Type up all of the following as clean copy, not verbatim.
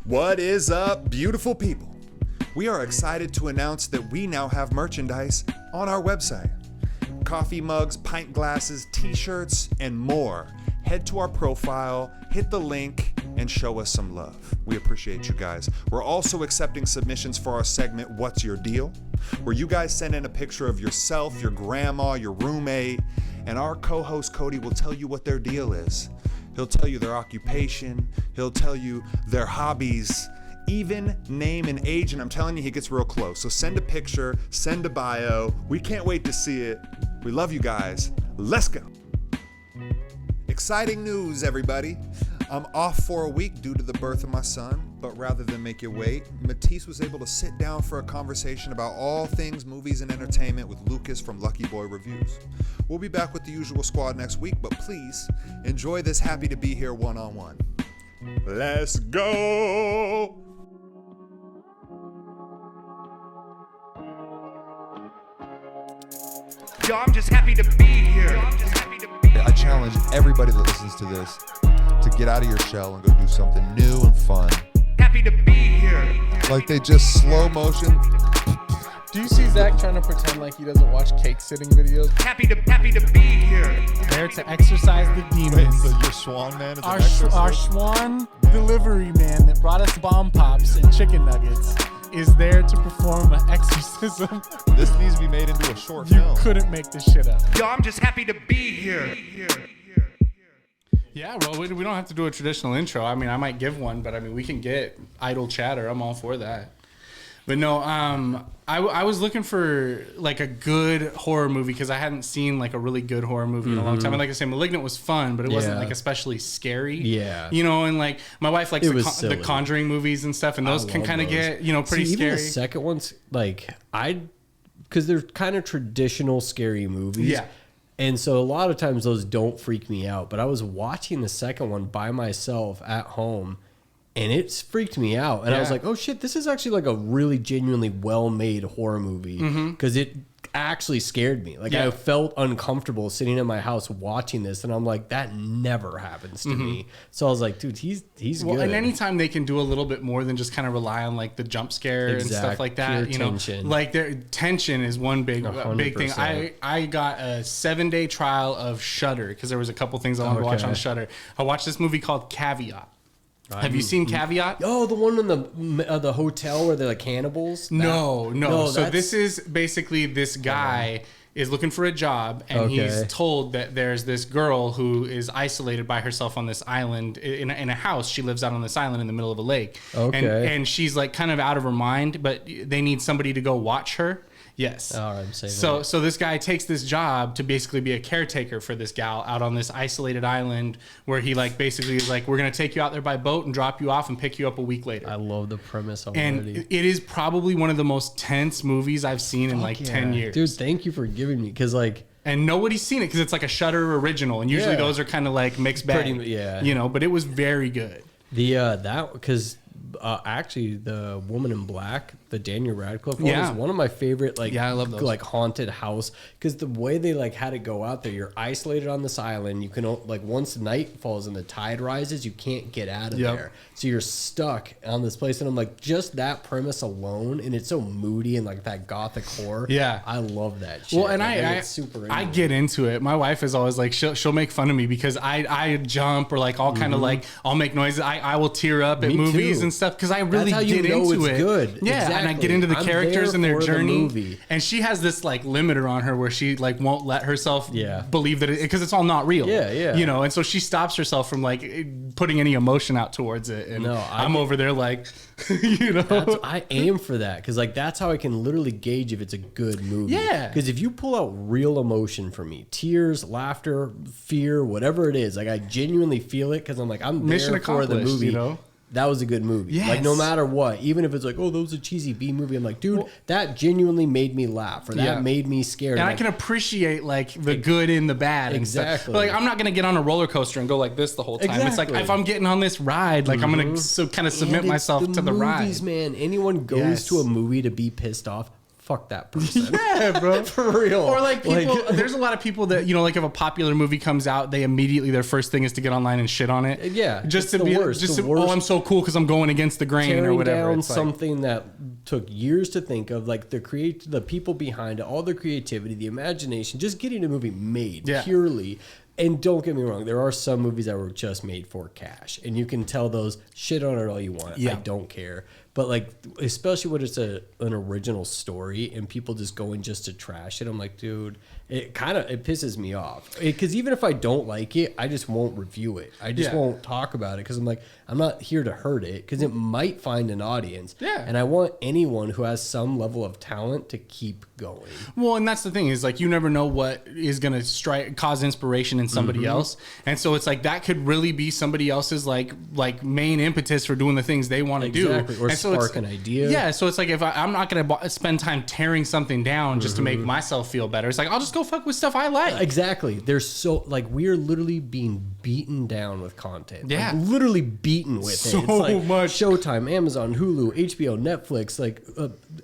What is up, beautiful people? We are excited to announce that we now have merchandise on our website. Coffee mugs, pint glasses, t-shirts, and more. Head to our profile, hit the link, and show us some love. We appreciate you guys. We're also accepting submissions for our segment, What's Your Deal? Where you guys send in a picture of yourself, your grandma, your roommate, and our co-host Cody will tell you what their deal is. He'll tell you their occupation, he'll tell you their hobbies, even name and age, and I'm telling you, he gets real close. So send a picture, send a bio. We can't wait to see it. We love you guys. Let's go. Exciting news, everybody. I'm off for a week due to the birth of my son, but rather than make you wait, Matisse was able to sit down for a conversation about all things movies and entertainment with Lucas from Lucky Boy Reviews. We'll be back with the usual squad next week, but please enjoy this happy to be here one-on-one. Let's go! Yo, I'm just happy to be here. I challenge everybody that listens to this to get out of your shell and go do something new and fun. Happy to be here. Like they just slow motion. Do you see Zach trying to pretend like he doesn't watch cake sitting videos? Happy to be here. There to exorcise the demons. Wait, so your swan man is Our an exorcist? our Schwan delivery man that brought us bomb pops and chicken nuggets is there to perform an exorcism. This needs to be made into a short You film. couldn't make this shit up. Yo, I'm just happy to be here. Yeah, well, we don't have to do a traditional intro. I mean, I might give one, but I mean, we can get idle chatter. I'm all for that. But no, I was looking for like a good horror movie because I hadn't seen like a really good horror movie in a long time. And like I say, Malignant was fun, but it wasn't like especially scary. Yeah. You know, and like my wife likes the silly. Conjuring movies and stuff, and those can kind of get, pretty See, scary. Even the second one's like, because they're kind of traditional scary movies. Yeah. And so a lot of times those don't freak me out. But I was watching the second one by myself at home, and it freaked me out. And I was like, oh shit, this is actually like a really genuinely well-made horror movie. Because it actually scared me. Like I felt uncomfortable sitting in my house watching this. And I'm like, that never happens to me. So I was like, dude, he's good. And anytime they can do a little bit more than just kind of rely on like the jump scare and stuff like that, Pure tension. like their tension is one big thing. 100%. I got a 7-day trial of Shudder because there was a couple things I wanted to watch on Shudder. I watched this movie called Caveat. Have you seen Caveat? Oh, the one in the hotel where they're like cannibals? No. So that's- this is basically this guy is looking for a job, and he's told that there's this girl who is isolated by herself on this island in a house. She lives out on this island in the middle of a lake. Okay. And she's like kind of out of her mind, but they need somebody to go watch her. Yes. All right, I'm saying So this guy takes this job to basically be a caretaker for this gal out on this isolated island where he like basically is like, we're going to take you out there by boat and drop you off and pick you up a week later. I love the premise already. And it is probably one of the most tense movies I've seen in like 10 years. Dude, thank you for giving me, because like... And nobody's seen it because it's like a Shudder original. And usually those are kind of like mixed bag. But it was very good. Because actually the Woman in Black, the Daniel Radcliffe one, is one of my favorite I love those. like haunted house, because the way they like had it go out there, you're isolated on this island, you can like once night falls and the tide rises, you can't get out of there, so you're stuck on this place. And I'm like, just that premise alone, and it's so moody and like that gothic horror. I love that shit. Well, and I get into it. My wife is always like, she'll make fun of me because I jump or like all kind of like I'll make noises. I will tear up at movies and stuff because I really get into it. Good. Yeah, and I get into the characters and their journey. And she has this like limiter on her where she like won't let herself believe that because it's all not real. You know, and so she stops herself from like putting any emotion out towards it. And I'm over there like, you know, I aim for that because like that's how I can literally gauge if it's a good movie. Yeah. Because if you pull out real emotion from me, tears, laughter, fear, whatever it is, like I genuinely feel it because I'm like, I'm there for the movie. You know? That was a good movie. Yes. Like no matter what, even if it's like, oh, that was a cheesy B movie, I'm like, dude, that genuinely made me laugh, or that made me scared. And like, I can appreciate like the good and the bad. Exactly. But, like I'm not gonna get on a roller coaster and go like this the whole time. It's like if I'm getting on this ride, like I'm gonna kind of submit myself to the ride. Movies, man. Anyone goes to a movie to be pissed off, fuck that person. Yeah, bro. For real. Or like people, there's a lot of people that, like if a popular movie comes out, they immediately, their first thing is to get online and shit on it. Yeah. Just to the be, worst. just The to, worst. oh, I'm so cool because I'm going against the grain Tearing or whatever. down It's like, something that took years to think of, like the people behind it, all the creativity, the imagination, just getting a movie made purely. And don't get me wrong, there are some movies that were just made for cash, and you can tell those, shit on it all you want. I don't care. But like, especially when it's an original story and people just going just to trash it, I'm like, dude, it pisses me off. Because even if I don't like it, I just won't review it. I just won't talk about it because I'm like, I'm not here to hurt it because it might find an audience. Yeah. And I want anyone who has some level of talent to keep going. Well, and that's the thing is like, you never know what is going to cause inspiration in somebody else. And so it's like, that could really be somebody else's like main impetus for doing the things they want to do. Or and so spark an idea. Yeah. So it's like, if I'm not going to spend time tearing something down just to make myself feel better. It's like, I'll just go fuck with stuff I like. Exactly. There's so like, we're literally being beaten down with content. Yeah. Like, literally beaten with So it. It's like much. Showtime, Amazon, Hulu, HBO, Netflix. Like,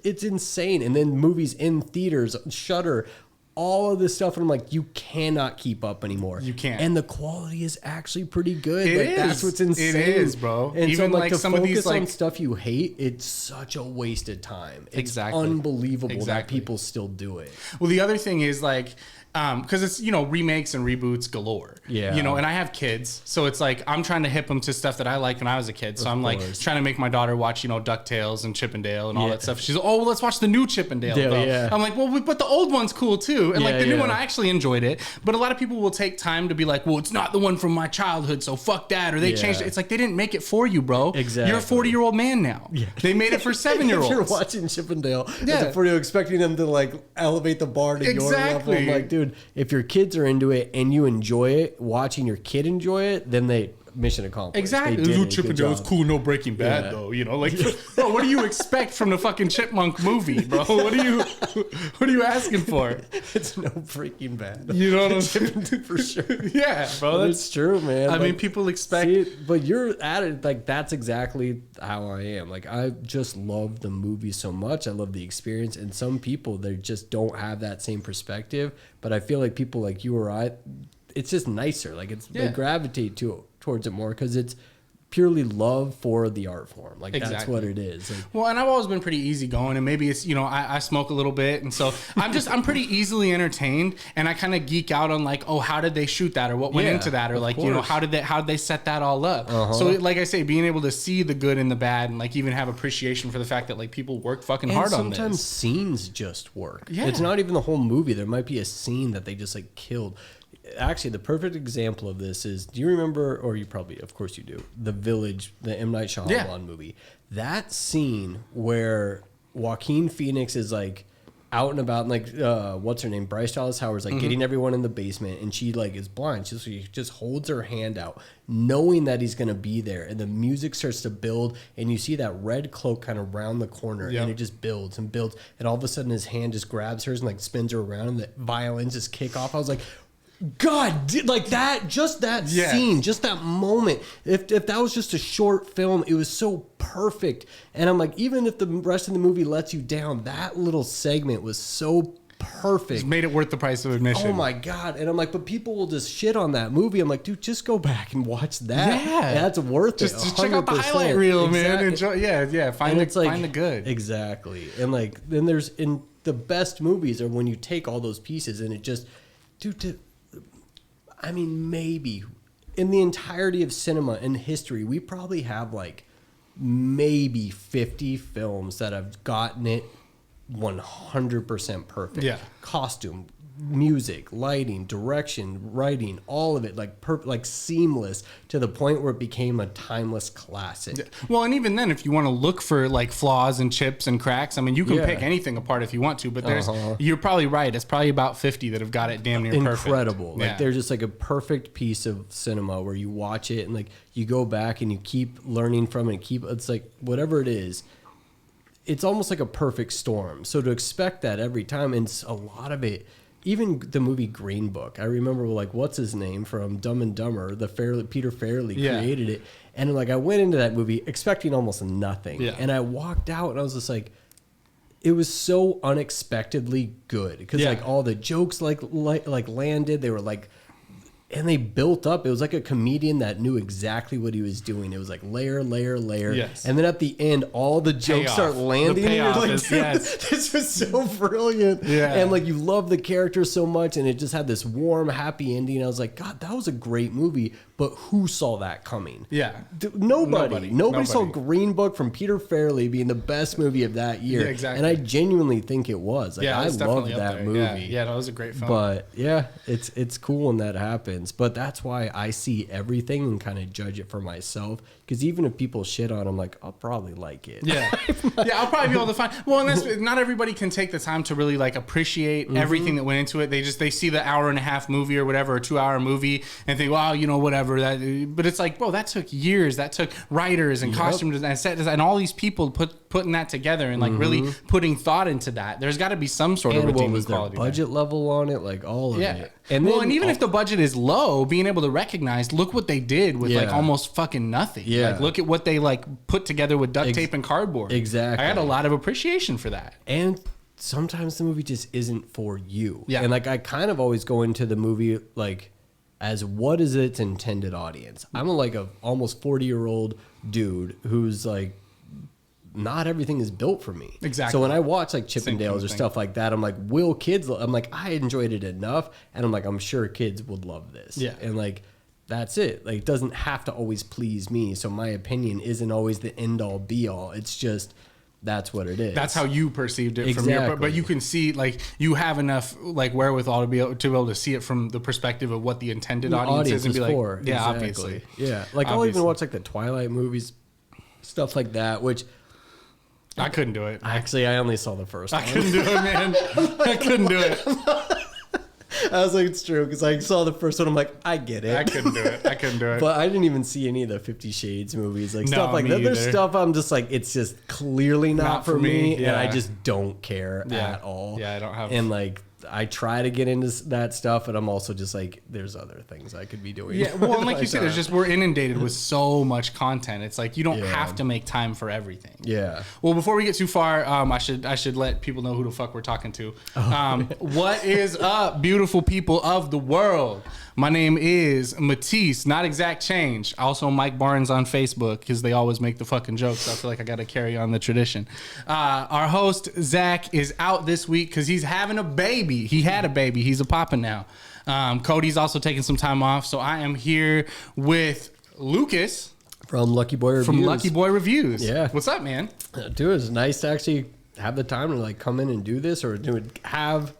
it's insane. And then movies in theaters, Shudder, all of this stuff. And I'm like, you cannot keep up anymore. You can't. And the quality is actually pretty good. It like, is. That's what's insane. It is, bro. And Even so I'm like, like to some of these, focus on like- stuff you hate, it's such a wasted time. It's Exactly. unbelievable that Exactly. people still do it. Well, the other thing is like, because it's, remakes and reboots galore. Yeah. And I have kids. So it's like, I'm trying to hip them to stuff that I liked when I was a kid. So I'm like course. trying to make my daughter watch, DuckTales and Chippendale and all Yeah. that stuff. She's like, oh, well, let's watch the new Chippendale. Yeah, though. yeah. I'm like, well, but the old one's cool too. And like Yeah, the new yeah. one, I actually enjoyed it. But a lot of people will take time to be like, well, it's not the one from my childhood. So fuck that. Or they Yeah. changed it. It's like, they didn't make it for you, bro. Exactly. You're a 40-year-old man now. Yeah. They made it for 7-year-olds. If you're watching Chippendale, Yeah. you're expecting them to like elevate the bar to your level. I'm like, dude, if your kids are into it and you enjoy it, watching your kid enjoy it, then they mission accomplished. Exactly. They did New it. Good Chippendale is job. cool, no Breaking Bad Yeah. though. Like, bro, what do you expect from the fucking Chipmunk movie, bro? What are you asking for? It's no freaking bad. You know what I'm saying? For sure. Yeah, bro. But That's it's true, man. I Like, mean, people expect. see it, but you're at it. Like, that's exactly how I am. Like, I just love the movie so much. I love the experience. And some people, they just don't have that same perspective. But I feel like people like you or I, it's just nicer. Like, they gravitate towards it more because it's purely love for the art form. Like, that's Exactly. what it is. Like, Well, and I've always been pretty easygoing, and maybe it's I smoke a little bit, and so I'm pretty easily entertained, and I kind of geek out on like, oh, how did they shoot that, or what went Yeah, into that, or of like course. how did they set that all up? So like I say, being able to see the good and the bad, and like even have appreciation for the fact that like people worked fucking and hard on sometimes this. scenes just work. Yeah. It's not even the whole movie. There might be a scene that they just like killed. Actually, the perfect example of this is, do you remember, or you probably, of course you do, The Village, the M. Night Shyamalan movie? That scene where Joaquin Phoenix is like out and about, and like, what's her name? Bryce Dallas Howard's like getting everyone in the basement, and she like is blind. She just holds her hand out, knowing that he's going to be there. And the music starts to build, and you see that red cloak kind of round the corner, Yep. and it just builds and builds. And all of a sudden his hand just grabs hers and like spins her around, and the violins just kick off. I was like, God, like that, just that Yes. scene, just that moment. If that was just a short film, it was so perfect. And I'm like, even if the rest of the movie lets you down, that little segment was so perfect. It's made it worth the price of admission. Oh my God. And I'm like, but people will just shit on that movie. I'm like, dude, just go back and watch that. Yeah. That's worth it. Just check out the 100%. highlight reel, man. Exactly. Enjoy, find And the good. Exactly. And like, then there's, in the best movies are when you take all those pieces and it just, dude, I mean, maybe in the entirety of cinema and history, we probably have like maybe 50 films that have gotten it 100% perfect. Yeah. Costume, music, lighting, direction, writing, all of it like seamless to the point where it became a timeless classic. Well, and even then, if you want to look for like flaws and chips and cracks, I mean, you can Yeah. pick anything apart if you want to. But you're probably right. It's probably about 50 that have got it damn near perfect. Incredible. Like Yeah. they're just like a perfect piece of cinema where you watch it and like you go back and you keep learning from it. It's like whatever it is, it's almost like a perfect storm. So to expect that every time, and a lot of it, even the movie Green Book, I remember like what's his name from Dumb and Dumber, Peter Farrelly created it, and like I went into that movie expecting almost nothing, Yeah. and I walked out and I was just like, it was so unexpectedly good because like all the jokes like landed. They were like, and they built up. It was like a comedian that knew exactly what he was doing. It was like layer, layer, layer. Yes. And then at the end, all the jokes start landing. And you're like, this was so brilliant. Yeah. And like, you love the character so much. And it just had this warm, happy ending. I was like, God, that was a great movie. But who saw that coming? Yeah. Nobody saw Green Book from Peter Farrelly being the best movie of that year. Yeah, exactly. And I genuinely think it was. Like, I loved that movie. Yeah, that was a great film. But yeah, it's cool when that happens. But that's why I see everything and kind of judge it for myself. Because even if people shit on, I'm like, I'll probably like it. Yeah, I'll probably be able to find. Well, and that's not everybody can take the time to really like appreciate everything that went into it. They see the hour-and-a-half movie or whatever, or 2-hour movie, and think, well, you know, whatever. But it's like, bro, that took years. That took writers and costume design and set design and all these people putting that together and like really putting thought into that. There's got to be some sort of redeeming what was quality. Their budget level on it, like all of it. And even if the budget is low, being able to recognize, look what they did with like almost fucking nothing. Yeah. Like, look at what they like put together with duct tape and cardboard. Exactly. I got a lot of appreciation for that. And sometimes the movie just isn't for you. Yeah. And like, I kind of always go into the movie like, as what is its intended audience? I'm like a almost 40-year-old dude who's like, not everything is built for me. Exactly. So when I watch like Chippendales kind of or thing. stuff like that, I'm like, will kids? I'm like, I enjoyed it enough, and I'm like, I'm sure kids would love this. Yeah. And like, that's it. Like, it doesn't have to always please me. So my opinion isn't always the end all be all. It's just that's what it is. That's how you perceived it from your, but you can see like you have enough like wherewithal to be able to see it from the perspective of what the intended audience is and be like, for. yeah, Exactly. obviously. Yeah. Like I'll even watch like the Twilight movies, stuff like that, which I couldn't do it. actually I only saw the first one. I couldn't do it, man. I couldn't do it. I was like, it's true, because I saw the first one. I'm like, I get it. I couldn't do it. But I didn't even see any of the 50 Shades movies, like No, stuff like me that. There's either. stuff I'm just like, it's just clearly not for me, and I yeah. just don't care Yeah. at all. Yeah, I don't have- And like, I try to get into that stuff, and I'm also just like, there's other things I could be doing. Yeah, well, and like you said, we're inundated with so much content. It's like you don't have to make time for everything. Yeah. Well, before we get too far, I should let people know who the fuck we're talking to. What is up, beautiful people of the world? My name is Matisse, not ExZac Change. Also, Mike Barnes on Facebook, because they always make the fucking jokes. So I feel like I got to carry on the tradition. Our host, Zach, is out this week because he's having a baby. He had a baby. He's a papa now. Cody's also taking some time off. So I am here with Lucas From Lucky Boy Reviews. from Lucky Boy Reviews. Yeah. What's up, man? Dude, it's nice to actually have the time to like come in and do this, or do it, have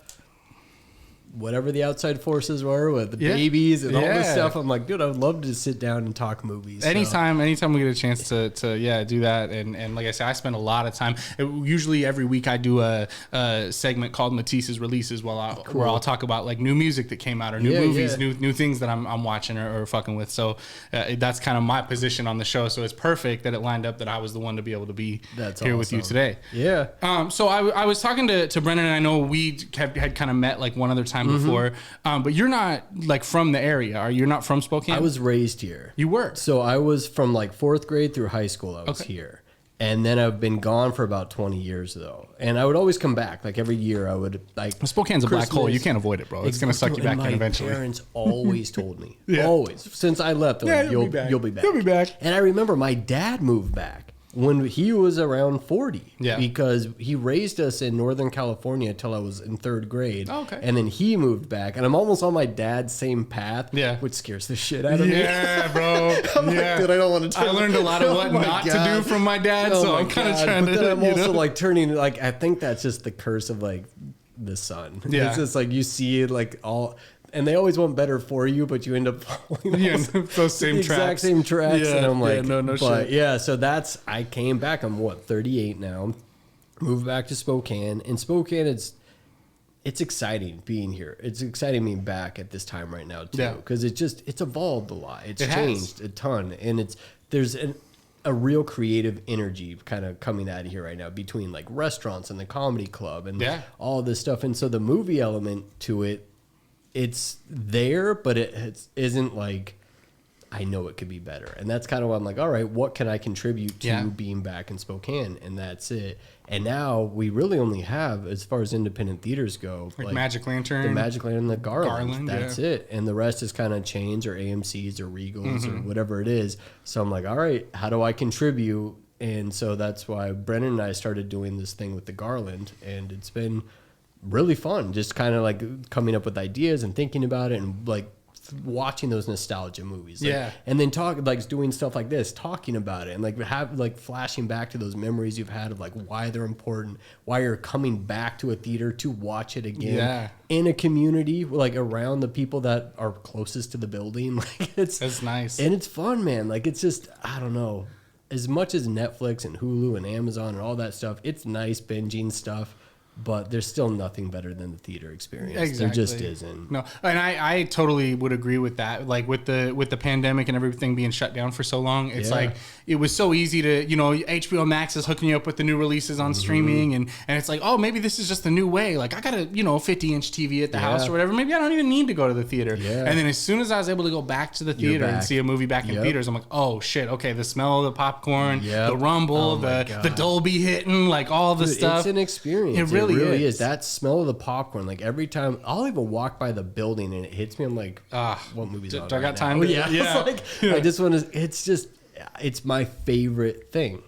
whatever the outside forces were with the babies and all this stuff. I'm like, dude, I would love to sit down and talk movies. Anytime we get a chance to do that, and like I said, I spend a lot of time. Usually every week I do a segment called Matisse's Releases, where I'll talk about like new music that came out or new movies, new things that I'm watching or fucking with. So that's kind of my position on the show. So it's perfect that it lined up that I was the one to be able to be here with you today. Yeah. So I was talking to Brennan, and I know we had kind of met like one other time before, but you're not like from the area, are you? You're not from Spokane? I was raised here. You were? So I was from like 4th grade through high school. I was here. And then I've been gone for about 20 years though. And I would always come back. Like every year I would like. Spokane's a black hole. You can't avoid it, bro. It's going to suck you back in eventually. My parents always told me. Always. Since I left, they're like, you'll be back. You'll be back. And I remember my dad moved back when he was around 40. Yeah. Because he raised us in Northern California until I was in 3rd grade. Oh, okay. And then he moved back. And I'm almost on my dad's same path. Yeah. Which scares the shit out of me. Yeah, bro. I'm like, dude, I don't want to I learned a lot of what not to do from my dad, so I'm kind of trying to. But then I'm also like turning, like, I think that's just the curse of like the sun. Yeah. It's just like you see it like all, and they always want better for you, but you end up following those same the exact tracks. same tracks. Yeah, And I'm like, no but shit. yeah, so I came back. I'm 38 now. Moved back to Spokane. In Spokane, it's exciting being here. It's exciting being back at this time right now too, because it's evolved a lot. It's changed a ton, and there's a real creative energy kind of coming out of here right now between like restaurants and the comedy club and all this stuff. And so the movie element to it, it's there, but it isn't like I know it could be better. And that's kind of why I'm like, all right, what can I contribute to Yeah. being back in Spokane? And that's it. And now we really only have, as far as independent theaters go, Like Magic Lantern. the Magic Lantern and the Garland. That's yeah. it. And the rest is kind of chains or AMCs or Regals Mm-hmm. or whatever it is. So I'm like, all right, how do I contribute? And so that's why Brennan and I started doing this thing with the Garland. And it's been really fun, just kind of like coming up with ideas and thinking about it and like watching those nostalgia movies. Like, Yeah. and then doing stuff like this, talking about it and like flashing back to those memories you've had of like why they're important, why you're coming back to a theater to watch it again Yeah. in a community, like around the people that are closest to the building. Like That's nice. and it's fun, man. Like it's just, I don't know, as much as Netflix and Hulu and Amazon and all that stuff, it's nice binging stuff. But there's still nothing better than the theater experience. Exactly. There just isn't. No, and I totally would agree with that. Like with the pandemic and everything being shut down for so long, it's Yeah. like it was so easy to, HBO Max is hooking you up with the new releases on streaming, and it's like, oh, maybe this is just the new way. Like I got a 50-inch TV at the house or whatever. Maybe I don't even need to go to the theater. Yeah. And then as soon as I was able to go back to the theater and back. see a movie back in Yep. theaters, I'm like, oh shit, okay, the smell of the popcorn, Yep. the rumble, Oh my the God. Dolby hitting, like all the Dude, stuff. it's an experience. It really is. is. That smell of the popcorn, like every time I'll even walk by the building and it hits me, I'm like, what movie's on do I right got now? time to- Yeah. yeah. It's like, I just want to, it's my favorite thing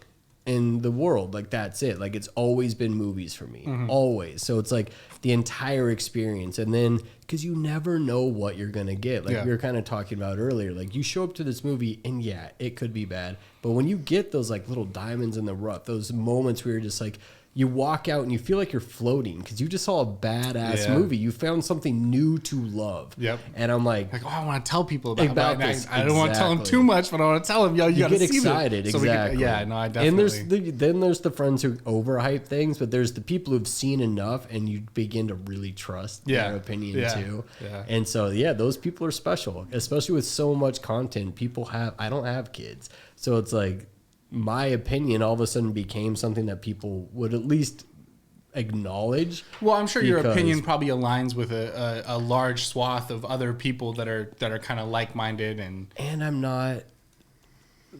in the world. Like that's it. Like it's always been movies for me. Always. So it's like the entire experience. And then, because you never know what you're going to get. Like Yeah. we were kind of talking about earlier, like you show up to this movie and yeah, it could be bad. But when you get those like little diamonds in the rough, those moments where you're just like, you walk out and you feel like you're floating because you just saw a badass Yeah. movie. You found something new to love. Yep. And I'm like, Like, oh, I want to tell people about About it. this, I don't want to tell them exactly. too much, but I want to tell them, yo, you you gotta get see excited, this. So we can- exactly. yeah, no, I definitely. And there's the friends who overhype things, but there's the people who've seen enough, and you begin to really trust Yeah. their opinion Yeah. too. Yeah. And so those people are special, especially with so much content. I don't have kids, so it's like my opinion all of a sudden became something that people would at least acknowledge. Well, I'm sure your because- opinion probably aligns with a large swath of other people that are kind of like-minded And I'm not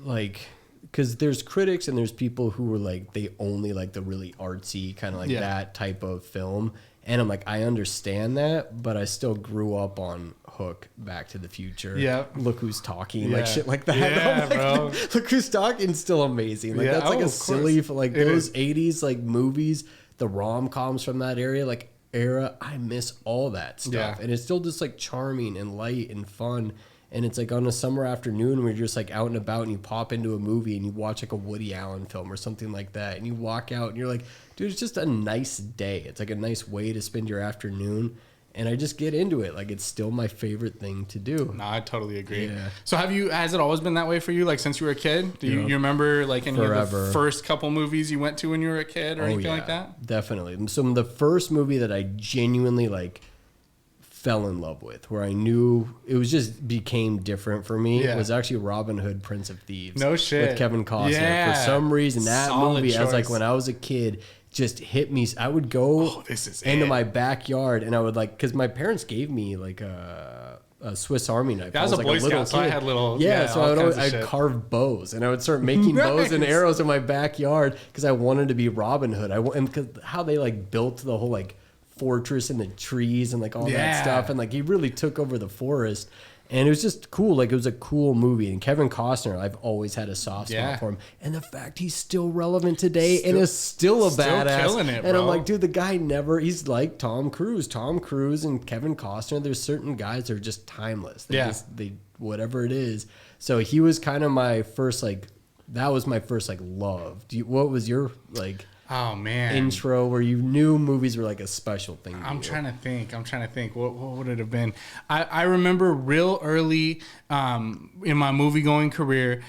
like, because there's critics and there's people who are like, they only like the really artsy kind of like Yeah. that type of film. And I'm like, I understand that, but I still grew up on Hook, Back to the Future. Yeah. Look Who's Talking, Yeah. like shit like that. Yeah, I'm like, bro. Look Who's Talking is still amazing. Like Yeah. that's like Oh, a of silly, course. like It those is. 80s like movies, the rom-coms from that era. I miss all that stuff. Yeah. And it's still just like charming and light and fun. And it's like on a summer afternoon where you're just like out and about and you pop into a movie and you watch like a Woody Allen film or something like that. And you walk out and you're like, dude, it's just a nice day. It's like a nice way to spend your afternoon. And I just get into it. Like it's still my favorite thing to do. No, I totally agree. Yeah. So has it always been that way for you? Like since you were a kid? Do you remember like any of Forever. the first couple movies you went to when you were a kid or anything yeah, like that? Definitely. So the first movie that I genuinely like fell in love with, where I knew it was just became different for me, Yeah. was actually Robin Hood, Prince of Thieves. No shit. With Kevin Costner. Yeah. For some reason, that Solid movie, I was like, choice. when I was a kid, just hit me. I would go this is into it. my backyard and I would like, because my parents gave me like a Swiss Army knife. Yeah, I was a like Boy Scout, so I had little- yeah, so all I would kinds always, of I'd shit. carve bows and I would start making bows and Nice. arrows in my backyard because I wanted to be Robin Hood. And because how they like built the whole like fortress in the trees and like all that Yeah. stuff, and like he really took over the forest. And it was just cool. Like it was a cool movie. And Kevin Costner, I've always had a soft spot Yeah. for him. And the fact he's still relevant today and is still a still badass. killing it, and I'm bro. like, dude, the guy he's like Tom Cruise. Tom Cruise and Kevin Costner, there's certain guys that are just timeless. They whatever it is. So he was kind of my first that was my first love. What was your Oh man. intro where you knew movies were like a special thing to I'm you? trying to think. What would it have been? I remember real early in my movie going career.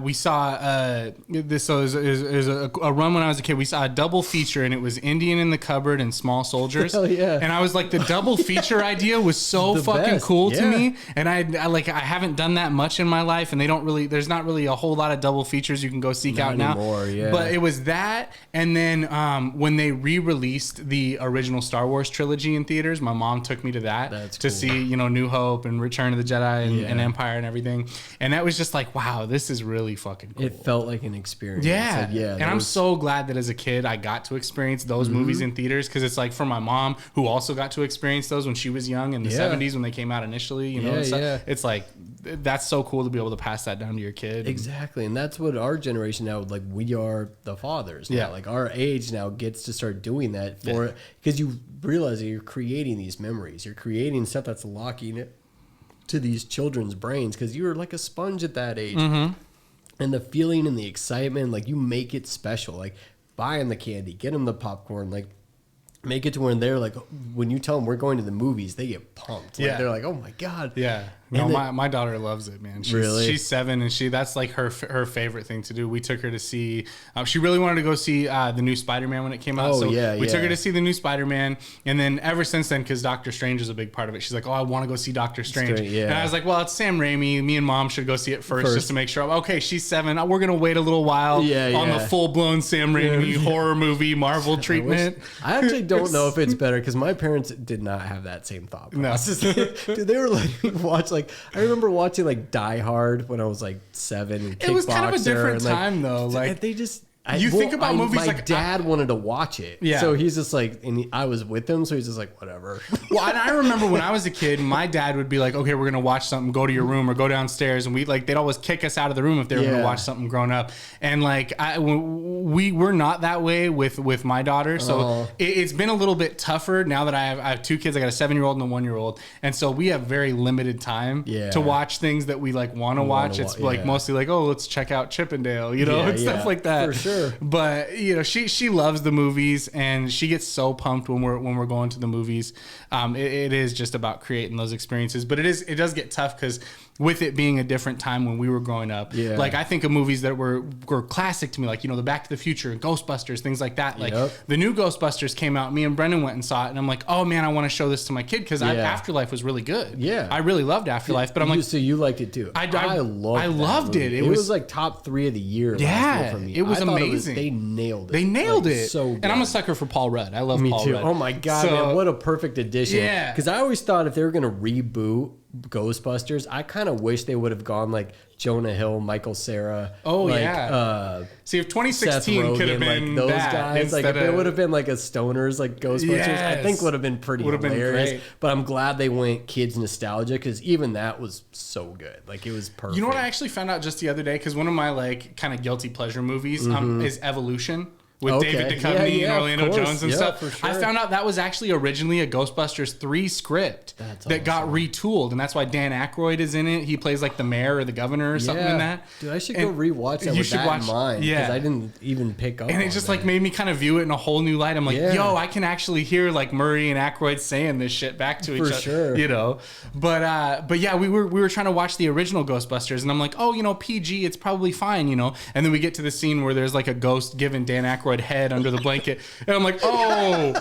We saw this. So it was a run when I was a kid. We saw a double feature, and it was Indian in the Cupboard and Small Soldiers. Hell yeah. And I was like, the double feature idea was so The fucking best, cool to yeah. me. And I haven't done that much in my life, and there's not really a whole lot of double features you can go seek Not out now. anymore, yeah. But it was that, And then when they re-released the original Star Wars trilogy in theaters, my mom took me to that to see, you know, New Hope and Return of the Jedi and Empire and everything. And that was just like, wow, this is really fucking cool. It felt like an experience. Yeah. Like, yeah. And I'm so glad that as a kid, I got to experience those movies in theaters, because it's like for my mom, who also got to experience those when she was young in the 70s when they came out initially, you know, and stuff. It's like, that's so cool to be able to pass that down to your kid. Exactly. And that's what our generation now, like, we are the fathers now. Like, our age now gets to start doing that for it, because you realize that you're creating these memories. You're creating stuff that's locking it to these children's brains, because you were like a sponge at that age. And the feeling and the excitement, like, you make it special. Like, buy them the candy, get them the popcorn, like, make it to where they're like, when you tell them we're going to the movies, they get pumped. Like, they're like, oh my God. Yeah. No, my daughter loves it, man. She's 7, and that's like her favorite thing to do. We took her to see. She really wanted to go see the new Spider-Man when it came out. We took her to see the new Spider-Man, and then ever since then, because Doctor Strange is a big part of it, she's like, "Oh, I want to go see Doctor Strange." And I was like, "Well, it's Sam Raimi. Me and Mom should go see it first just to make sure." Okay, she's 7. We're gonna wait a little while on the full-blown Sam Raimi horror movie Marvel treatment. I actually don't know if it's better, because my parents did not have that same thought process. No. Dude, they were letting me watch, like, I remember watching like Die Hard when I was like 7. And it was kind of a different time, though. Like, they just. Think about movies my like dad wanted to watch it, so he's just like, and I was with him, so he's just like, whatever. Well, and I remember when I was a kid, my dad would be like, "Okay, we're gonna watch something. Go to your room or go downstairs," and they'd always kick us out of the room if they were gonna watch something grown up. And like, we're not that way with my daughter, so it's been a little bit tougher now that I have 2 kids. I got a 7-year-old and a 1-year-old, and so we have very limited time to watch things that we like want to watch. It's like mostly like, oh, let's check out Chippendale, you know, and stuff like that. For sure. But you know, she loves the movies, and she gets so pumped when we're going to the movies. It is just about creating those experiences, but it does get tough, because with it being a different time when we were growing up, like I think of movies that were classic to me, like, you know, the Back to the Future and Ghostbusters, things like that. Like the new Ghostbusters came out, me and Brendan went and saw it, and I'm like, oh man, I want to show this to my kid, because Afterlife was really good. I really loved Afterlife, but I'm like, so you liked it too? I loved it. It was like top 3 of the year. For me. It was amazing. They nailed it. They nailed it. So good. And I'm a sucker for Paul Rudd. I love Paul Rudd. Oh my God, man, what a perfect addition. Yeah. Because I always thought if they were going to reboot Ghostbusters, I kind of wish they would have gone like Jonah Hill, Michael Cera. See, if 2016 could have been like those guys, like if it would have been like a Stoners like Ghostbusters, I think would have been pretty hilarious. Been but I'm glad they went kids nostalgia, because even that was so good. Like, it was perfect. You know what I actually found out just the other day? Because one of my like kind of guilty pleasure movies is Evolution. With David Duchovny and Orlando Jones and stuff. For sure. I found out that was actually originally a Ghostbusters 3 script that got retooled, and that's why Dan Aykroyd is in it. He plays like the mayor or the governor or something in that. Dude, I should go rewatch that with that in mind, because I didn't even pick up on it. And it just like made me kind of view it in a whole new light. I'm like, yo, I can actually hear like Murray and Aykroyd saying this shit back to each other. For sure. You know? But yeah, we were trying to watch the original Ghostbusters, and I'm like, oh, you know, PG, it's probably fine, you know? And then we get to the scene where there's like a ghost giving Dan Aykroyd head under the blanket, and I'm like, and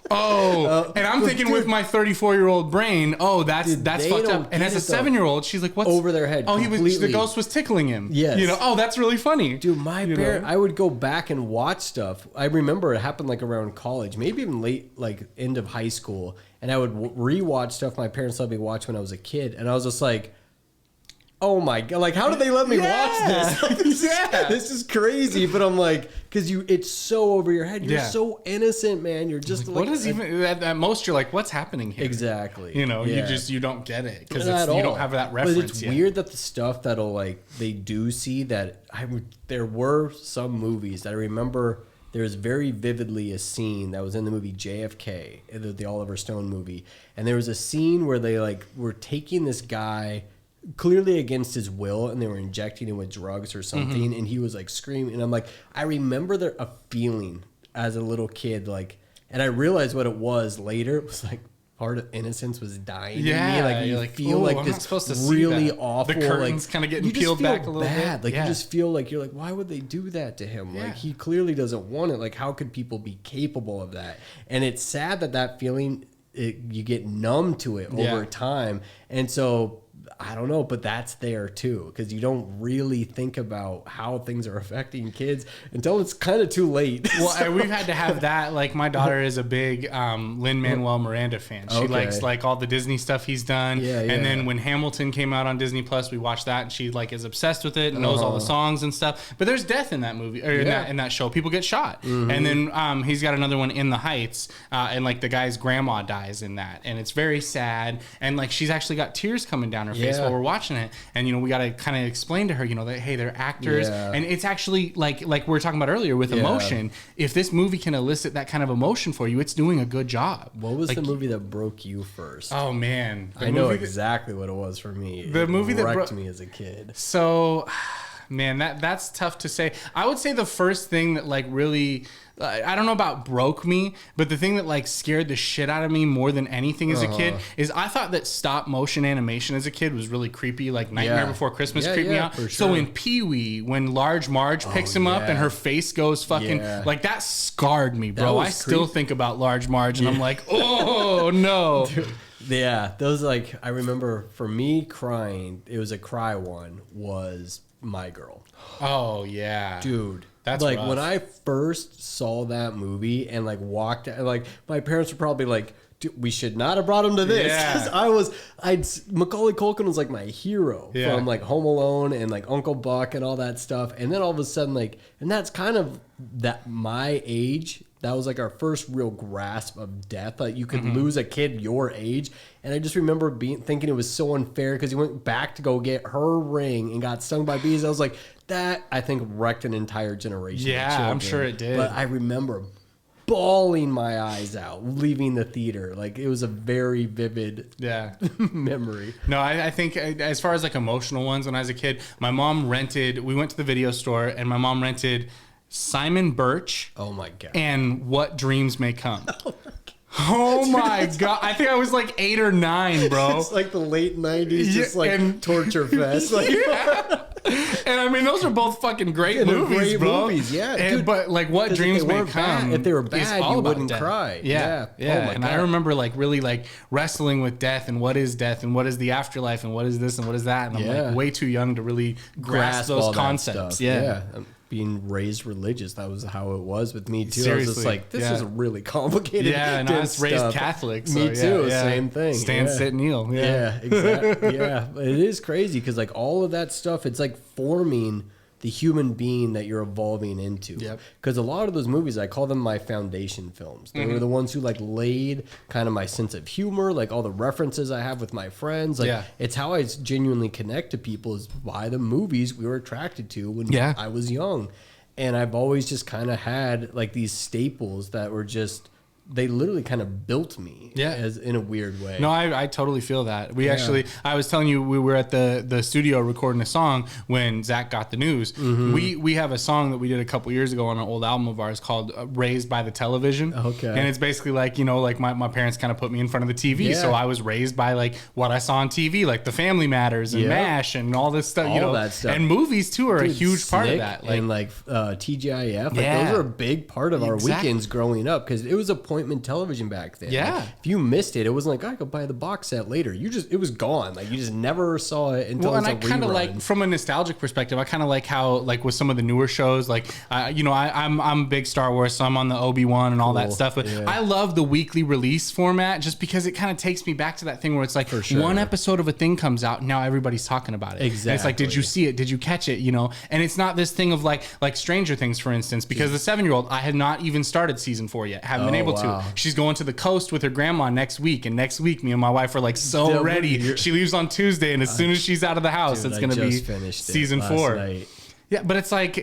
I'm thinking with my 34-year-old brain, that's fucked up. And as a 7-year-old, she's like, what's over their head? Oh, the ghost was tickling him. Yes, you know. Oh, that's really funny, dude. My parents, I would go back and watch stuff. I remember it happened like around college, maybe even late, like end of high school, and I would rewatch stuff my parents let me watch when I was a kid, and I was just like, oh my God, like, how did they let me watch this? Like, this is crazy. But I'm like, because it's so over your head. You're so innocent, man. You're just like, what is even at most? You're like, what's happening here? Exactly. You know, you don't get it, because you don't have that reference. But it's weird that the stuff that'll like they do see that there were some movies that I remember. There's very vividly a scene that was in the movie JFK, the Oliver Stone movie, and there was a scene where they like were taking this guy clearly against his will, and they were injecting him with drugs or something, and he was like screaming, and I'm like, I remember a feeling as a little kid, like, and I realized what it was later. It was like part of innocence was dying in me. Like, you feel like I'm this really awful, the curtains like, kind of getting peeled back a little bit. Like, you just feel like you're like, why would they do that to him? Like, he clearly doesn't want it. Like, how could people be capable of that? And it's sad that feeling, you get numb to it over time. And so I don't know, but that's there too, because you don't really think about how things are affecting kids until it's kind of too late. Well, and we've had to have that. Like, my daughter is a big Lin-Manuel Miranda fan. She likes like all the Disney stuff he's done. Yeah. And then when Hamilton came out on Disney Plus, we watched that, and she like is obsessed with it and knows all the songs and stuff. But there's death in that movie, or in that show. People get shot, and then he's got another one, In the Heights, and like the guy's grandma dies in that, and it's very sad. And like she's actually got tears coming down her face while we're watching it. And we got to kind of explain to her, that hey, they're actors, and it's actually like we were talking about earlier with emotion. If this movie can elicit that kind of emotion for you, it's doing a good job. What was the movie that broke you first? Oh man, I know exactly what it was for me. The movie that wrecked me as a kid. So, man, that's tough to say. I would say the first thing that like really, I don't know about broke me, but the thing that like scared the shit out of me more than anything as a kid is I thought that stop motion animation as a kid was really creepy. Like Nightmare Before Christmas creeped me out. Sure. So in Pee-wee, when Large Marge picks him up and her face goes fucking like that scarred me, bro. I still think about Large Marge and I'm like, oh no. Dude. Yeah, those like I remember for me crying. It was a cry one. Was My Girl. Oh yeah, dude. That's like rough. When I first saw that movie and like walked, like my parents were probably like, dude, we should not have brought him to this. Because Macaulay Culkin was like my hero from like Home Alone and like Uncle Buck and all that stuff. And then all of a sudden, like, and that's kind of that my age. That was like our first real grasp of death. Like you could lose a kid your age. And I just remember thinking it was so unfair because he went back to go get her ring and got stung by bees. I was like, that I think wrecked an entire generation. Yeah, I'm sure it did. But I remember bawling my eyes out leaving the theater. Like it was a very vivid memory. No, I think as far as like emotional ones, when I was a kid, we went to the video store and my mom rented Simon Birch. Oh my God. And What Dreams May Come. Oh my God. I think I was like 8 or 9, bro. It's like the late 90s, just like torture fest. Like, and I mean, those are both fucking great movies, bro. Dude, but like What Dreams May Come. If they were bad, you wouldn't cry. Yeah. Oh my And God. I remember like really like wrestling with death and what is death and what is the afterlife and what is this and what is that. And I'm like way too young to really grasp those all concepts. Yeah. Being raised religious, that was how it was with me too. Seriously, I was just like, this is really complicated. Yeah, and I was raised Catholic. So me too, same thing. Stand, sit, kneel. Yeah, exactly. Yeah, it is crazy because like all of that stuff, it's like forming the human being that you're evolving into. Yep. Because a lot of those movies, I call them my foundation films. They were the ones who like laid kind of my sense of humor, like all the references I have with my friends. Like it's how I genuinely connect to people is by the movies we were attracted to when I was young. And I've always just kind of had like these staples that were just, they literally kind of built me as in a weird way. No, I totally feel that. We actually, I was telling you, we were at the studio recording a song when Zach got the news. We have a song that we did a couple years ago on an old album of ours called Raised by the Television. Okay. And it's basically like, like my parents kind of put me in front of the TV. Yeah. So I was raised by like what I saw on TV, like the Family Matters and MASH and all this stuff, all that stuff. And movies too are a huge part of Snick that. Like, and like TGIF, like those are a big part of our weekends growing up because it was appointment television back then. Yeah. Like, if you missed it, it wasn't like I could buy the box set later. It was gone. Like you just never saw it until and it's I kind of like, from a nostalgic perspective, I kind of like how, like with some of the newer shows, like I'm a big Star Wars, so I'm on the Obi-Wan and all that stuff. But I love the weekly release format just because it kind of takes me back to that thing where it's like one episode of a thing comes out and now everybody's talking about it. Exactly. And it's like, did you see it? Did you catch it? And it's not this thing of like Stranger Things, for instance, because the 7-year-old, I had not even started season 4 yet. Haven't been able to. She's going to the coast with her grandma next week, and next week me and my wife are like so ready. She leaves on Tuesday, and as soon as she's out of the house, it's going to be season 4. Night. Yeah, but it's like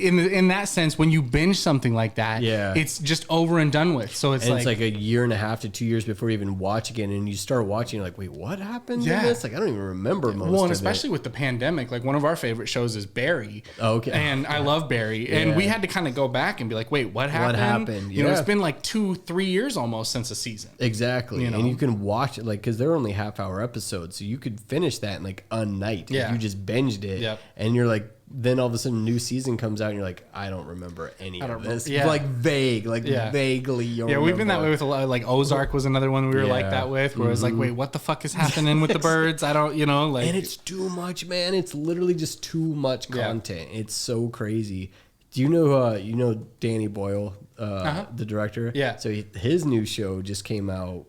in that sense, when you binge something like that, it's just over and done with. So it's like a year and a half to 2 years before you even watch again, and you start watching, you're like, wait, what happened in this? Like I don't even remember most. Well, and of especially it. with the pandemic, like one of our favorite shows is Barry. Okay. And I love Barry, and we had to kind of go back and be like, wait, what happened? What happened? You know, it's been like 2-3 years almost since a season. Exactly. And you can watch it like because they're only half-hour episodes, so you could finish that in like a night. Yeah. If you just binged it, and you're like, then all of a sudden, a new season comes out, and you're like, I don't remember any of this. Yeah. Like vague, like vaguely. Yeah, we've been that way with a lot. Like Ozark was another one we were like that with, where it's like, wait, what the fuck is happening with the birds? I don't, like. And it's too much, man. It's literally just too much content. It's so crazy. Do you know Danny Boyle, the director? Yeah. So his new show just came out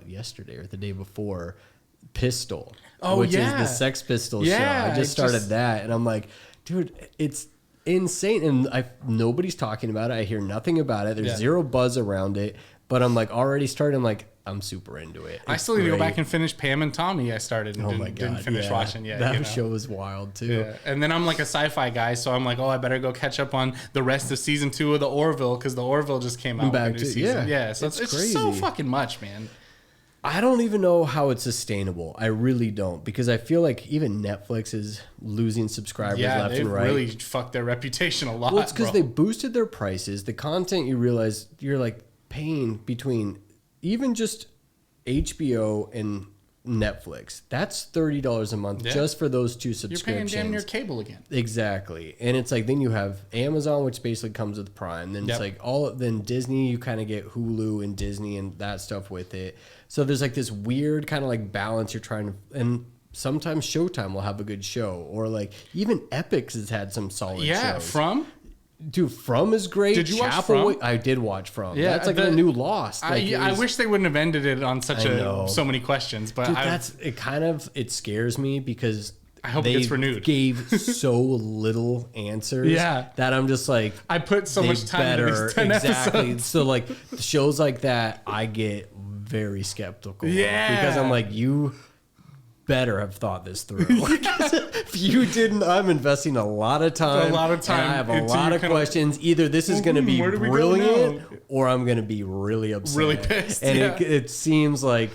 yesterday or the day before, Pistol. Which is the Sex Pistols show. I just started that, and I'm like, dude, it's insane, and nobody's talking about it. I hear nothing about it. There's zero buzz around it, but I'm like already starting. I'm like, I'm super into it. I still need to go back and finish Pam and Tommy. I started and didn't finish watching yet. That show was wild too. Yeah. And then I'm like a sci-fi guy, so I'm like, I better go catch up on the rest of season 2 of the Orville, because the Orville just came out with a new season. Yeah, so it's crazy. so fucking much, man. I don't even know how it's sustainable. I really don't, because I feel like even Netflix is losing subscribers left and right. Yeah, they really fucked their reputation a lot. Well, it's because they boosted their prices. The content, you realize you're like paying between even just HBO and Netflix. That's $30 a month just for those two subscriptions. You're paying damn near cable again. Exactly. And it's like, then you have Amazon, which basically comes with Prime. Then it's like then Disney, you kind of get Hulu and Disney and that stuff with it. So there's like this weird kind of like balance you're trying to, and sometimes Showtime will have a good show, or like even Epix has had some solid shows. Yeah, From is great. Did you watch Chapel, From? I did watch From. Yeah, that's like a new Lost. Like I wish they wouldn't have ended it on so many questions, but dude, it scares me because I hope it gets renewed. Gave so little answers. That I'm just like, I put so much time into these 10 episodes. So like shows like that, I get very skeptical. Because I'm like, you better have thought this through. If you didn't, I'm investing a lot of time. And I have a lot of questions. Either this is going to be brilliant, or I'm going to be really upset. Really pissed. And it seems like,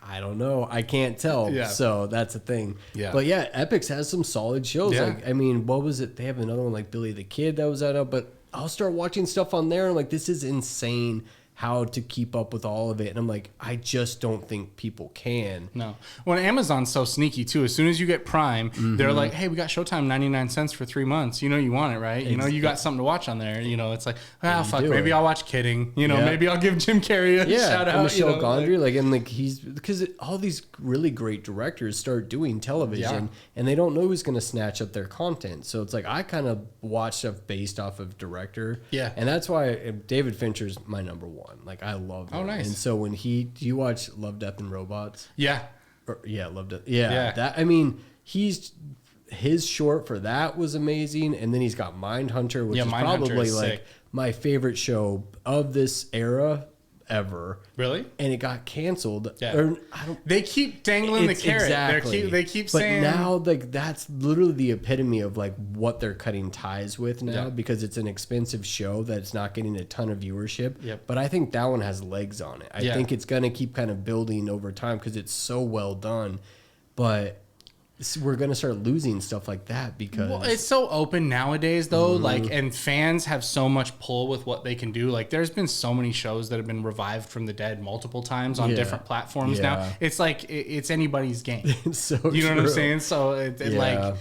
I don't know. I can't tell. So that's the thing. But Epix has some solid shows. Like, I mean, what was it? They have another one like Billy the Kid that was out. But I'll start watching stuff on there, and like, this is insane how to keep up with all of it. And I'm like, I just don't think people can. No. Well, Amazon's so sneaky too. As soon as you get Prime, they're like, hey, we got Showtime 99 cents for 3 months. You want it, right? You got something to watch on there. It's like, fuck, maybe I'll watch Kidding. Maybe I'll give Jim Carrey a shout out. Michelle Gondry, because all these really great directors start doing television, and they don't know who's going to snatch up their content. So it's like, I kind of watch stuff based off of director. Yeah. And that's why David Fincher's my number one. Like, I love him. Oh, nice. And so do you watch Love, Death, and Robots? Yeah. Love, Death. Yeah. That, I mean, his short for that was amazing. And then he's got Mindhunter, which is probably like sick. My favorite show of this era ever. Really? And it got canceled. Yeah. They keep dangling the carrot. Exactly. They keep saying. But now, like, that's literally the epitome of like what they're cutting ties with now, because it's an expensive show that's not getting a ton of viewership. But I think that one has legs on it. I think it's gonna keep kind of building over time because it's so well done. But we're gonna start losing stuff like that because it's so open nowadays, though. Like, and fans have so much pull with what they can do. Like, there's been so many shows that have been revived from the dead multiple times on different platforms now. It's like it's anybody's game. It's so you know true. what I'm saying? So like,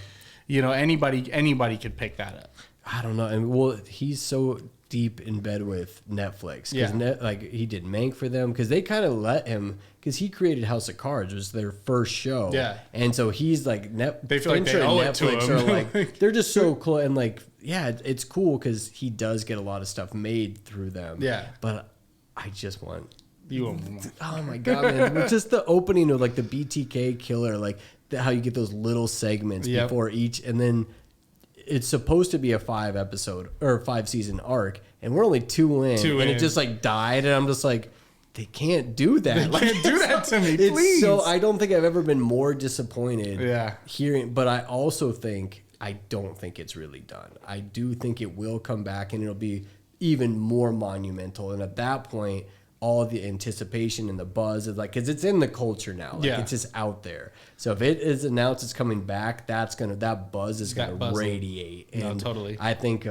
anybody could pick that up. I don't know. And he's so deep in bed with Netflix because he did Mank for them because they kind of let him, because he created House of Cards, was their first show. And so he's like they feel like they owe it to him. Are like they're just so cool, and like it's cool because he does get a lot of stuff made through them. But I just want oh my god, man! Just the opening of like the BTK killer, like how you get those little segments before each, and then it's supposed to be a 5-episode or 5-season arc, and we're only 2 in, and it just like died, and I'm just like, they can't do that. They can't do that to me, please. So I don't think I've ever been more disappointed. Hearing, but I also don't think it's really done. I do think it will come back, and it'll be even more monumental, and at that point, all the anticipation and the buzz is like, because it's in the culture now. Like, it's just out there. So if it is announced it's coming back, that buzz is gonna radiate. And no, totally. I think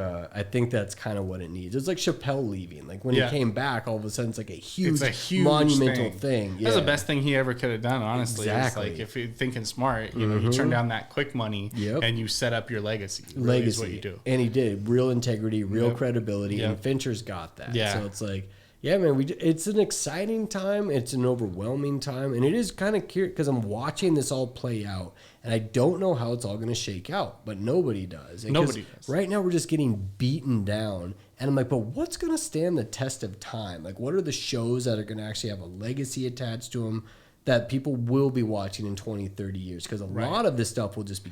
that's kind of what it needs. It's like Chappelle leaving. Like when he came back, all of a sudden it's like a huge monumental thing. That's the best thing he ever could have done, honestly. Exactly. It's like, if you're thinking smart, you know, you turn down that quick money and you set up your legacy. Really is what you do. And he did. Real integrity, real credibility, and Fincher's got that. Yeah. So it's like, yeah, man, it's an exciting time. It's an overwhelming time. And it is kind of curious because I'm watching this all play out. And I don't know how it's all going to shake out. But nobody does. Nobody does. Right now, we're just getting beaten down. And I'm like, but what's going to stand the test of time? Like, what are the shows that are going to actually have a legacy attached to them that people will be watching in 20, 30 years? Because a lot of this stuff will just be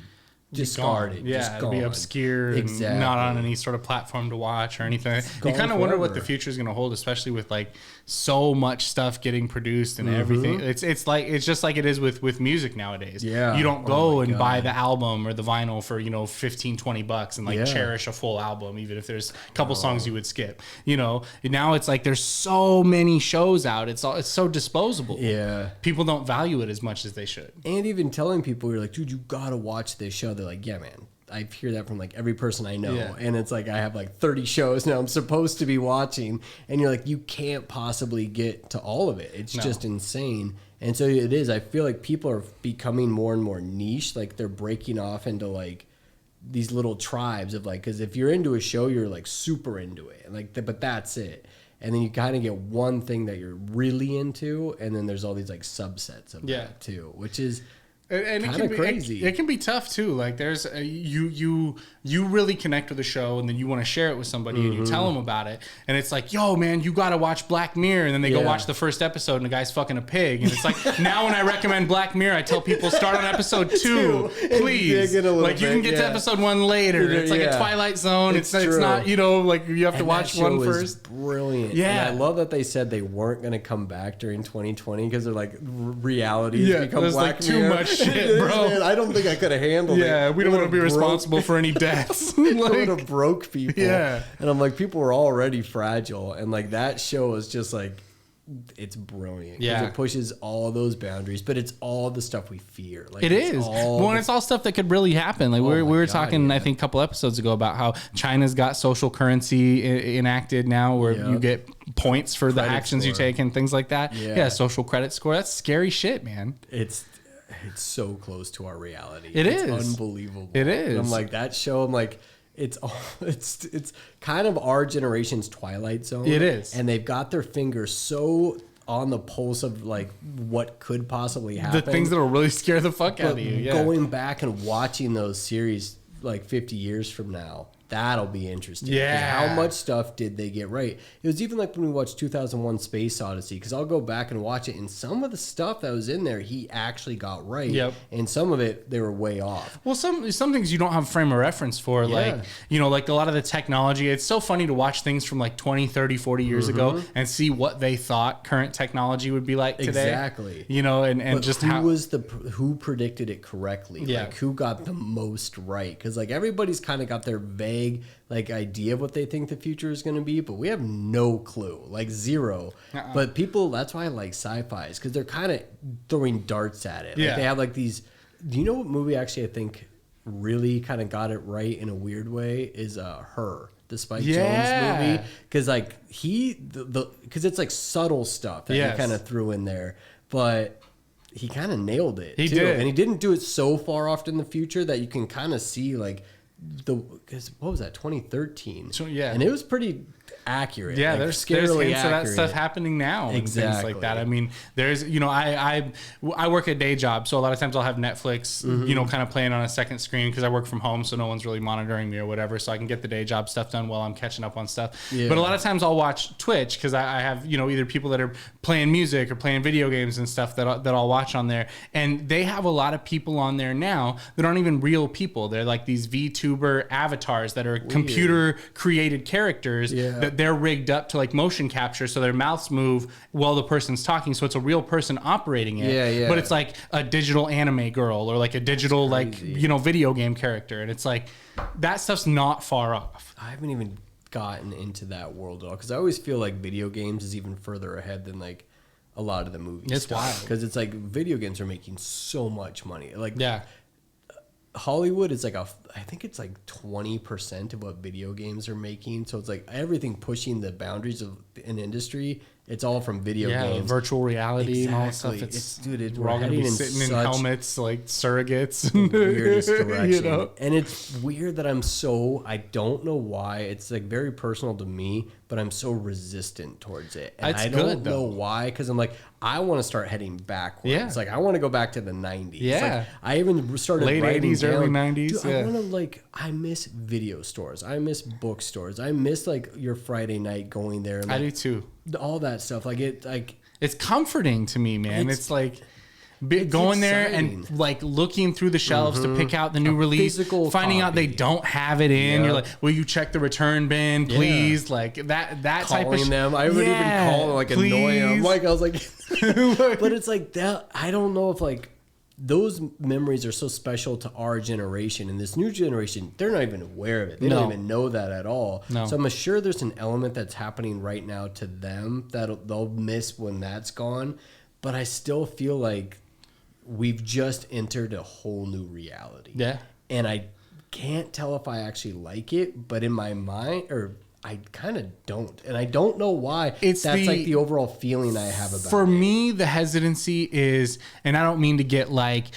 discarded. Yeah, it'll be obscure and not on any sort of platform to watch or anything. You kind of wonder what the future is going to hold, especially with like so much stuff getting produced and everything. It's just like it is with music nowadays. Yeah. You don't go and buy the album or the vinyl for, $15-20 and like cherish a full album, even if there's a couple songs you would skip. Now it's like there's so many shows out. It's so disposable. Yeah. People don't value it as much as they should. And even telling people, you're like, dude, you gotta watch this show. They're like, yeah, man. I hear that from like every person I know. Yeah. And it's like I have like 30 shows now I'm supposed to be watching. And you're like, you can't possibly get to all of it. It's just insane. And so it is. I feel like people are becoming more and more niche. Like they're breaking off into like these little tribes of like, because if you're into a show, you're like super into it. And like, but that's it. And then you kind of get one thing that you're really into. And then there's all these like subsets of that too, which is and kind of crazy. It can be tough too. Like there's you really connect with the show, and then you want to share it with somebody, and you tell them about it, and it's like, yo, man, you got to watch Black Mirror, and then they go watch the first episode, and the guy's fucking a pig, and it's like now when I recommend Black Mirror, I tell people start on episode 2, please. Like you can get to episode 1 later. It's like a Twilight Zone. It's not like you have to watch one first. Brilliant. Yeah, and I love that they said they weren't going to come back during 2020 because they're like reality has become Black like Mirror. Too much shit, bro. Man, I don't think I could have handled it. Yeah, we don't want to be responsible for any deaths. It would have broke people. Yeah. And I'm like, people were already fragile. And like that show is just like, it's brilliant. Yeah. It pushes all those boundaries, but it's all the stuff we fear. Like it is. It's all stuff that could really happen. Like we were talking, I think, a couple episodes ago about how China's got social currency enacted now where you get points for the actions you take and things like that. Yeah, social credit score. That's scary shit, man. It's so close to our reality. It's unbelievable. It is. And I'm like, that show, I'm like, it's kind of our generation's Twilight Zone. It is. And they've got their finger so on the pulse of like what could possibly happen. The things that will really scare the fuck out of you. Yeah. Going back and watching those series like 50 years from now, that'll be interesting. Yeah. How much stuff did they get right? It was even like when we watched 2001 Space Odyssey, because I'll go back and watch it, and some of the stuff that was in there, he actually got right. Yep. And some of it, they were way off. Well, some things you don't have a frame of reference for, like a lot of the technology. It's so funny to watch things from like 20, 30, 40 years ago and see what they thought current technology would be like today. Exactly. And but just who predicted it correctly? Yeah. Like who got the most right? Because like everybody's kind of got their vague like idea of what they think the future is going to be, but we have no clue, like zero. But people, that's why I like sci-fis, because they're kind of throwing darts at it. Like they have like these. Do you know what movie actually I think really kind of got it right in a weird way is Her, the Spike Jonze movie, because like because it's like subtle stuff that he kind of threw in there, but he kind of nailed it. He too. did, and he didn't do it so far off in the future that you can kind of see like. Because what was that, 2013? So, yeah, and it was pretty accurate. Yeah, like, there's scarily hints accurate. of that stuff happening now and things Exactly. like that. I mean, there's I work a day job, so a lot of times I'll have Netflix, kind of playing on a second screen because I work from home, so no one's really monitoring me or whatever, so I can get the day job stuff done while I'm catching up on stuff. Yeah. But a lot of times I'll watch Twitch because I have either people that are playing music or playing video games and stuff that I'll watch on there, and they have a lot of people on there now that aren't even real people. They're like these VTuber avatars that are computer created characters that they're rigged up to like motion capture, so their mouths move while the person's talking, so it's a real person operating it. But it's like a digital anime girl or like a digital like video game character, and it's like that stuff's not far off. I haven't even gotten into that world at all, because I always feel like video games is even further ahead than like a lot of the movies. It's wild. Because it's like video games are making so much money. Like Yeah. Hollywood is like I think it's like 20% of what video games are making. So it's like everything pushing the boundaries of an industry. It's all from video games. Virtual reality and all that Exactly. stuff. It's Dude, we're all gonna be heading in sitting in such helmets like surrogates. weirdest direction. You know? And it's weird that I don't know why. It's like very personal to me, but I'm so resistant towards it. And It's I don't good, know though. why, because I'm like, I want to start heading backwards. Yeah. It's like, I want to go back to the 90s. Yeah. Like, I even started Late writing 80s, down, early 90s, Dude, yeah. I want to like, I miss video stores. I miss bookstores. I miss like your Friday night going there. And, I like, do too. all that stuff. Like It's comforting to me, man. It's- It's like it's going there exciting. and like looking through the shelves to pick out the new release, physical finding out they copy. don't have it in. Yeah. You're like, will you check the return bin, please? Like that type of calling them. I would even call them, like annoy them. please. Like I was like, but it's like that. I don't know if like those memories are so special to our generation, and this new generation, they're not even aware of it. They No. don't even know that at all. No. So I'm sure there's an element that's happening right now to them that they'll miss when that's gone. But I still feel like we've just entered a whole new reality. Yeah. And I can't tell if I actually like it, but in my mind, or I kind of don't. And I don't know why. It's That's the- like the overall feeling I have about For it. me, the hesitancy is, and I don't mean to get like,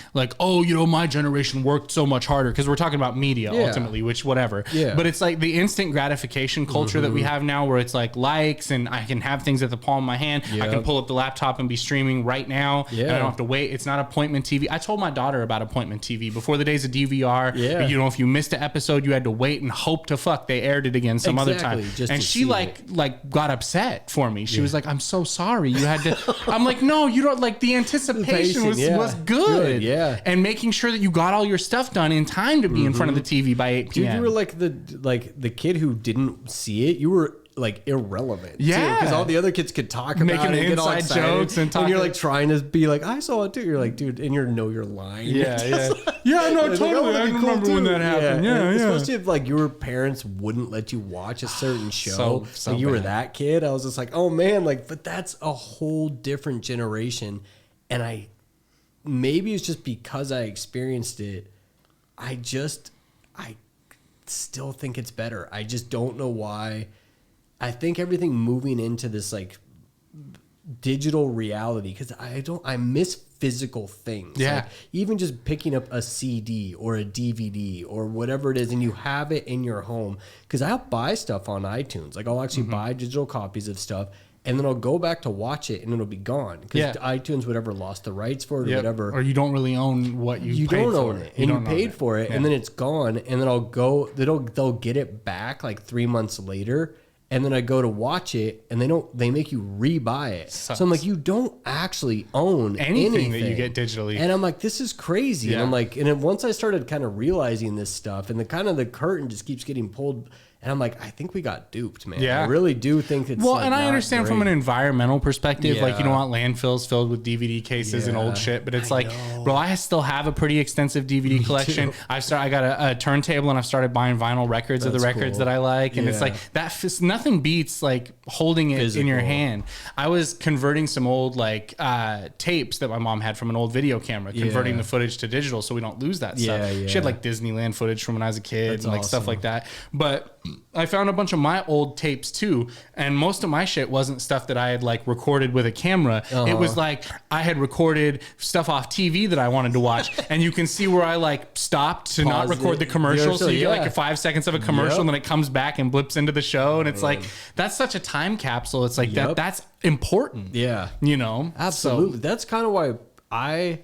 oh, you know, my generation worked so much harder, because we're talking about media Yeah. ultimately, which whatever. Yeah. But it's like the instant gratification culture that we have now, where it's like likes, and I can have things at the palm of my hand. I can Yep. pull up the laptop and be streaming right now. Yeah. And I don't have to wait. It's not appointment TV. I told my daughter about appointment TV before the days of DVR. Yeah. You know, if you missed an episode, you had to wait and hope to fuck they aired it again some other Exactly, time. just And to she see like got upset for me. She was like, I'm so sorry. You had to. I'm like, no, you don't. Like the anticipation was Yeah. was good. Yeah. And making sure that you got all your stuff done in time to be in front of the TV by 8 Dude, p.m. you were like the kid who didn't see it. You were like irrelevant. Yeah. Because all the other kids could talk about Making it, and get all inside excited, jokes and talking- you're like trying to be like, I saw it too. You're like, dude, and you're lying. Yeah, yeah. Yeah, no, It's totally. wanna I be cool remember when too. that happened. Yeah, and yeah. especially if like your parents wouldn't let you watch a certain show. So like you were bad. that kid. I was just like, oh man, like, but that's a whole different generation. And maybe it's just because I experienced it. I still think it's better. I just don't know why. I think everything moving into this like digital reality, because I miss physical things. Yeah. Like, even just picking up a CD or a DVD or whatever it is, and you have it in your home. Because I'll buy stuff on iTunes. Like I'll actually buy digital copies of stuff, and then I'll go back to watch it, and it'll be gone because Yeah. iTunes would ever lost the rights for it or Yep. whatever. Or you don't really own what you paid don't for. own it, and you don't own paid for it, Yeah. and then it's gone, and then they'll get it back like 3 months later, and then I go to watch it, and they make you rebuy it. Sucks. So I'm like, you don't actually own Anything that you get digitally. and I'm like, this is crazy. And Yeah. I'm like, and then once I started kind of realizing this stuff, and the curtain just keeps getting pulled. And I'm like, I think we got duped, man. Yeah. I really do think it's Well, like, and I not understand from an great. environmental perspective, like, you Yeah. don't want landfills filled with DVD cases and Yeah. old shit, but it's I like, know. bro, I still have a pretty extensive DVD collection. I got a turntable, and I've started buying vinyl records of the That's records cool. that I like. And it's Yeah. like, nothing beats like holding it in your Physical. hand. I was converting some old like tapes that my mom had from an old video camera, converting Yeah. the footage to digital so we don't lose that Yeah, stuff. She yeah. had like Disneyland footage from when I was a kid That's and like stuff awesome. like that. But I found a bunch of my old tapes too, and most of my shit wasn't stuff that I had like recorded with a camera. It was like I had recorded stuff off TV that I wanted to watch, and you can see where I like stopped to not Paused record it. the commercial, so you get Yeah. like 5 seconds of a commercial, Yep. and then it comes back and blips into the show, and it's like that's such a time capsule. It's like Yep. that's important. Yeah. You know, Absolutely. So, That's kind of why I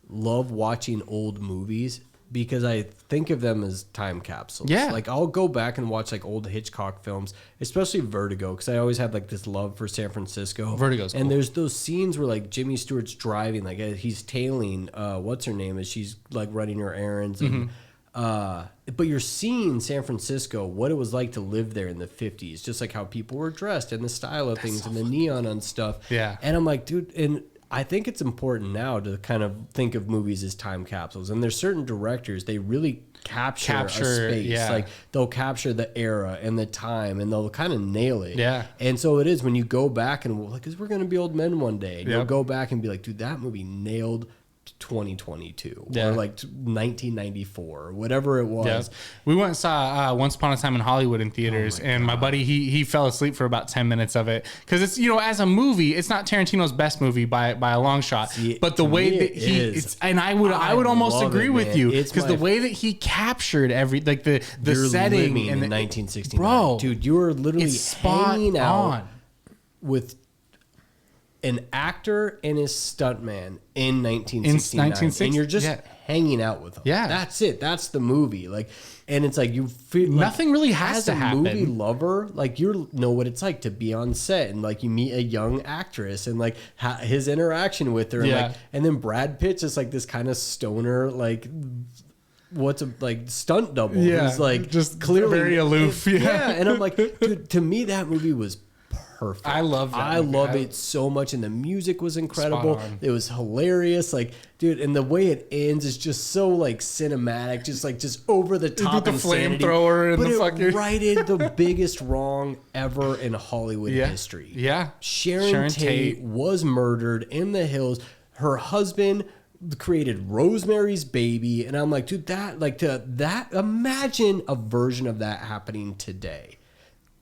love watching old movies, because I think of them as time capsules. Yeah. Like I'll go back and watch like old Hitchcock films, especially Vertigo, because I always had like this love for San Francisco. Vertigo's and cool. there's those scenes where like Jimmy Stewart's driving, like he's tailing what's her name as she's like running her errands and but you're seeing San Francisco, what it was like to live there in the 50s, just like how people were dressed and the style of things and the neon and stuff. Yeah. And I'm like, dude, and I think it's important now to kind of think of movies as time capsules. And there's certain directors, they really capture a space. Yeah. Like they'll capture the era and the time and they'll kind of nail it. Yeah. And so it is when you go back and like, because we're going to be old men one day. And Yep. you'll go back and be like, dude, that movie nailed 2022 Yeah. or like 1994 or whatever it was. Yeah. We went and saw Once Upon a Time in Hollywood in theaters, and my buddy he fell asleep for about 10 minutes of it because it's as a movie, it's not Tarantino's best movie by a long shot. See, but the to way me that it he, is. it's, and I would almost love agree it, with man. you It's because my- the way that he captured the You're setting living and in the, 1969, bro, dude. You were literally it's spot hanging out on. with an actor and his stuntman in 1969, 1960, and you're just yeah. hanging out with them. Yeah. That's it. That's the movie. Like, and it's like you feel like, Nothing really has as to a happen. movie lover, like you know what it's like to be on set and like you meet a young actress and like his interaction with her, and Yeah. like, and then Brad Pitt's just like this kind of stoner like. What's a like stunt double? Yeah, who's like just clearly very aloof. Yeah, and I'm like, dude, to me that movie was perfect. I love that I movie. love it so much, and the music was incredible. Spot on. It was hilarious, like, dude, and the way it ends is just so like cinematic, just over the top. With the insanity. flamethrower and but the it fucking righted the biggest wrong ever in Hollywood Yeah. history. Yeah. Sharon Tate was murdered in the hills. Her husband created Rosemary's Baby, and I'm like, dude, imagine a version of that happening today.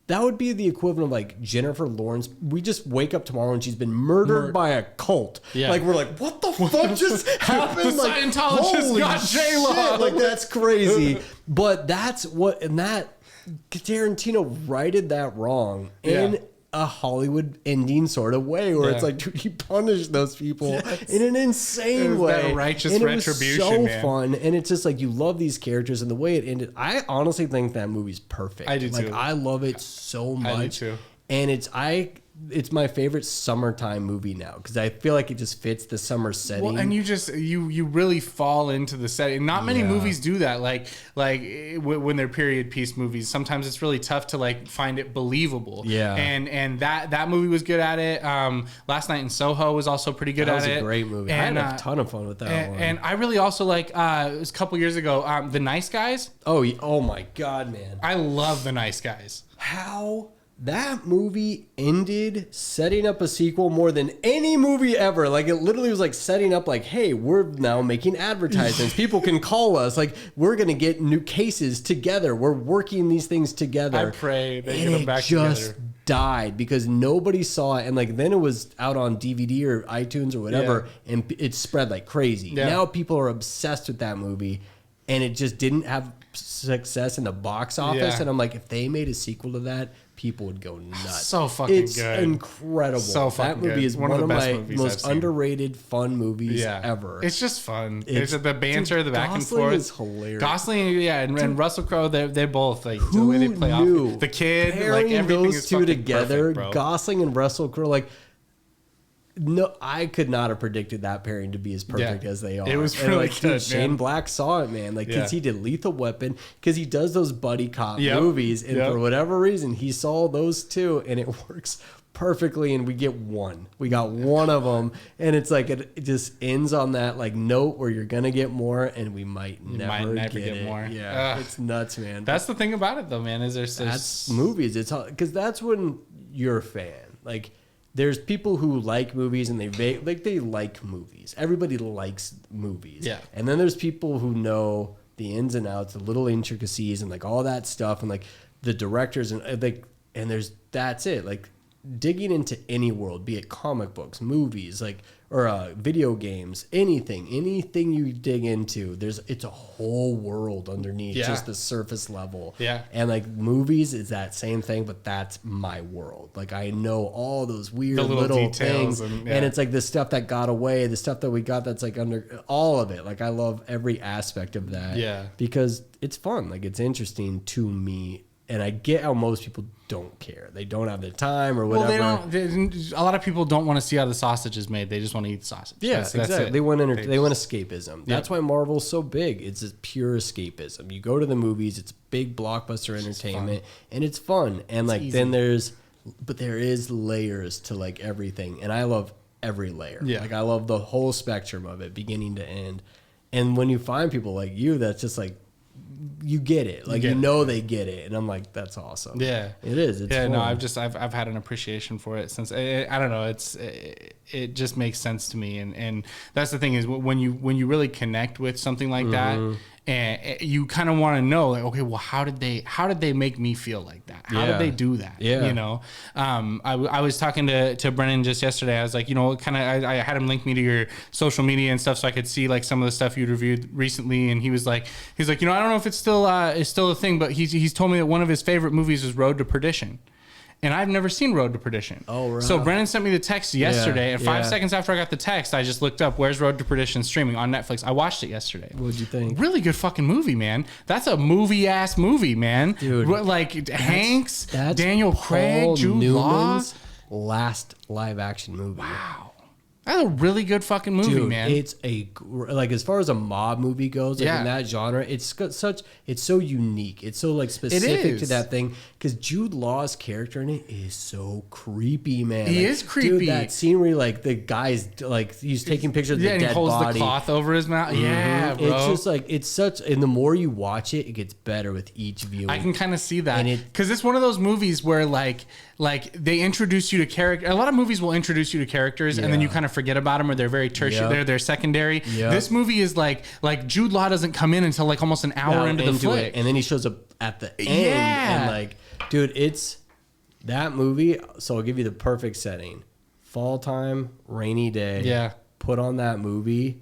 That would be the equivalent of like Jennifer Lawrence. We just wake up tomorrow and she's been murdered by a cult. Yeah. Like we're like, what the fuck just happened? The Like, Scientologist holy got J-Lo. shit, like that's crazy. But that's what, and that Tarantino righted that wrong in Yeah. a Hollywood ending sort of way, where it's Yeah. like, dude, he punished those people in an insane It was way. that righteous and it retribution, was so man. fun, and it's just like you love these characters and the way it ended. I honestly think that movie's perfect. I do like, too. I love it so much. I do too. And it's my favorite summertime movie now because I feel like it just fits the summer setting. Well, and you really fall into the setting. Not many Yeah. movies do that. Like when they're period piece movies, sometimes it's really tough to like find it believable. Yeah. And that movie was good at it. Last Night in Soho was also pretty good That at was it. a great movie. And, I had a ton of fun with that one. and I really also like it was a couple years ago. The Nice Guys. oh my god, man! I love The Nice Guys. How that movie ended setting up a sequel more than any movie ever. Like it literally was like setting up like, hey, we're now making advertisements. People can call us. Like we're gonna get new cases together. We're working these things together. I pray they and get them it back just together. died because nobody saw it. And like then it was out on DVD or iTunes or whatever, and it spread like crazy. Yeah. Now people are obsessed with that movie, and it just didn't have success in the box office. Yeah. And I'm like, if they made a sequel to that, people would go nuts. So fucking it's good. incredible. So fucking that movie good. is One one, of the of best my movies I've most seen. underrated fun movies Yeah, ever. It's just fun. It's- It's the banter, dude, the back and Gosling forth. is hilarious. Gosling, yeah, and Russell Crowe, they both like the Who way they play knew? off the kid, Pairing like everything those is two fucking together, perfect, bro. Gosling and Russell Crowe, like. No, I could not have predicted that pairing to be as perfect Yeah. as they are. It was And, really like, good, dude, Shane man. Black saw it, man. Like, because Yeah. he did Lethal Weapon, because he does those buddy cop Yep. movies, and Yep. for whatever reason, he saw those two, and it works perfectly. And we get one. We got one of them, and it's like it just ends on that like note where you're gonna get more, and we might never never get get it. more. Yeah, Ugh. it's nuts, man. That's the thing about it, though, man. Is there's That's movies. It's because that's when you're a fan. Like there's people who like movies and they like movies. Everybody likes movies. Yeah. And then there's people who know the ins and outs, the little intricacies, and like all that stuff, and like the directors and like and that's it. Like digging into any world, be it comic books, movies, like or video games, anything you dig into, it's a whole world underneath Yeah. just the surface level. Yeah. And like movies is that same thing, but that's my world. Like I know all those weird The little little details things, and- and yeah. it's like the stuff that got away, the stuff that we got that's like under all of it. Like I love every aspect of that. Yeah. Because it's fun. Like it's interesting to me. And I get how most people don't care. They don't have the time or whatever. Well, a lot of people don't want to see how the sausage is made. They just want to eat the sausage. Yeah, That's exactly. it. They want escapism. That's why Marvel's so big. It's just pure escapism. You go to the movies, it's big blockbuster entertainment, and it's fun. And like easy. then there is layers to like everything. And I love every layer. Yeah. Like I love the whole spectrum of it, beginning to end. And when you find people like you, that's just like, you get it. Like, you know, they get it. And I'm like, that's awesome. Yeah. It is. It's fun. No, I've had an appreciation for it since, I don't know. It just makes sense to me. And that's the thing is when you really connect with something like that, and you kind of want to know, like, okay, well, how did they make me feel like that? How did they do that? Yeah. You know, I was talking to Brennan just yesterday. I was like, you know, kind of, I had him link me to your social media and stuff so I could see like some of the stuff you'd reviewed recently. And he was like, you know, I don't know if it's still a thing, but he's told me that one of his favorite movies is Road to Perdition. And I've never seen Road to Perdition. Oh, right. So Brennan sent me the text yesterday, and 5 seconds after I got the text, I just looked up, where's Road to Perdition streaming on Netflix. I watched it yesterday. What'd you think? Really good fucking movie, man. That's a movie-ass movie, man. Dude. Like Hanks, That's Daniel Craig, Jude Law. Newman's last live-action movie. Wow. That's a really good fucking movie, Dude, man. It's like as far as a mob movie goes, like in that genre, it's so unique. It's so like specific to that thing because Jude Law's character in it is so creepy, man. He is creepy. Dude, that scene where like the guy's like he's taking pictures of the and dead he holds body. the cloth over his mouth. Yeah, bro. It's just like it's such. And the more you watch it, it gets better with each viewing. I can kind of see that And because it's one of those movies where like they introduce you to character. A lot of movies will introduce you to characters and then you kind of forget about them or they're very tertiary. They're secondary. This movie is like Jude Law doesn't come in until like almost an hour into the flick, and then he shows up at the end. And like, dude, it's that movie. So I'll give you the perfect setting: fall time, rainy day. Yeah, put on that movie.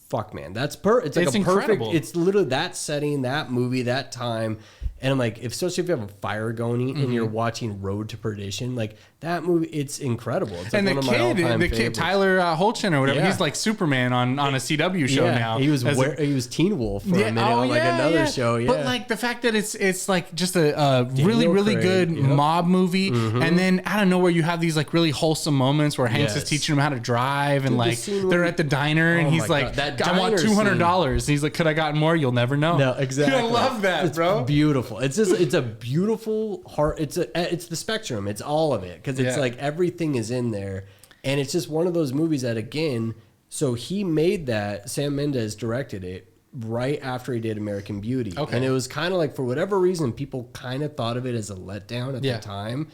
Fuck, man, that's It's like it's a incredible. perfect. It's literally that setting, that movie, that time. And I'm like, especially if you have a fire going and you're watching Road to Perdition, like that movie, it's incredible. It's like and one of my all-time the kid, favorites. Tyler Hoechlin or whatever, he's like Superman on a CW show now. He was Teen Wolf for a minute on like another show. Yeah, but like the fact that it's like just a really Craig, good mob movie, and then out of nowhere you have these like really wholesome moments where Hanks is teaching him how to drive, and like they're at the diner, and he's like, "I want $200." He's like, "Could I gotten more? You'll never know." No, exactly. I love that, bro. Beautiful. It's just it's a beautiful heart. It's the spectrum. It's all of it because it's like everything is in there, and it's just one of those movies that again. So he made that. Sam Mendes directed it right after he did American Beauty, and it was kind of like for whatever reason people kind of thought of it as a letdown at the time.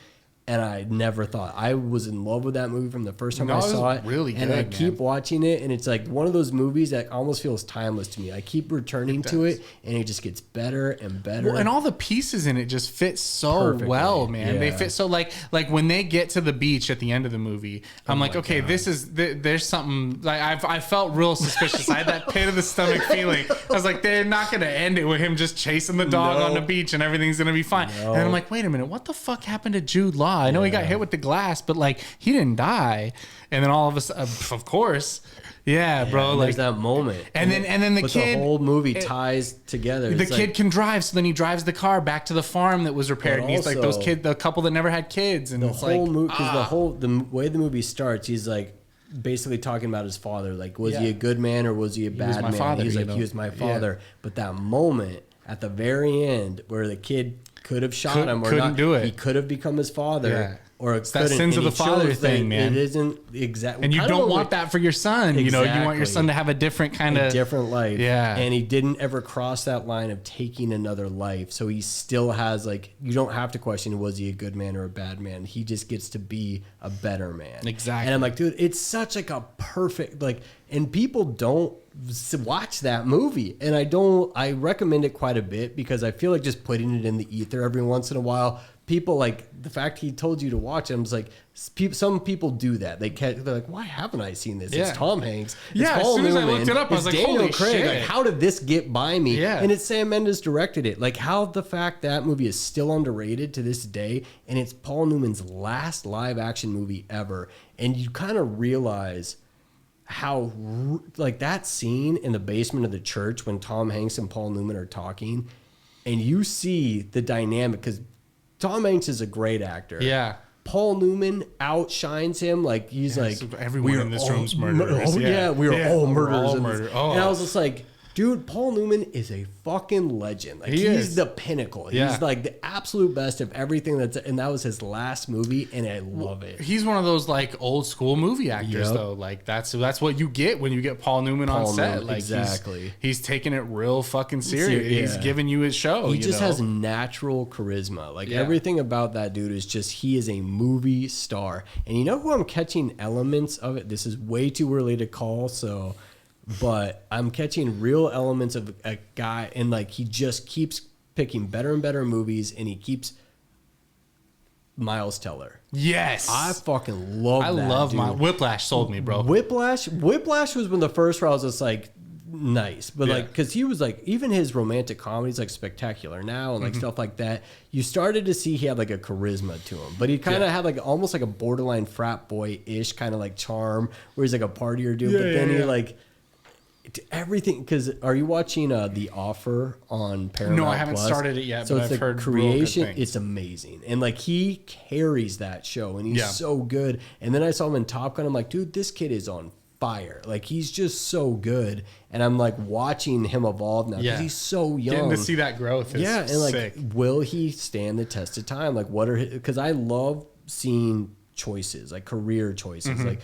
And I never thought. I was in love with that movie from the first time I saw it. Really good, and I man. keep watching it, and it's like one of those movies that almost feels timeless to me. I keep returning to it, and it just gets better and better. Well, and all the pieces in it just fit so well, man. Yeah. They fit so like when they get to the beach at the end of the movie, I'm like, okay, there's something. Like I felt real suspicious. I had that pit of the stomach feeling. I was like, they're not gonna end it with him just chasing the dog on the beach and everyth's gonna be fine. And I'm like, wait a minute, what the fuck happened to Jude Law? I know he got hit with the glass, but like he didn't die. And then all of a sudden, of course, bro. Like there's that moment, and then the kid, the whole movie ties together. The kid can drive, so then he drives the car back to the farm that was repaired. And he's like the couple that never had kids, and the it's whole like movie because the way the movie starts, he's like basically talking about his father. Like, was he a good man or was he a bad man? Father, he's like, he was my father. But that moment at the very end where the kid could have shot him or couldn't not, do it. he could have become his father. Yeah. Or it's that sins of the father thing, man. It isn't exactly, and you don't want that for your son. You know, you want your son to have a different kind of different life. Yeah, and he didn't ever cross that line of taking another life, so he still has like you don't have to question was he a good man or a bad man. He just gets to be a better man. Exactly. And I'm like, dude, it's such like a perfect like, and people don't watch that movie, and I recommend it quite a bit because I feel like just putting it in the ether every once in a while. People like the fact he told you to watch it. I'm just like, some people do that. They're like, why haven't I seen this? It's Tom Hanks. It's Paul as soon as I Newman, looked it up, I was like, Daniel holy Craig. shit. Like, how did this get by me? Yeah. And it's Sam Mendes directed it. Like, how the fact that movie is still underrated to this day, and it's Paul Newman's last live action movie ever. And you kind of realize how like that scene in the basement of the church when Tom Hanks and Paul Newman are talking, and you see the dynamic because Tom Hanks is a great actor. Yeah. Paul Newman outshines him. Like he's like everyone in this room's murderers. We are all murderers. And I was just like, Dude, Paul Newman is a fucking legend. Like, he's the pinnacle. Yeah. He's like the absolute best of everything and that was his last movie, and I love it. He's one of those like old school movie actors, Yep. though. Like that's what you get when you get Paul Newman on set. Newman, Like exactly. he's taking it real fucking serious. Yeah. He's giving you his show. He just has natural charisma. Like everything about that dude is just, he is a movie star. And you know who I'm catching elements of it? This is way too early to call, but I'm catching real elements of a guy, and like he just keeps picking better and better movies, and he keeps Miles Teller. Yes, I fucking love that. I love my Whiplash sold me, bro. Whiplash was one of the first where I was just like, nice, but like, because he was like, even his romantic comedies like Spectacular Now and like stuff like that, you started to see he had like a charisma to him, but he kind of had like almost like a borderline frat boy ish kind of like charm where he's like a partier dude, but then he like everything. Because are you watching The Offer on Paramount? No, I haven't Plus? started it yet, So but it's I've the heard creation. real good things. It's amazing, and like he carries that show, and he's so good. And then I saw him in Top Gun. I'm like, dude, this kid is on fire. Like, he's just so good, and I'm like watching him evolve now because he's so young. Getting to see that growth is and like, sick. will he stand the test of time? Like, what are because I love seeing choices, like career choices, like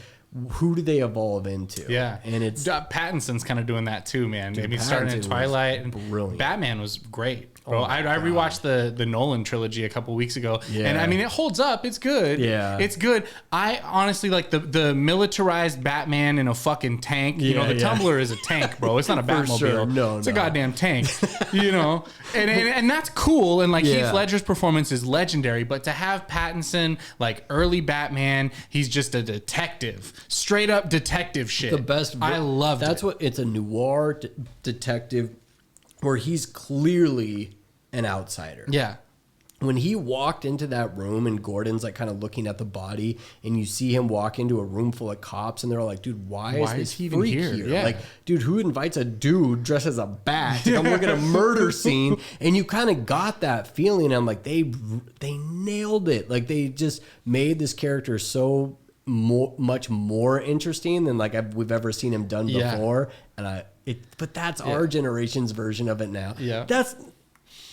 who do they evolve into? Yeah, and it's Pattinson's kind of doing that too, man. Dude, I mean, starting in Pattinson Twilight, and brilliant. Batman was great, bro. Oh I rewatched the Nolan trilogy a couple weeks ago, Yeah. and I mean, it holds up. It's good. Yeah. it's good. I honestly like the militarized Batman in a fucking tank. You know, the Tumbler is a tank, bro. It's not a Batmobile. sure. No, it's a no. goddamn tank. You know, and that's cool. And like Heath Ledger's performance is legendary. But to have Pattinson like early Batman, he's just a detective, straight up detective shit. the best. I love that's it. what it's a noir detective where he's clearly an outsider. Yeah. When he walked into that room and Gordon's like kind of looking at the body, and you see him walk into a room full of cops, and they're all like, dude, why is this he even freak here? here? Yeah. Like, dude, who invites a dude dressed as a bat to come look at a murder scene? And you kind of got that feeling. I'm like, they nailed it. Like, they just made this character so much more interesting than like we've ever seen him done before. And but that's our generation's version of it now. Yeah.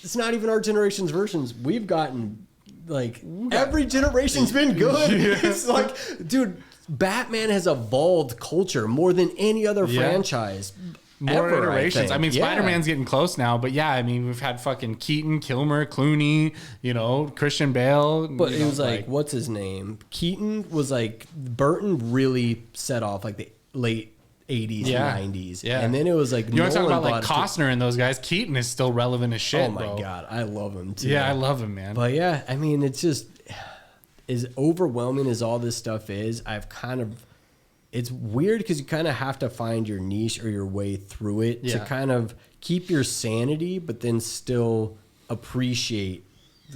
It's not even our generation's versions. We've gotten like every generation's been good. It's like, dude, Batman has evolved culture more than any other franchise. More ever, iterations. I mean, Yeah. Spider-Man's getting close now, but yeah, I mean, we've had fucking Keaton, Kilmer, Clooney, you know, Christian Bale. But you it know, was like, what's his name? Keaton was like, Burton really set off like the late 80s and 90s. Yeah. And then it was like, you want to talk Nolan about like brought it to- Costner and those guys? Keaton is still relevant as shit, Oh my bro. God. I love him too. Yeah, I love him, man. But yeah, I mean, it's just as overwhelming as all this stuff is. It's weird because you kind of have to find your niche or your way through it to kind of keep your sanity, but then still appreciate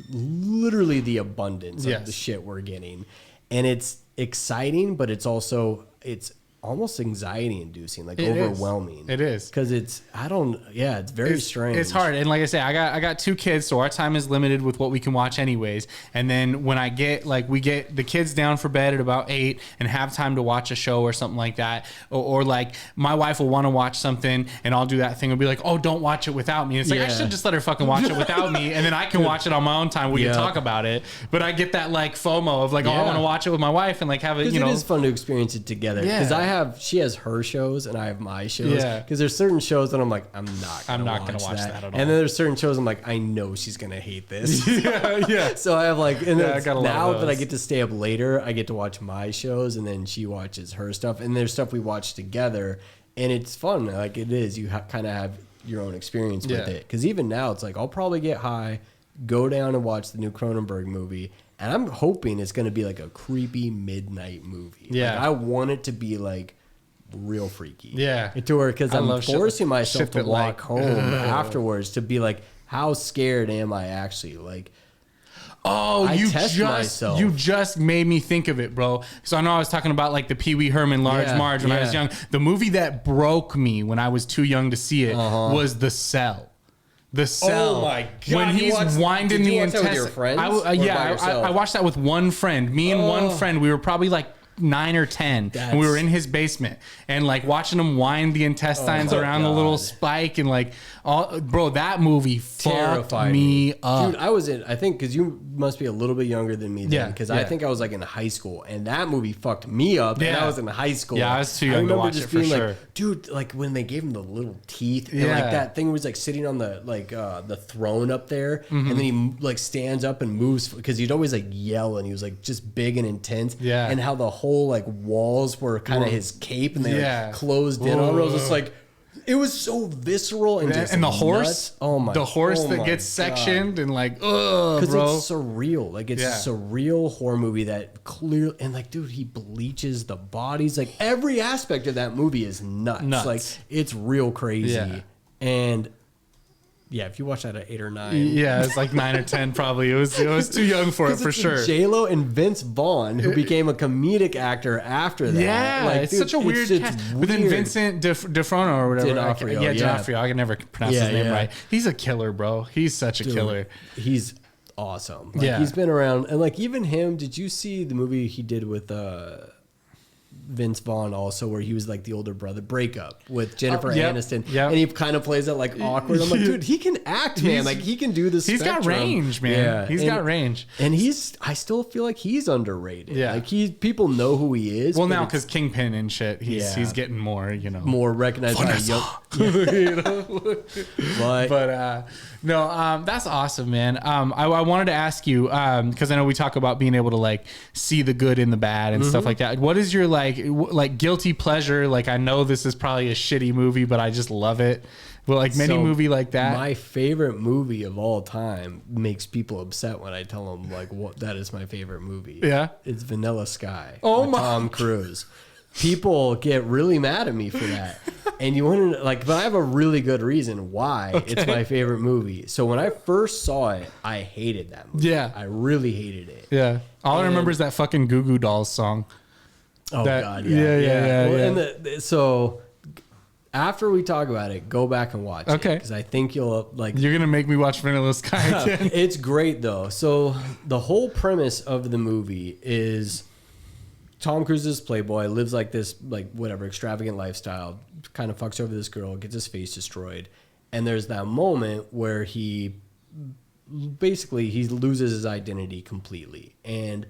literally the abundance of the shit we're getting. And it's exciting, but it's also, it's almost anxiety inducing, like overwhelming. It is. Because it's very strange. It's hard. And like I say, I got 2 kids, so our time is limited with what we can watch anyways. And then when we get the kids down for bed at about 8 and have time to watch a show or something like that, or like my wife will want to watch something and I'll do that thing and be like, oh, don't watch it without me. And it's like, I should just let her fucking watch it without me, and then I can watch it on my own time. We can talk about it. But I get that like FOMO of like, oh, I want to watch it with my wife and like have it, you know. It is fun to experience it together. Because she has her shows and I have my shows. Yeah. Because there's certain shows that I'm like, I'm not gonna watch that at all. And then there's certain shows I'm like, I know she's gonna hate this. yeah. So I have like, and then I got a lot now of that I those. get to stay up later, I get to watch my shows, and then she watches her stuff, and there's stuff we watch together, and it's fun. Like, it is. You kind of have your own experience with it. Because even now, it's like I'll probably get high, go down and watch the new Cronenberg movie. And I'm hoping it's going to be like a creepy midnight movie. Yeah. Like, I want it to be like real freaky. Yeah. To where, because I'm love shit- forcing myself shit to that, walk like, home afterwards to be like, how scared am I actually? Like, Oh, I test myself. you just made me think of it, bro. So I know I was talking about like the Pee Wee Herman Large Marge when I was young. The movie that broke me when I was too young to see it was The Cell. The Cell. Oh my God. When You he's watched- winding did the you watch that with intestine. your friends or by yourself? I watched that with one friend. Me and one friend. We were probably like 9 or 10, and we were in his basement and like watching him wind the intestines around the little spike and like bro, that movie fucked me up. Dude, I think because you must be a little bit younger than me then, because I think I was like in high school, and that movie fucked me up, and I was in high school. Yeah, I was too young to watch it for sure. Like, dude, like when they gave him the little teeth, and like that thing was like sitting on the like the throne up there, and then he like stands up and moves, because he'd always like yell, and he was like just big and intense, and how the whole like walls were kind of his cape, and they like closed in on him. It was just like, it was so visceral and just and the nuts. horse, the horse that gets sectioned and like, because it's surreal. Like it's a surreal horror movie that clearly, and like, dude, he bleaches the bodies. Like every aspect of that movie is nuts. Like it's real crazy. And yeah, if you watch that at 8 or 9, it's like 9 or 10 probably. It was too young for it for sure. J-Lo and Vince Vaughn, who became a comedic actor after that. Yeah, like, it's such a weird cast. But then Vincent D'Onofrio or whatever. D'Onofrio. I can never pronounce his name right. He's a killer, bro. He's such a killer. He's awesome. Like, he's been around, and like even him. Did you see the movie he did with Vince Vaughn also, where he was like the older brother, Breakup with Jennifer Aniston, and he kind of plays it like awkward. I'm like, dude, he can act, man. Like he can do this. He's got range, man. He's got range, and I still feel like he's underrated. Yeah, like people know who he is. Well, now because Kingpin and shit, he's getting more, more recognized by young. But that's awesome, man. I wanted to ask you, because I know we talk about being able to like see the good in the bad and stuff like that. What is your like guilty pleasure? Like, I know this is probably a shitty movie, but I just love it. But like many movie like that. My favorite movie of all time makes people upset when I tell them like what that is my favorite movie. Yeah, it's Vanilla Sky. Oh my, Tom Cruise. People get really mad at me for that. And you want to but I have a really good reason why it's my favorite movie. So when I first saw it, I hated that movie. Yeah. I really hated it. Yeah. All I remember is that fucking Goo Goo Dolls song. Oh, God. Yeah. And so after we talk about it, go back and watch it. Because I think you'll like... You're going to make me watch Vanilla Sky again. It's great, though. So the whole premise of the movie is... Tom Cruise is playboy, lives like this, like whatever, extravagant lifestyle, kind of fucks over this girl, gets his face destroyed. And there's that moment where he loses his identity completely. And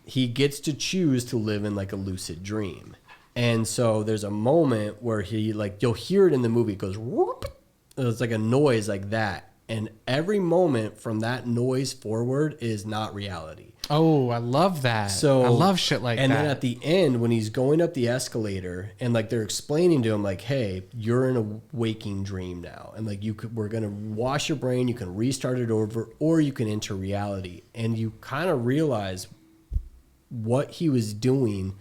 he gets to choose to live in like a lucid dream. And so there's a moment where he you'll hear it in the movie, it goes, whoop. It's like a noise like that. And every moment from that noise forward is not reality. Oh, I love that. So I love shit like that. And then at the end, when he's going up the escalator, and like they're explaining to him, like, "Hey, you're in a waking dream now, and like we're gonna wash your brain. You can restart it over, or you can enter reality." And you kind of realize what he was doing.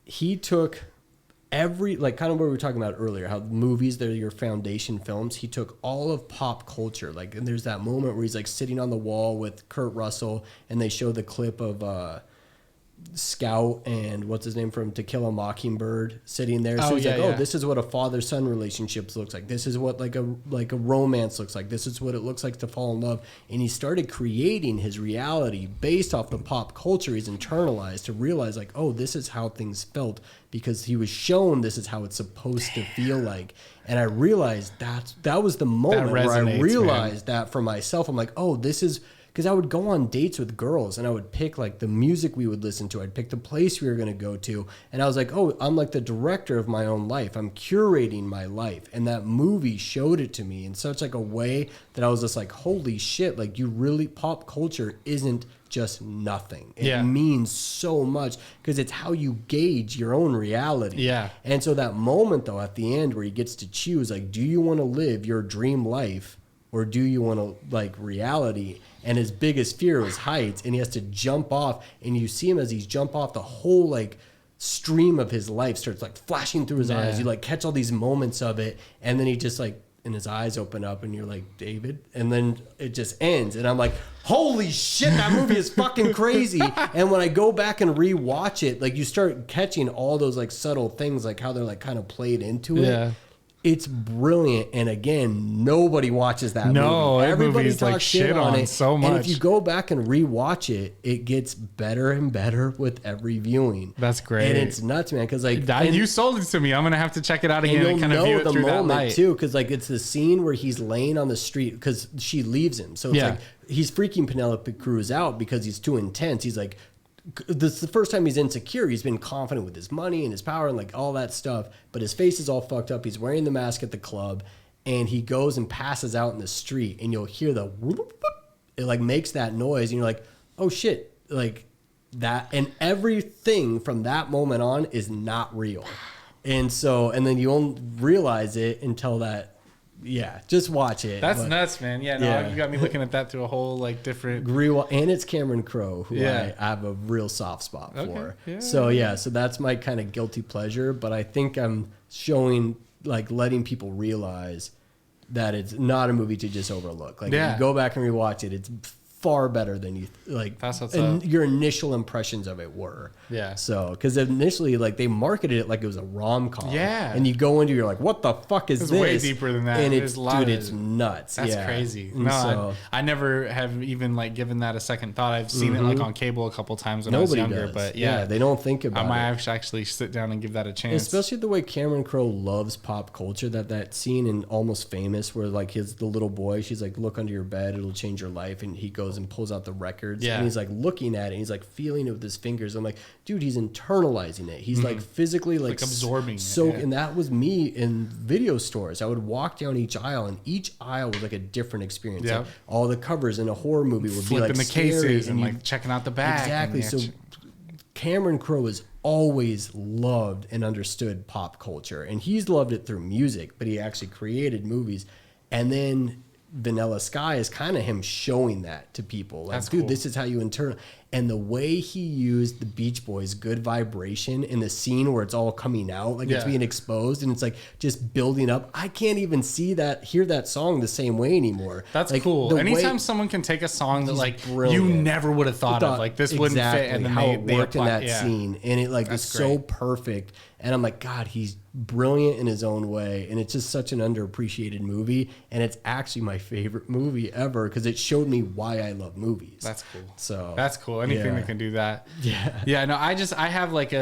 He took every, like, kind of what we were talking about earlier, how movies, they're your foundation films. He took all of pop culture, like, and there's that moment where he's like sitting on the wall with Kurt Russell, and they show the clip of Scout and what's his name from To Kill a Mockingbird sitting there. So he's this is what a father-son relationship looks like. This is what like a romance looks like. This is what it looks like to fall in love. And he started creating his reality based off the pop culture he's internalized, to realize like, oh, this is how things felt, because he was shown this is how it's supposed to feel like. And I realized that was the moment where I realized that for myself. I'm like, oh, this is... Because I would go on dates with girls, and I would pick like the music we would listen to. I'd pick the place we were going to go to. And I was like, oh, I'm like the director of my own life. I'm curating my life. And that movie showed it to me in such like a way that I was just like, holy shit, like pop culture isn't just nothing. It means so much, because it's how you gauge your own reality. Yeah. And so that moment though, at the end where he gets to choose, like, do you want to live your dream life, or do you want to like reality? And his biggest fear was heights, and he has to jump off, and you see him as he's jump off, the whole like stream of his life starts like flashing through his eyes. You like catch all these moments of it, and then he just like, and his eyes open up, and you're like, David, and then it just ends, and I'm like, holy shit, that movie is fucking crazy. And when I go back and rewatch it, like you start catching all those like subtle things, like how they're like kind of played into it. It's brilliant, and again, nobody watches that No, movie. that Everybody movie's, talks like, shit on it so And much. if you go back and rewatch it, it gets better and better with every viewing. That's great. and it's nuts, man. Because like You sold it to me. I'm gonna have to check it out and again you'll and kind of know view it the through that moment light. too, because like it's the scene where he's laying on the street because she leaves him. So it's Yeah. like he's freaking Penelope Cruz out because he's too intense. He's like, this is the first time he's insecure. He's been confident with his money and his power and like all that stuff, but his face is all fucked up. He's wearing the mask at the club, and he goes and passes out in the street, and you'll hear the whoop, whoop, whoop. It like makes that noise, and you're like, oh shit, like that, and everything from that moment on is not real. And so, and then you won't realize it until that. Yeah, just watch it. That's But nuts, man. Yeah, no, Yeah. you got me looking at that through a whole like different. and it's Cameron Crowe, who Yeah. I have a real soft spot for. Okay. Yeah, So so that's my kind of guilty pleasure. But I think I'm showing, like, letting people realize that it's not a movie to just overlook. Like, if you go back and rewatch it, it's far better than you like. That's what's and up. your initial impressions of it were. Yeah. So, because initially, like, they marketed it like it was a rom-com. Yeah. And you go into, you're like, what the fuck is It's this? way deeper than that. And There's it's, a lot dude, of- it's nuts. That's Yeah. crazy. And No, so, I never have even like given that a second thought. I've seen it like on cable a couple times when I was nobody younger, does. but They don't think I about it. might actually sit down and give that a chance. Especially the way Cameron Crowe loves pop culture. That scene in Almost Famous where like the little boy, she's like, look under your bed, it'll change your life, and he goes and pulls out the records, Yeah. and he's like looking at it, and he's like feeling it with his fingers. I'm like, dude, he's internalizing it. He's like physically like absorbing it, So yeah. and that was me in video stores. I would walk down each aisle, and each aisle was like a different experience. Yeah. Like, all the covers in a horror movie would flipping be like the scary, cases and you- like checking out the back. Exactly. And So Cameron Crowe has always loved and understood pop culture, and he's loved it through music, but he actually created movies. And then Vanilla Sky is kind of him showing that to people. Like, That's dude, cool. this is how you And the way he used the Beach Boys' Good Vibration in the scene where it's all coming out, like it's Yeah. being exposed, and it's like just building up. I can't even hear that song the same way anymore. That's Like, cool. the Anytime way- someone can take a song that He's like brilliant. you never would have thought of, like this wouldn't fit, and then how they it worked in apply- that yeah. scene, and it like is so great. perfect. And I'm like, God, he's brilliant in his own way, and it's just such an underappreciated movie, and it's actually my favorite movie ever because it showed me why I love movies. That's cool. So That's cool. Anything yeah. that can do that. Yeah. Yeah. No, I have like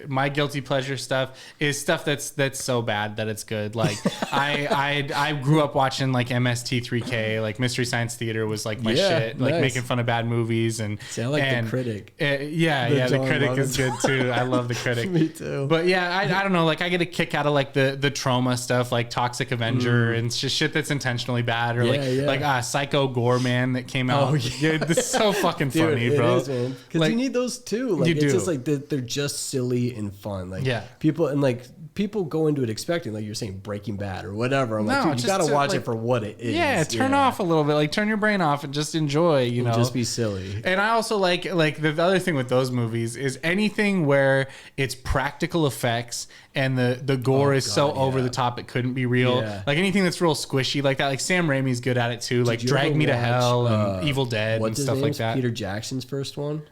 my guilty pleasure stuff is stuff that's so bad that it's good. Like I grew up watching like MST3K, like Mystery Science Theater was like my Yeah, shit, like nice. making fun of bad movies and See, I like The Critic. Yeah, The the John Critic Lovitz. is good too. I love the Critic. Me too. But yeah, I don't know. Like I get a kick out of like the trauma stuff, like Toxic Avenger and just shit that's intentionally bad, or like Psycho Gore Man that came out. Oh, yeah. This is so fucking Dude, funny, bro. It is, man. Because Like, you need those too. Like you it's do. just like they're just silly and fun. Like Yeah. people go into it expecting, like you're saying, Breaking Bad or whatever. I'm like, No, dude, you just gotta to, watch like- it for what it is. Yeah, turn off a little bit, like turn your brain off and just enjoy, you know. Just be silly. And I also like the other thing with those movies is anything where it's practical effects and the gore is so God, over yeah. the top it couldn't be real. Yeah. Like anything that's real squishy like that. Like Sam Raimi's good at it too. Like you Drag ever Me to watch, Hell and Evil Dead and What's his stuff name? like that. Peter Jackson's first one,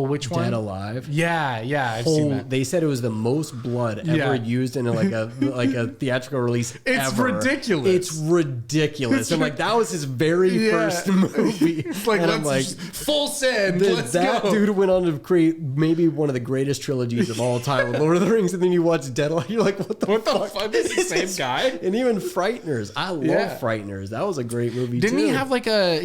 Which one? Dead Alive. Yeah, I've seen that. They said it was the most blood ever Yeah. used in like a theatrical release. It's ever. ridiculous. It's ridiculous. I'm like, that was his very Yeah. first movie. It's like, and I'm like, let's full send. Let's that go. dude went on to create maybe one of the greatest trilogies of all time with Lord of the Rings, and then you watch Dead Alive, you're like, what the fuck? This is the same guy? And even Frighteners. I love Yeah. Frighteners. That was a great movie Didn't too. he have like a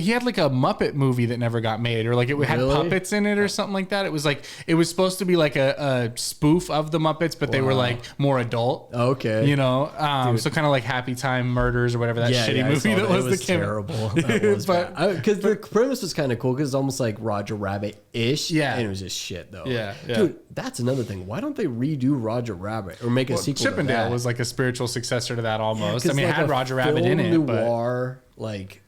Muppet movie that never got made, or like it had Really? puppets in it or something like that? It was like it was supposed to be like a spoof of the Muppets, but they were Wow. like more adult. Okay. You know, so kind of like Happy Time Murders or whatever that shitty I movie saw that was It was the came- terrible. That was But- because the premise was kind of cool because it's almost like Roger Rabbit ish. Yeah. and it was just shit though. Yeah. dude, that's another thing. Why don't they redo Roger Rabbit or make a sequel? Chippendale to that? was like a spiritual successor to that almost. 'Cause I mean, it like had a Roger Rabbit in film it, but noir, like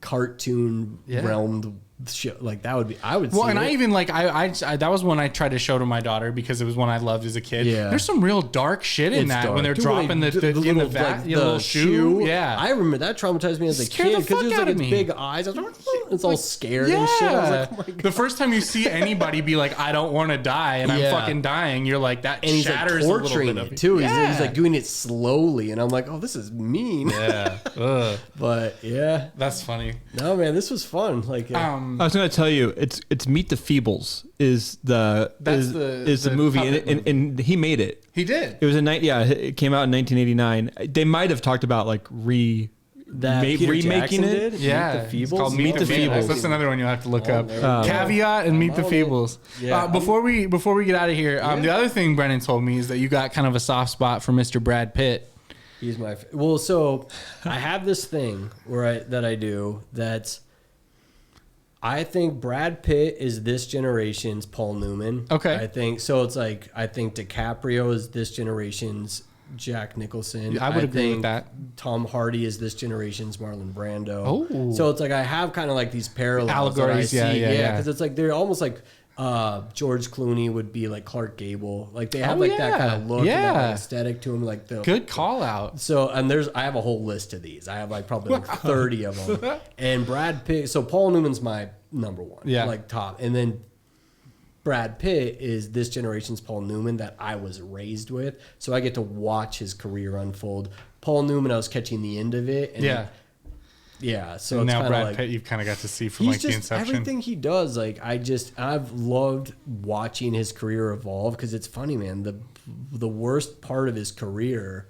cartoon Yeah. realmed shit, like that would be. I would. Well, see and it. I even like I that was one I tried to show to my daughter because it was one I loved as a kid. Yeah. There's some real dark shit in It's that dark. when they're Dude, dropping when the they- in the vat, like, the little shoe. Yeah, I remember that traumatized me as a Scared the kid because fuck it was out like of its me. big eyes. I was like, it's all scared and shit. I was like, oh my God. The first time you see anybody be like, I don't want to die, and Yeah. I'm fucking dying, you're like, that And he's like shatters a little torturing bit of it too. Yeah. He's like doing it slowly, and I'm like, oh, this is mean. Yeah. Ugh. But yeah, That's funny. no man, this was fun. Like, I was going to tell you, it's Meet the Feebles is the movie, puppet movie. and he made it. He did. It was it came out in 1989. They might have talked about like Peter remaking Jackson it. did? Yeah, Meet the it's called Feebles? Meet the the Feebles. Feebles. That's another one you'll have to look up. there we go. Caveat and Meet the on it. Feebles. Yeah, before we get out of here, the other thing Brennan told me is that you got kind of a soft spot for Mr. Brad Pitt. He's my well. So I have this thing that I do that's. I think Brad Pitt is this generation's Paul Newman. Okay. I think so. It's like I think DiCaprio is this generation's Jack Nicholson. Yeah, I would agree with think that. Tom Hardy is this generation's Marlon Brando. Oh. So it's like I have kind of like these parallels. Allegories, that I see. yeah. Because it's like they're almost like George Clooney would be like Clark Gable. Like they have Oh, like that yeah. kind of look and that Yeah. like, aesthetic to them. Like the Good call out. so, and I have a whole list of these. I have like probably like 30 of them. And Brad Pitt, so Paul Newman's my number one. Yeah. Like top. And then Brad Pitt is this generation's Paul Newman that I was raised with. So I get to watch his career unfold. Paul Newman, I was catching the end of it. And Yeah. Yeah. So And it's now kind of Brad like, Pitt, you've kind of got to see from he's like the just inception. everything he does. Like I've loved watching his career evolve because it's funny, man. The worst part of his career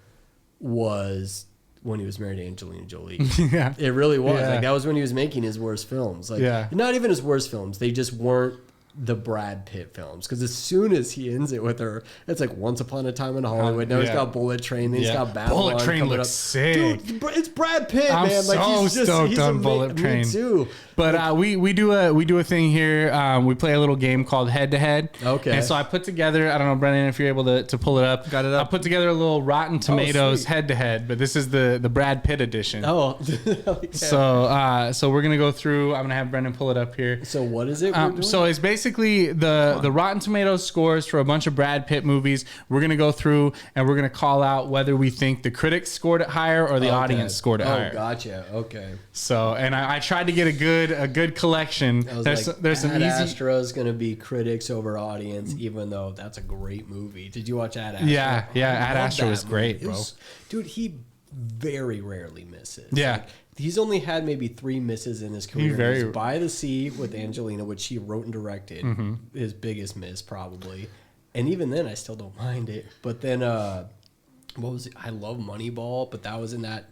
was when he was married to Angelina Jolie. Yeah. It really was. Yeah. Like that was when he was making his worst films. Like Yeah. not even his worst films. They just weren't the Brad Pitt films. Because as soon as he ends it with her, it's like Once Upon a Time in Hollywood. Now he's Yeah. got Bullet Train. Then he's Yeah. got Babylon. Bullet Train coming looks up. sick. Dude, it's Brad Pitt, I'm man. Like so he's just stoked he's on Bullet Train. Me too. But we do a thing here. We play a little game called Head to Head. Okay. And so I put together. I don't know, Brennan, if you're able to pull it up. Got it up. I put together a little Rotten Tomatoes sweet. head to head, but this is the Brad Pitt edition. Oh. So we're gonna go through. I'm gonna have Brendan pull it up here. So what is it? we're doing? So it's basically the Rotten Tomatoes scores for a bunch of Brad Pitt movies. We're gonna go through and we're gonna call out whether we think the critics scored it higher or the audience scored it higher. Oh, gotcha. Okay. So, and I tried to get a good collection. I was There's like, there's some Ad easy. Astra is going to be critics over audience, even though that's a great movie. Did you watch Ad Astra? Yeah, yeah, I Ad love Astra that was great, movie. Dude, he very rarely misses. Yeah. Like, he's only had maybe 3 misses in his career. very- It was By the Sea with Angelina, which he wrote and directed. Mm-hmm. His biggest miss, probably. And even then, I still don't mind it. But then, what was it? I love Moneyball, but that was in that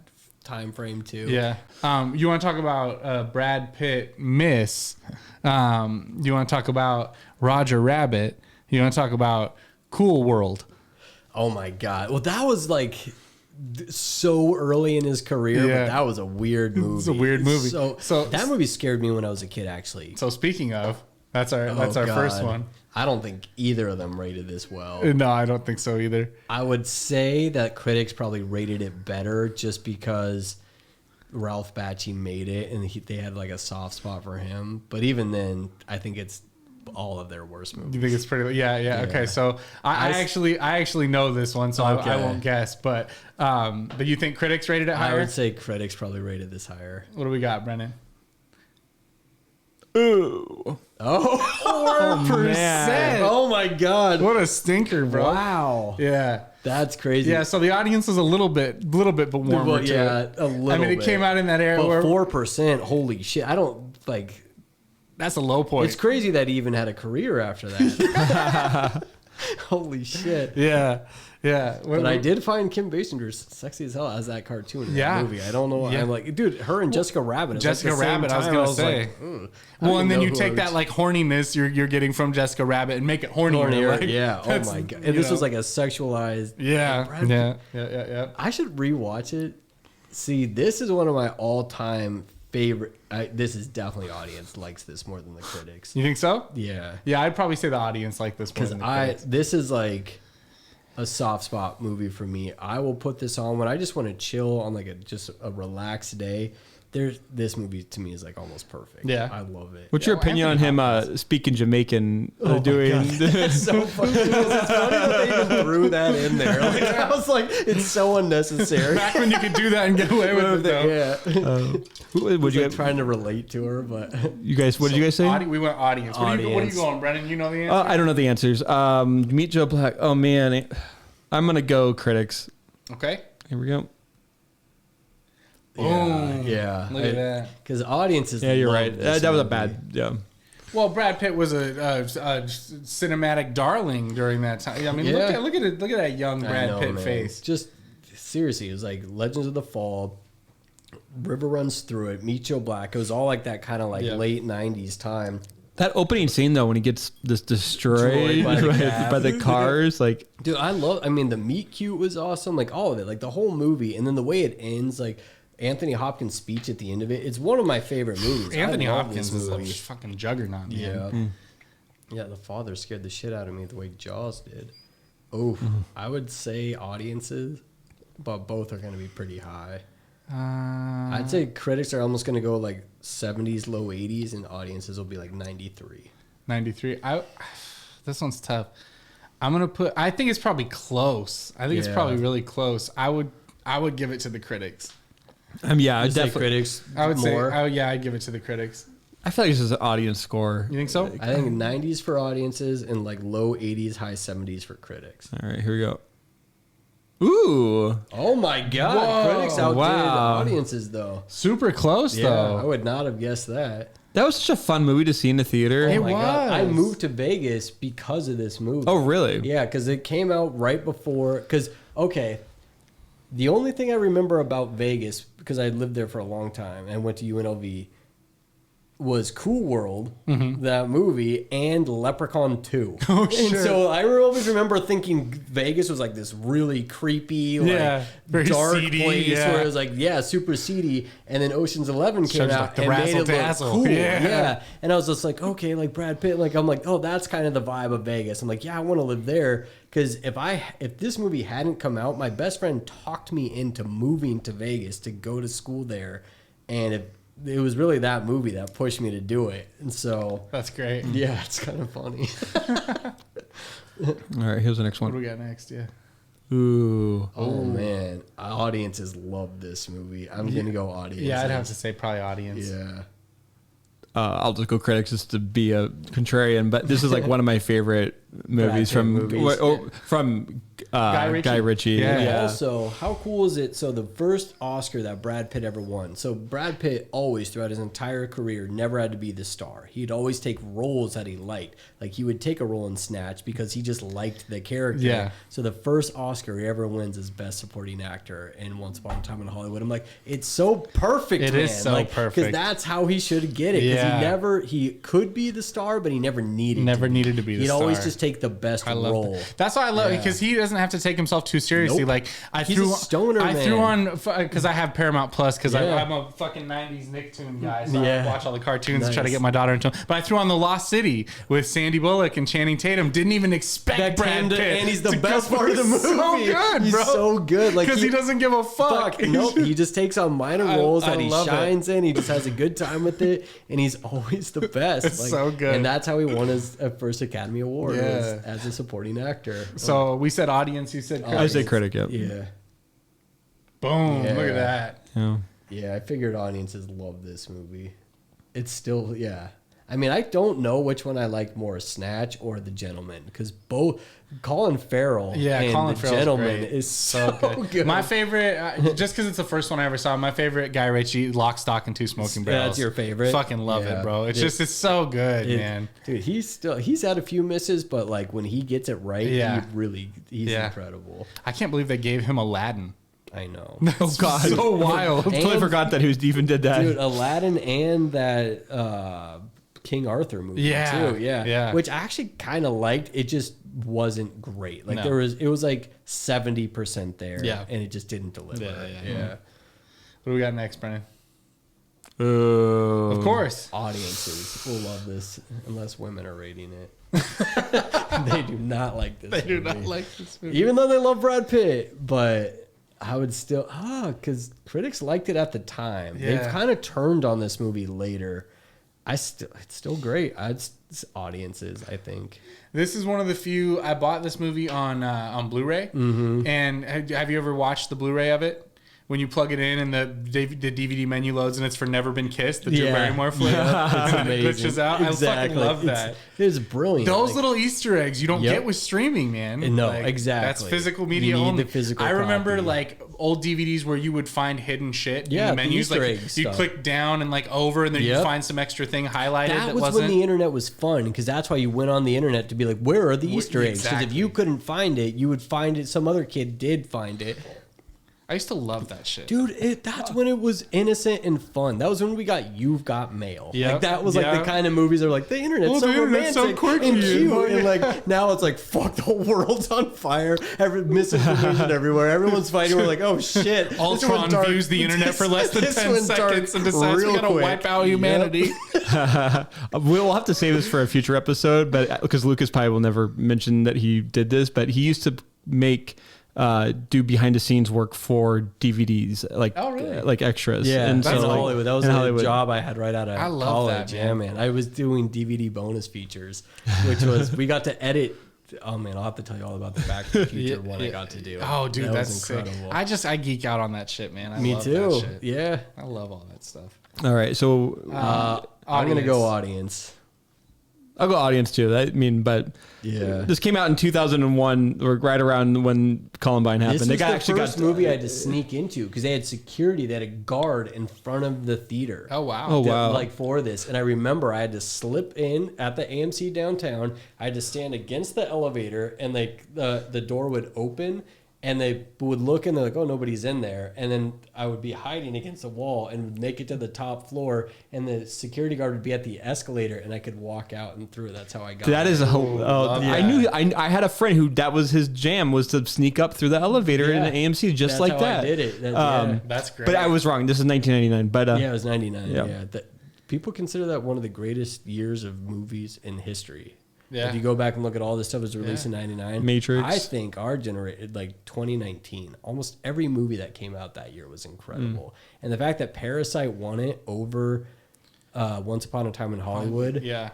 time frame too. Yeah. You want to talk about Brad Pitt miss? You want to talk about Roger Rabbit? You want to talk about Cool World? Oh my god. Well, that was like so early in his career, Yeah. but that was a weird movie. It's a weird movie. So that movie scared me when I was a kid, actually. So speaking of, that's our Oh, first God. one. I don't think either of them rated this well. No, I don't think so either. I would say that critics probably rated it better just because Ralph Bakshi made it and they had like a soft spot for him. But even then, I think it's all of their worst movies. You think it's pretty? Yeah. Okay, so I actually know this one, so I Okay. won't guess. But you think critics rated it I higher? would say critics probably rated this higher. What do we got, Brennan? Ooh. Oh, 4%. Oh my god. What a stinker, bro! Wow. Yeah. That's crazy. Yeah, so the audience was a little bit warmer Well, to yeah, it. a little I mean, it bit. came out in that era But where 4%, holy shit. I don't like. that's a low point. It's crazy that he even had a career after that. Holy shit. Yeah. But I did find Kim Basinger sexy as hell as that cartoon in Yeah. that movie. I don't know why. Yeah. I'm like, dude, her and Jessica Rabbit. It's like Jessica the same Rabbit, I was time. gonna say. like, ugh. I Well, don't and then know you who take I that was- like horniness you're getting from Jessica Rabbit and make it hornier. Hornier, like, yeah. Oh that's, my god. you And this know. was like a sexualized. Yeah. Brad Yeah. I should rewatch it. See, this is one of my all-time favorite. This is definitely audience likes this more than the critics. You think so? Yeah. Yeah, I'd probably say the audience like this more Because than the critics. this is like a soft spot movie for me. I will put this on when I just want to chill on like just a relaxed day. this movie to me is like almost perfect. Yeah. I love it. What's your opinion on him speaking Jamaican? Doing That's so funny. It's funny that they even threw that in there. Like, I was like, it's so unnecessary. Back when you could do that and get away with it, though. Yeah. would you trying to relate to her, but you guys? What did you guys say? We went audience. What are you going, Brennan? You know the answer? I don't know the answers. Meet Joe Black. Oh man, I'm gonna go critics. Okay. Here we go. yeah. Look at that. Because audiences. Yeah, you're love right. this That was a movie. bad. Yeah. Well, Brad Pitt was a cinematic darling during that time. I mean, Yeah. look at that young I Brad know, Pitt man. face. Just seriously, it was like Legends of the Fall. River runs through it. Meet Joe Black. It was all like that kind of like late '90s time. That opening scene though, when he gets this destroyed by the cab. by the cars, like Dude, I mean, the meet cute was awesome. Like all of it, like the whole movie, and then the way it ends, like Anthony Hopkins' speech at the end of it. It's one of my favorite movies. Anthony I love Hopkins this is a movie. fucking juggernaut. Man. Yeah. Yeah, the father scared the shit out of me the way Jaws did. Oh, I would say audiences, but both are going to be pretty high. I'd say critics are almost going to go like 70s, low 80s, and audiences will be like 93. 93. This one's tough. I think it's probably close. I think it's probably really close. I would give it to the critics. yeah, I'd say definitely. critics I would more. say, I'd give it to the critics. I feel like this is an audience score. You think so? I think 90s for audiences and like low 80s, high 70s for critics. All right, here we go. Ooh, Oh my God. Whoa. Critics outdid Wow. audiences though. Super close Yeah, though. I would not have guessed that. that was such a fun movie to see in the theater. Oh my God. I was. moved to Vegas because of this movie. Oh, really? Yeah, because it came out right before. Because, okay, the only thing I remember about Vegas, because I lived there for a long time and went to UNLV, was Cool World, that movie, and Leprechaun 2. Oh, And shit. so I always remember thinking Vegas was like this really creepy, like Yeah, very dark seedy, place yeah. where it was like, yeah, super seedy. And then Ocean's 11 came Shows, out like, the and made it look razzle-dazzle. cool. Yeah. Yeah. And I was just like, okay, like Brad Pitt, like I'm like, oh, that's kind of the vibe of Vegas. I'm like, yeah, I want to live there. Because if this movie hadn't come out, my best friend talked me into moving to Vegas to go to school there. And it was really that movie that pushed me to do it. And so, That's great. yeah, it's kind of funny. All right, here's the next What do one. we got next? Yeah. Ooh, Oh, man. Audiences love this movie. I'm going to go audiences. Yeah, I'd have to say probably audience. Yeah. I'll just go critics just to be a contrarian, but this is like one of my favorite movies Pitt from movies. from Guy Ritchie. Guy Ritchie. Yeah. Also, how cool is it? So the first Oscar that Brad Pitt ever won. So Brad Pitt always, throughout his entire career, never had to be the star. He'd always take roles that he liked. Like he would take a role in Snatch because he just liked the character. Yeah. So the first Oscar he ever wins is Best Supporting Actor in Once Upon a Time in Hollywood. I'm like, it's so perfect. It man. is so perfect. Because that's how he should get it. Because Yeah. he could be the star, but he never needed. Never needed to be the He'd star. always just take the best I love role. that. That's why I love it, Yeah. because he doesn't have to take himself too seriously. Nope. Like He's a stoner, I threw man. on because I have Paramount Plus because Yeah. I'm a fucking '90s Nicktoon guy, so Yeah. I watch all the cartoons and try to Nice. get my daughter into them. But I threw on The Lost City with Sandy Bullock and Channing Tatum. Didn't even expect Brad Pitt, and he's the to best go- part of the movie. So good, He's bro. so good. Like Because he doesn't give a fuck. Nope. He just takes on minor roles I that he love it. shines in. He just has a good time with it, and he's always the best. It's so good. And that's how he won his first Academy Award, Yeah. was as a supporting actor. So we said audience. You said I say critic. Yep. Yeah. boom. Yeah. Look at that. Yeah. Yeah, I figured audiences love this movie. It's still, yeah. I mean, I don't know which one I like more, Snatch or The Gentleman, because both Colin Farrell Yeah, and Colin The Farrell's Gentleman great. is so good. My favorite, just because it's the first one I ever saw, my favorite Guy Ritchie, Lock, Stock, and Two Smoking Barrels. That's your favorite? Fucking love Yeah. it, bro. It's so good, man. Dude, he's had a few misses, but like when he gets it right, Yeah. he's Yeah. incredible. I can't believe they gave him Aladdin. I know. Oh God. So wild. I totally And- forgot that he even did that. Dude, Aladdin and that King Arthur movie Yeah, too. Yeah. yeah. Which I actually kind of liked. It just wasn't great. Like No. it was like 70% there. Yeah. And it just didn't deliver. Yeah. What do we got next, Brennan? Of Of course. Audiences will love this unless women are rating it. They do not like this. They do not movie. like this movie. Even though they love Brad Pitt, but I would still because critics liked it at the time. Yeah. They've kind of turned on this movie later. It's still great. Audiences, I think. This is one of the few. I bought this movie on Blu-ray. Mm-hmm. And have you ever watched the Blu-ray of it? When you plug it in and the DVD menu loads and it's for Never Been Kissed, the Drew Barrymore flip, and then it glitches out. Exactly. I fucking love that. It's brilliant. Those little Easter eggs you don't get with streaming, man. No, like, exactly. That's physical media You need only. the physical I remember copy. like old DVDs where you would find hidden shit Yeah, in the the menus. Easter Like egg you'd stuff. click down and like over, and then you'd find some extra thing highlighted. That was wasn't. when the internet was fun, because that's why you went on the internet to be like, where are the Easter eggs? Because if you couldn't find it, you would find it. Some other kid did find it. I used to love that shit. Dude, that's when it was innocent and fun. That was when we got You've Got Mail. Yep. Like that was like Yep. the kind of movies that are like the internet's so the internet's romantic so quirky and cute. and- And like now it's like fuck, the whole world's on fire. Misinformation everywhere. Everyone's fighting. We're like, oh shit. this Ultron went dark. views the internet for less than This 10 went dark seconds and decides we real gotta quick. wipe out humanity. We'll have to save this for a future episode, but because Lucas probably will never mention that he did this, but he used to do behind the scenes work for DVDs, like extras. Yeah, and that's so, like, Hollywood. That was in a Hollywood. job I had right out of I love college. that, Yeah, man. man. I was doing DVD bonus features, which was we got to edit. Oh man, I'll have to tell you all about the Back to the Future one I got to do. Oh, dude, That that's was sick. incredible. I geek out on that shit, man. I Me love too. That shit. Yeah. I love all that stuff. All right, so I'm gonna go audience. I'll go audience too. I mean, but Yeah. this came out in 2001, or right around when Columbine happened. This They was got the actually first movie I had to sneak into because they had security. They had a guard in front of the theater. Oh wow. Oh, wow. Like for this, and I remember I had to slip in at the AMC downtown. I had to stand against the elevator, and like the door would open, and they would look, and they're like, "Oh, nobody's in there." And then I would be hiding against the wall and would make it to the top floor, and the security guard would be at the escalator, and I could walk out and through. That's how I got. That is a whole. I knew. I had a friend who that was his jam, was to sneak up through the elevator in Yeah. the AMC just That's like how that. I did it. Yeah. That's great. But I was wrong. This is 1999. But Yeah, it was 99. Yeah. Yeah. People consider that one of the greatest years of movies in history. Yeah. If you go back and look at all the stuff that was released in 99. Matrix. I think our generation, like 2019, almost every movie that came out that year was incredible. And the fact that Parasite won it over Once Upon a Time in Hollywood. Yeah.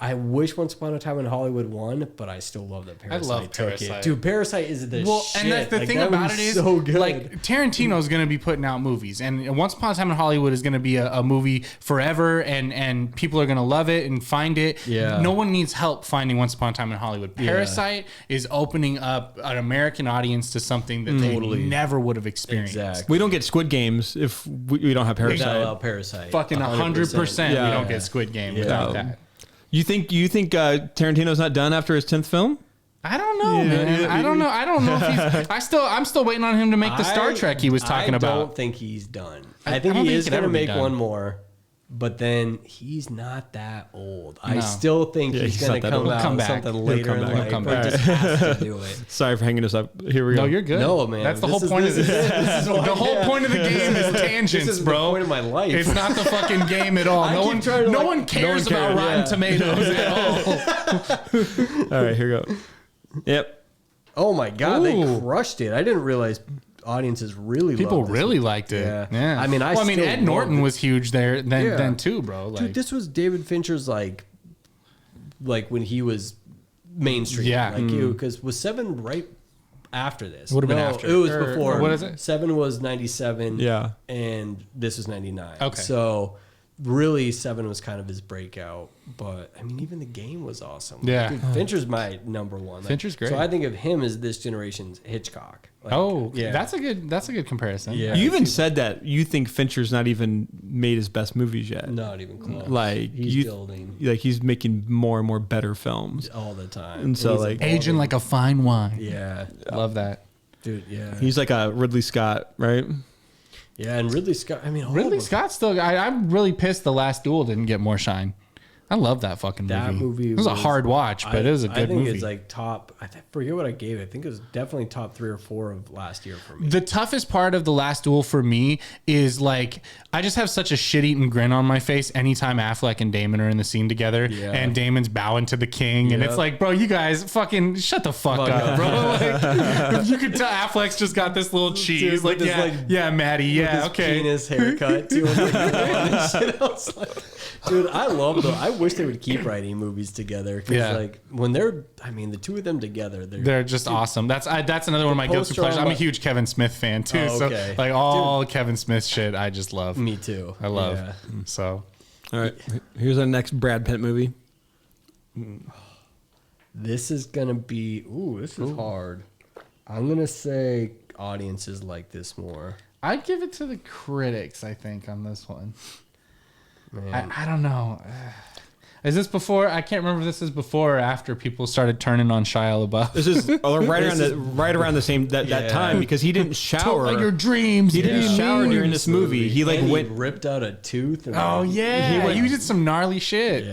I wish Once Upon a Time in Hollywood won, but I still love that Parasite love took Parasite. it. Dude, Parasite is the Well, shit. and that's the Like, thing that about was it is, so good. like Tarantino's going to be putting out movies, and Once Upon a Time in Hollywood is going to be a movie forever, and people are going to love it and find it. Yeah. No one needs help finding Once Upon a Time in Hollywood. Parasite is opening up an American audience to something that they never would have experienced. Exactly. we don't get Squid Games if we don't have Parasite. Without Parasite. Fucking 100%. Yeah. We don't get Squid Game without that. You think Tarantino's not done after his 10th film? I don't know, man. I don't know. I don't know if he's. I'm still waiting on him to make the Star Trek he was talking I about. don't think he's done. I I think don't he think is he could going to ever be make done. one more, but then he's not that old. I No. still think Yeah, he's he's going not to that come old. out Come with back. something He'll later come in back. life, He'll come but back. just has to do it. Sorry for hanging us up. Here we go. No, you're good. No, man. That's the This whole is- point of this this. is- this is why- The whole yeah. point of the game is tangents, This is bro. the point of my life. It's not the fucking game at all. I No keep one, trying to, no like- one cares no one about cares, Rotten yeah. Tomatoes at all. All right, here we go. Yep. Oh my god, they Ooh. crushed it. I didn't realize audiences really People loved this really one. liked it. Yeah. Yeah. I mean, I Ed still Norton loved it. was huge there then, Yeah. then too, bro. Like, Dude, this was David Fincher's like when he was mainstream. Yeah. Like you, because was 7 right after this? Would've been No, after. It was Or- before. what is it? 7 was 97. Yeah. And this was 99. Okay. So really 7 was kind of his breakout. But I mean, even the game was awesome. Yeah. Dude, Fincher's my number one. Like, Fincher's great. So I think of him as this generation's Hitchcock. Like, oh, yeah. that's a good comparison. Yeah. You even said that you think Fincher's not even made his best movies yet. Not even close. Like he's building like he's making more and more better films. all the time. And so, he's like- evolving. Aging like a fine wine. Yeah. Love that. Dude, yeah. He's like a Ridley Scott, right? Yeah, and Ridley Scott. I mean, all Ridley of them. Scott still. I'm really pissed the Last Duel didn't get more shine. I love that fucking movie. That movie it was a hard watch, but it was a good movie. I think it's like top. I forget what I gave it. I think it was definitely top 3 or 4 of last year for me. The toughest part of The Last Duel for me is like I just have such a shit-eating grin on my face anytime Affleck and Damon are in the scene together, and Damon's bowing to the king, and it's like, bro, you guys fucking shut the fuck up, bro. Like, you could tell Affleck's just got this little cheese, like Maddie, yeah, okay, penis haircut too. Dude, I love them. I wish they would keep writing movies together because, like, when they're, I mean, the two of them together, they're just awesome. That's another one of my guilty pleasures. I'm a huge Kevin Smith fan too, so like all Kevin Smith shit, I just love. Me too. I love. Yeah. So, all right, here's our next Brad Pitt movie. This is gonna be. This is hard. I'm gonna say audiences like this more. I'd give it to the critics. I think on this one. I don't know. Is this before? I can't remember if this is before or after people started turning on Shia LaBeouf. This is right around the same that time because he didn't shower. Like your dreams. He didn't shower during this movie. He ripped out a tooth. And he did some gnarly shit.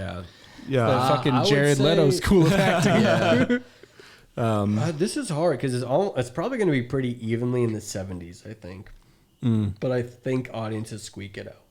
Yeah. Fucking Jared Leto School of Acting. This is hard because it's probably going to be pretty evenly in the 70s, I think. But I think audiences squeak it out.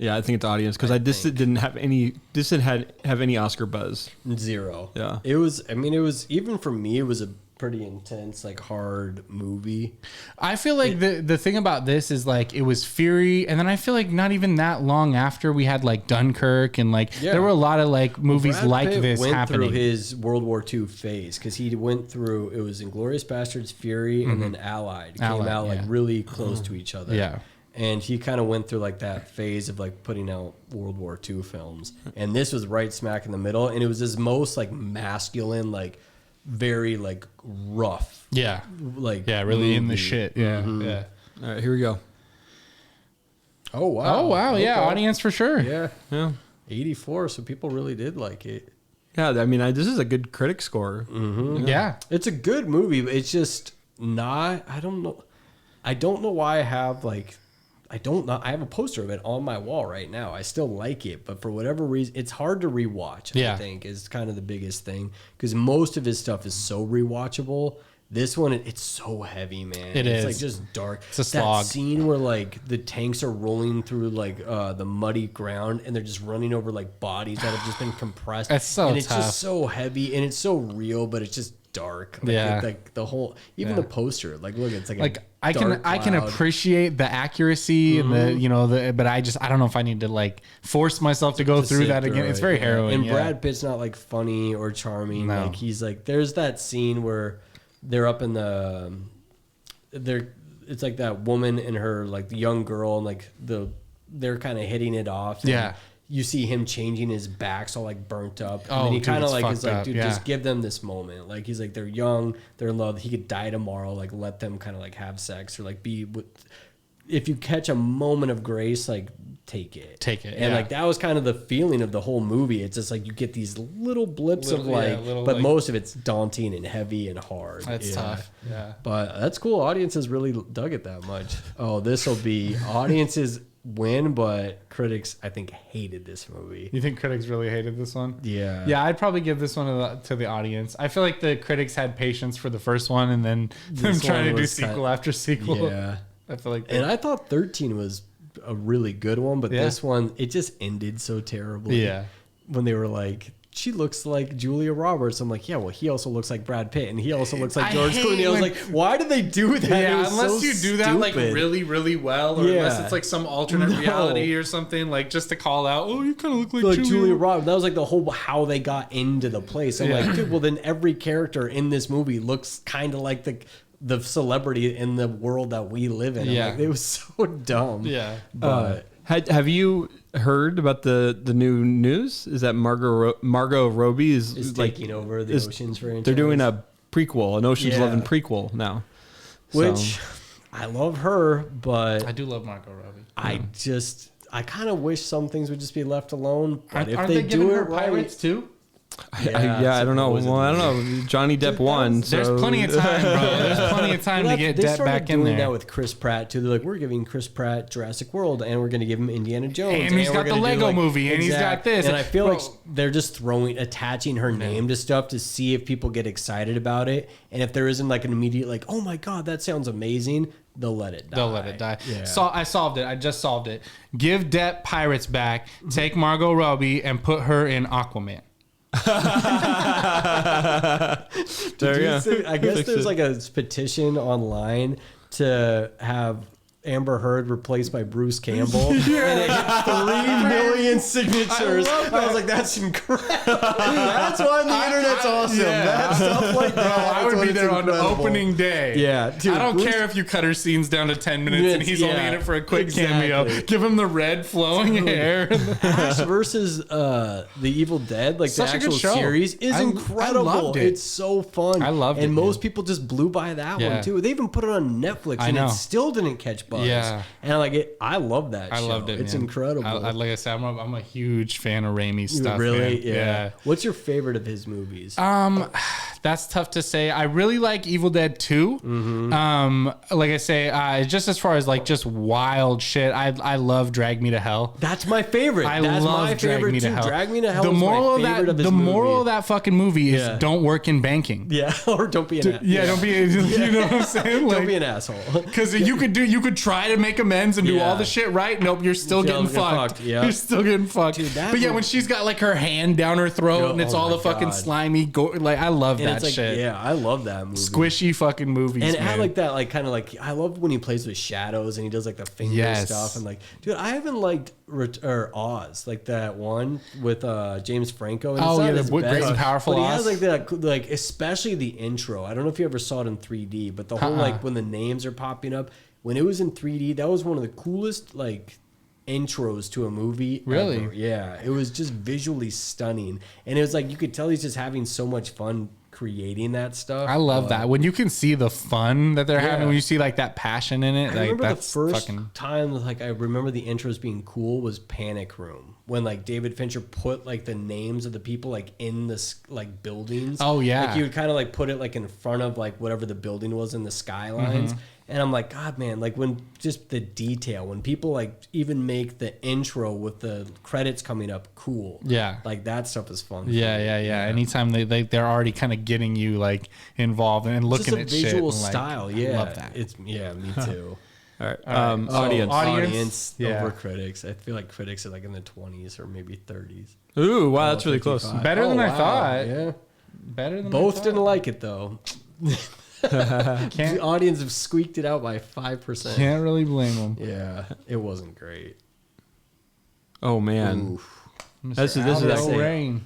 Yeah, I think it's audience because this didn't have any. This didn't have any Oscar buzz. 0. Yeah, it was. I mean, it was even for me. It was a pretty intense, like hard movie. I feel like the thing about this is like it was Fury, and then I feel like not even that long after we had like Dunkirk, and like there were a lot of like movies Brad like Pitt this went happening. Through his World War II phase because he went through. It was Inglourious Basterds, Fury, and then Allied came out like really close to each other. Yeah. And he kind of went through like that phase of like putting out World War II films. And this was right smack in the middle. And it was his most like masculine, like very like rough. Yeah. Like really movie. in the shit. Yeah. Yeah. All right, here we go. Oh, wow. Oh, wow. Okay. Yeah. Audience for sure. Yeah. 84. So people really did like it. Yeah. I mean, this is a good critic score. Yeah. It's a good movie, but it's just not, I don't know why I have like, I have a poster of it on my wall right now. I still like it, but for whatever reason, it's hard to rewatch. I think is kind of the biggest thing because most of his stuff is so rewatchable. This one, it's so heavy, man. It's like just dark. It's a slog. That scene where like the tanks are rolling through like the muddy ground and they're just running over like bodies that have just been compressed. It's so and it's tough. just so heavy and it's so real, but it's just dark. Like, like the whole, even the poster. Like look, it's like I can appreciate the accuracy and the but I don't know if I need to like force myself to go through that again. It's very harrowing. And Brad Pitt's not like funny or charming. No. Like he's like there's that scene where they're up in it's like that woman and her like the young girl and like they're kind of hitting it off. And you see him changing his back, so like burnt up. And then he kind of like is like, dude, just give them this moment. Like he's like, they're young, they're in love. He could die tomorrow. Like let them kind of like have sex or like be with. If you catch a moment of grace, like take it. And like that was kind of the feeling of the whole movie. It's just like you get these little blips of like, but most of it's daunting and heavy and hard. That's tough. Yeah, but that's cool. Audiences really dug it that much. Oh, this will be audiences. Win, but critics I think hated this movie. You think critics really hated this one? Yeah, I'd probably give this one to the audience. I feel like the critics had patience for the first one and then them trying to do sequel after sequel. Yeah, I feel like and I thought 13 was a really good one, but this one it just ended so terribly. Yeah, when they were like, she looks like Julia Roberts. I'm like, yeah, well, he also looks like Brad Pitt, and he also looks like George Clooney. I was like, why did they do that? Yeah, unless you do that like really, really well, or unless it's like some alternate reality or something, like just to call out, oh, you kind of look like Julia Roberts. That was like the whole how they got into the place. I'm like, dude, well, then every character in this movie looks kind of like the celebrity in the world that we live in. Yeah, like, it was so dumb. Yeah, but have you heard about the new news? Is that Margot Robbie is like, taking over the Oceans franchise? They're doing a prequel, an Ocean's 11 prequel now. Which I love her, but I do love Margot Robbie. I kind of wish some things would just be left alone. But if aren't they they do giving it her right, Pirates too? I don't know. Well, I don't know. Johnny Depp won. There's plenty of time, bro. There's plenty of time to get Depp back in there. They started doing that with Chris Pratt too. They're like, we're giving Chris Pratt Jurassic World, and we're going to give him Indiana Jones, and he's got the Lego movie, and he's got this. And I feel like they're just attaching her name to stuff to see if people get excited about it, and if there isn't like an immediate like, oh my god, that sounds amazing. They'll let it die. Yeah. So I solved it. I just solved it. Give Depp pirates back. Take Margot Robbie and put her in Aquaman. There you go. I guess there's like a petition online to have Amber Heard replaced by Bruce Campbell, and it hit 3 million signatures. I was like, that's incredible. That's why the internet's awesome. That stuff like that. I would be there on the opening day. Yeah, dude, I don't care if you cut her scenes down to 10 minutes and he's only in it for a quick cameo. Give him the red flowing hair. Ash versus the Evil Dead, like Such the a good actual show. series, is incredible. I loved it. It's so fun. I loved it. And most people just blew by that one too. They even put it on Netflix, and it still didn't catch buzz. Yeah. And I love that show. I loved it. It's man. incredible. Like I said, I'm a huge fan of Raimi's stuff. Really? Man. Yeah. What's your favorite of his movies? That's tough to say. I really like Evil Dead 2. Like I say, just as far as like just wild shit, I love Drag Me to Hell. That's my favorite. That's love my Drag favorite Me to too. Hell. Drag Me to Hell The is moral my favorite of his moral of movie. that fucking movie is don't work in banking. Yeah, or don't be an asshole. Yeah, don't be. You know what I'm saying? Like, don't be an asshole. Because you could try to make amends and do all the shit right. Nope, you're still getting fucked. Yeah. You're still getting fucked. Dude, but yeah, when she's got like her hand down her throat and it's all the fucking slimy, like I love that shit. Yeah, I love that movie. Squishy fucking movies. And it had man. like that, like kind of like I love when he plays with shadows and he does like the finger stuff and like, dude, I haven't liked Oz, like that one with James Franco. And the Great and Powerful but Oz. he has like that, like especially the intro. I don't know if you ever saw it in 3D, but the whole like when the names are popping up when it was in 3D, that was one of the coolest like intros to a movie really ever. Yeah, it was just visually stunning, and it was like you could tell he's just having so much fun creating that stuff. I love that when you can see the fun that they're having, when you see like that passion in it. I remember that's the first time like I remember the intros being cool was Panic Room, when like David Fincher put like the names of the people like in this like buildings. Oh yeah, like he would kind of like put it like in front of like whatever the building was in the skylines. And I'm like, God, man, like when just the detail, when people like even make the intro with the credits coming up cool. Yeah. Like that stuff is fun. Yeah. Anytime they're already kind of getting you like involved and looking at shit. Just a visual and, like, style. Yeah. I love that. Me too. All right. Audience over critics. I feel like critics are like in the 20s or maybe 30s. Ooh, wow, that's really close. Better than I thought. Yeah. Better than Both didn't like it though. The audience have squeaked it out by 5%. Can't really blame them. Yeah, it wasn't great. Oh man, Oof. this is Rain.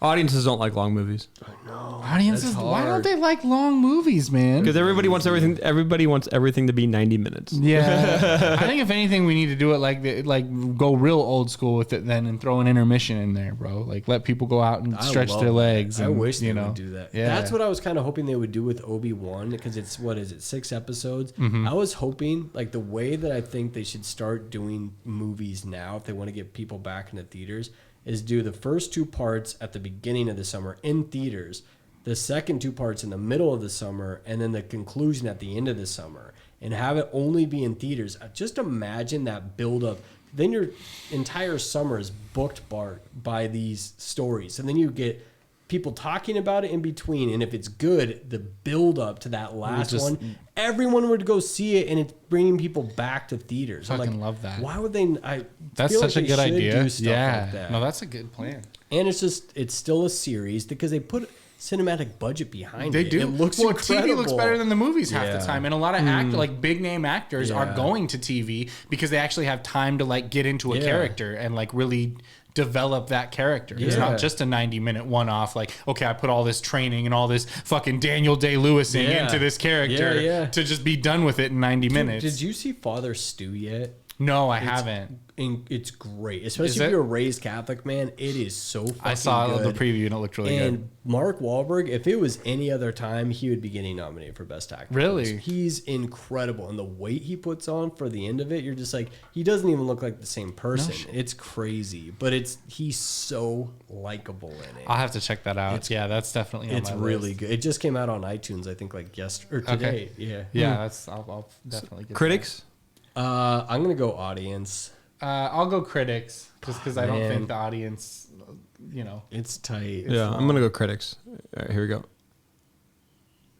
Audiences don't like long movies Audiences, why don't they like long movies, man? because everybody wants everything. Everybody wants everything to be 90 minutes. Yeah, I think if anything, we need to do it like go real old school with it then, and throw an intermission in there, bro. Like let people go out and stretch their legs. I and, wish they would do that. Yeah. That's what I was kind of hoping they would do with Obi-Wan, because it's 6 episodes. I was hoping like the way that I think they should start doing movies now, if they want to get people back into theaters, is do the first 2 parts at the beginning of the summer in theaters, the second 2 parts in the middle of the summer, and then the conclusion at the end of the summer, and have it only be in theaters. Just imagine that build up. Then your entire summer is booked by these stories, and then you get people talking about it in between, and if it's good, the build up to that last one, everyone would go see it, and it's bringing people back to theaters. I I'm love that. Why would they? That's feel such like a good they should idea. do stuff like that. No, that's a good plan. And it's still a series because they put cinematic budget behind They it. do. It looks well, incredible. TV looks better than the movies half the Yeah. time, and a lot of like big name actors are going to TV because they actually have time to like get into a character and like really develop that character. It's not just a 90-minute one-off. Like, okay, I put all this training and all this fucking Daniel Day-Lewising into this character to just be done with it in 90 minutes. Did you see Father Stu yet? No, I haven't. And it's great, especially if you're a raised Catholic, man. It is so fucking I saw good. the preview and it looked really And good. Mark Wahlberg, if it was any other time, he would be getting nominated for Best Actor. Really? He's incredible. And the weight he puts on for the end of it, you're just like, he doesn't even look like the same person. It's crazy. But he's so likable in it. I'll have to check that out. Yeah, that's definitely on It's my really list. good. It just came out on iTunes, I think, like yesterday or today. Yeah. Yeah, I'll definitely get Critics? I'm going to go audience. I'll go critics just because I don't Man. think the audience, It's tight. Yeah, I'm gonna go critics. All right, here we go.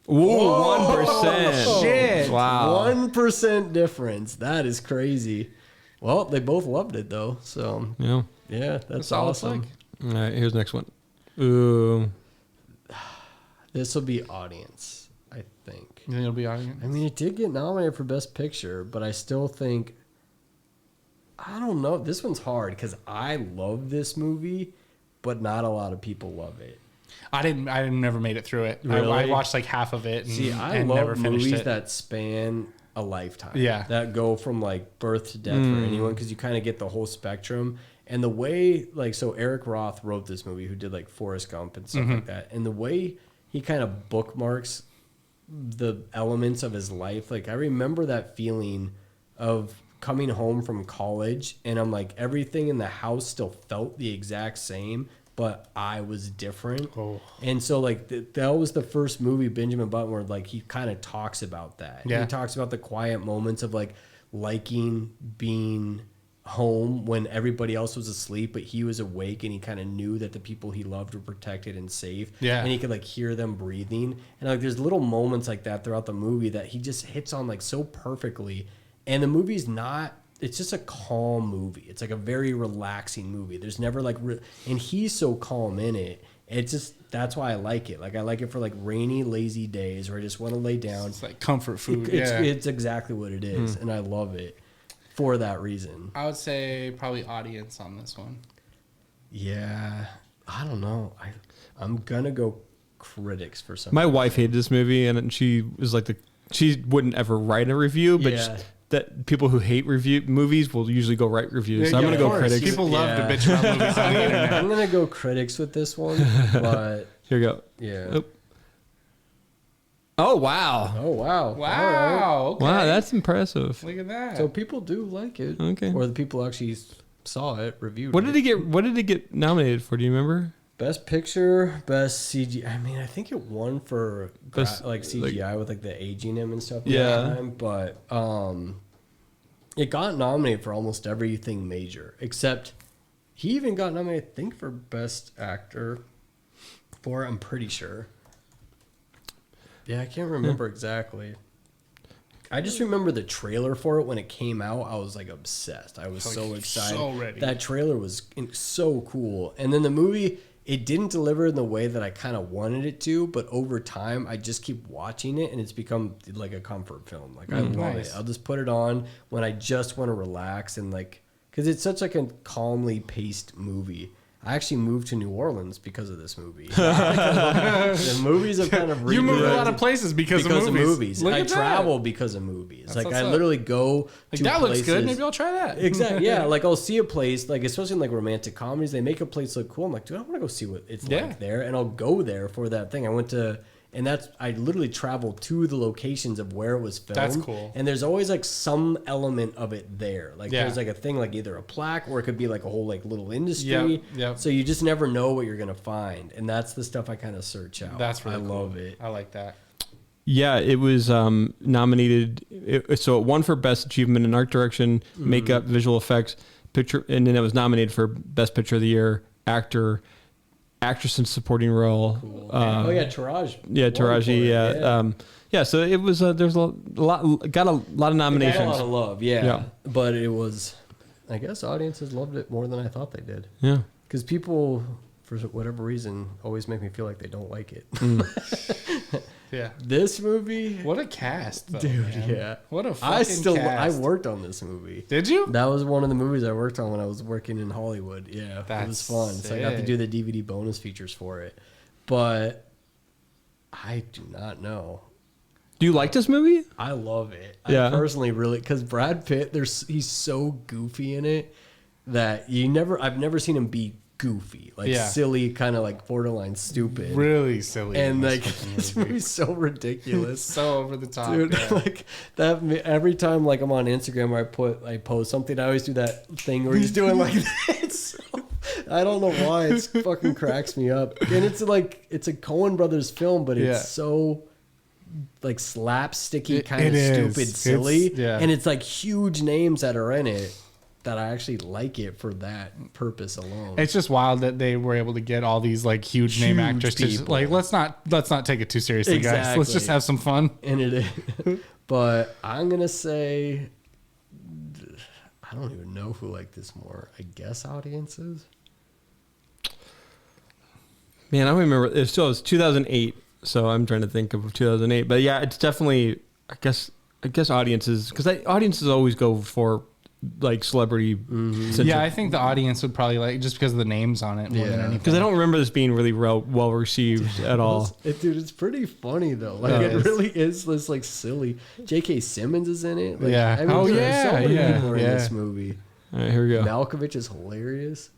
Whoa, 1%. shit. Wow. 1% difference. That is crazy. Well, they both loved it though. So Yeah. yeah, that's all it's awesome. like. All right, here's the next one. Ooh. This will be audience, I think. You think it'll be audience? I mean, it did get nominated for Best Picture, but I still think, I don't know. This one's hard because I love this movie, but not a lot of people love it. I never made it through it. Really? I watched like half of it. And, See, I and love never finished movies it. that span a lifetime. Yeah. That go from like birth to death for anyone because you kind of get the whole spectrum. And the way, like, so Eric Roth wrote this movie who did like Forrest Gump and stuff like that. And the way he kind of bookmarks the elements of his life, like, I remember that feeling of coming home from college and I'm like, everything in the house still felt the exact same, but I was different. And so like that was the first movie, Benjamin Button, where like he kind of talks about that. Yeah. He talks about the quiet moments of like liking being home when everybody else was asleep, but he was awake and he kind of knew that the people he loved were protected and safe. Yeah. And he could like hear them breathing. And like there's little moments like that throughout the movie that he just hits on like so perfectly. And the movie's not, it's just a calm movie. It's like a very relaxing movie. There's never like, and he's so calm in it. It's just, that's why I like it. Like I like it for like rainy, lazy days where I just want to lay down. It's like comfort food. It's exactly what it is. And I love it for that reason. I would say probably audience on this one. Yeah. I don't know. I'm going to go critics for some My reason. wife hated this movie, and she was like she wouldn't ever write a review, but Yeah. that people who hate movies will usually go write reviews. So I'm gonna of go course. critics. People love to Yeah. bitch about movies on the internet. I'm going to go critics with this one, but Here we go. yeah. Oop. Oh wow! Oh, wow. All right. Wow. Okay. Wow, that's impressive. Look at that. So people do like it. Okay. Or the people actually saw it, reviewed What it. did he get? What did it get nominated for? Do you remember? Best picture, best CGI. I mean, I think it won for Best, like CGI with like the aging him and stuff. Yeah. At the time, but it got nominated for almost everything major except he even got nominated, I think, for best actor. For it, I'm pretty sure. Yeah, I can't remember exactly. I just remember the trailer for it when it came out. I was like obsessed. I was so excited. so ready. That trailer was so cool. And then the movie, it didn't deliver in the way that I kind of wanted it to, but over time, I just keep watching it and it's become like a comfort film. Like I love nice. it. I'll just put it on when I just want to relax and like, because it's such like a calmly paced movie. I actually moved to New Orleans because of this movie. The movies have kind of you move a lot redirected of places because of movies. Look I at that. travel because of movies. That's like what's I up. literally go Like, to that places. looks good. Maybe I'll try that. Exactly. Yeah. Like I'll see a place, like especially in like romantic comedies, they make a place look cool. I'm like, dude, I want to go see what it's Yeah. like there, and I'll go there for that thing. I went to, and I literally traveled to the locations of where it was filmed. That's cool. And there's always like some element of it there. Like Yeah. there's like a thing, like either a plaque or it could be like a whole like little industry. Yep. So you just never know what you're gonna find, and that's the stuff I kind of search out. That's really I cool. love it. I like that. Yeah, it was nominated. So it won for Best Achievement in Art Direction, Makeup, Visual Effects, Picture, and then it was nominated for Best Picture of the Year, Actor, Actress in Supporting Role. Oh yeah, Taraj. Yeah, won for Taraji. it, Yeah, yeah. So it was. There's a lot. Got a lot of It got nominations. a lot of love, yeah. Yeah. But it was, I guess audiences loved it more than I thought they did. Yeah. Because people, for whatever reason, always make me feel like they don't like it. Yeah. This movie, What a cast, though, dude, man. yeah. What a fucking cast. I worked on this movie. Did you? That was one of the movies I worked on when I was working in Hollywood. Yeah, it That's was fun. So I got to sick. do the DVD bonus features for it. But I do not know. Do you like this movie? I love it. Yeah. I personally really, because Brad Pitt, he's so goofy in it that I've never seen him be goofy, like silly, kind of like borderline stupid. Really silly. And like this movie's so ridiculous. So over the top. Dude, yeah. like that every time like I'm on Instagram where I post something, I always do that thing where he's doing like this. I don't know why, it fucking cracks me up. And it's like it's a Coen Brothers film, but it's so like slapsticky, kind of stupid, silly. And it's like huge names that are in it that I actually like it for that purpose alone. It's just wild that they were able to get all these like huge name actors to just, like let's not take it too seriously, guys. Let's just have some fun. And it is. But I'm gonna say I don't even know who liked this more. I guess audiences. Man, I don't remember. It was 2008, so I'm trying to think of 2008. But yeah, it's definitely. I guess audiences, because audiences always go for like celebrity. Yeah, I think the audience would probably like just because of the names on it more than anything. Because I don't remember this being really well received at all. Dude, it's pretty funny though. Like it really is this like silly. J.K. Simmons is in it. Like, yeah. I mean, so many people are in this movie. All right, here we go. Malkovich is hilarious.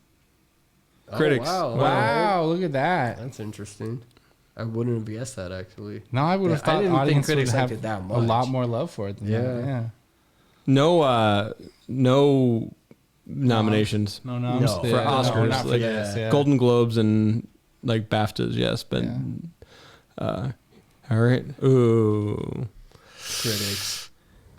Critics. Oh, Wow, look at that. That's interesting. I wouldn't have guessed that actually. No, I would have I thought didn't think audience would critics have liked it that a much. lot more love for it than that. Yeah. No nominations. No noms. No. For Yeah, Oscars, no, not for like this, yeah. Golden Globes and like BAFTAs, yes, but all right. Ooh,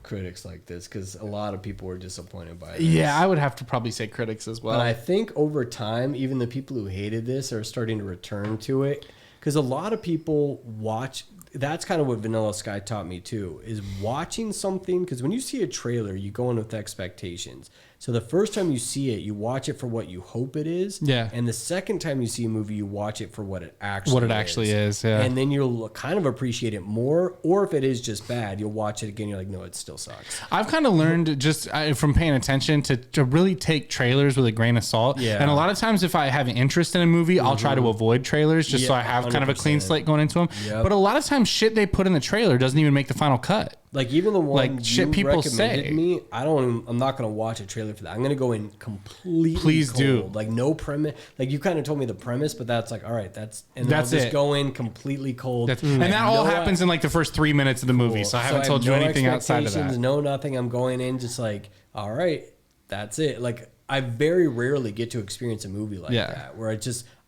Critics like this because a lot of people were disappointed by it. Yeah, I would have to probably say critics as well. But I think over time, even the people who hated this are starting to return to it because a lot of people watch. That's kind of what Vanilla Sky taught me too, is watching something. Because when you see a trailer, you go in with expectations. So the first time you see it, you watch it for what you hope it is. Yeah. And the second time you see a movie, you watch it for what it actually is. Yeah. And then you'll kind of appreciate it more. Or if it is just bad, you'll watch it again. You're like, no, it still sucks. I've kind of learned just from paying attention to really take trailers with a grain of salt. Yeah. And a lot of times if I have an interest in a movie, I'll try to avoid trailers just so I have kind of a clean 100%. slate going into them. Yep. But a lot of times shit they put in the trailer doesn't even make the final cut. Like even the one Like, shit you people recommended say. me, I'm not gonna watch a trailer for that. I'm gonna go in completely Please cold. do. Like no premise. Like you kind of told me the premise, but that's like all right. That's I'll That's just it. go in completely cold. And that all happens in like the first 3 minutes of the movie. So I haven't told you anything outside of that. No, nothing. I'm going in just like all right. That's it. Like I very rarely get to experience a movie like that where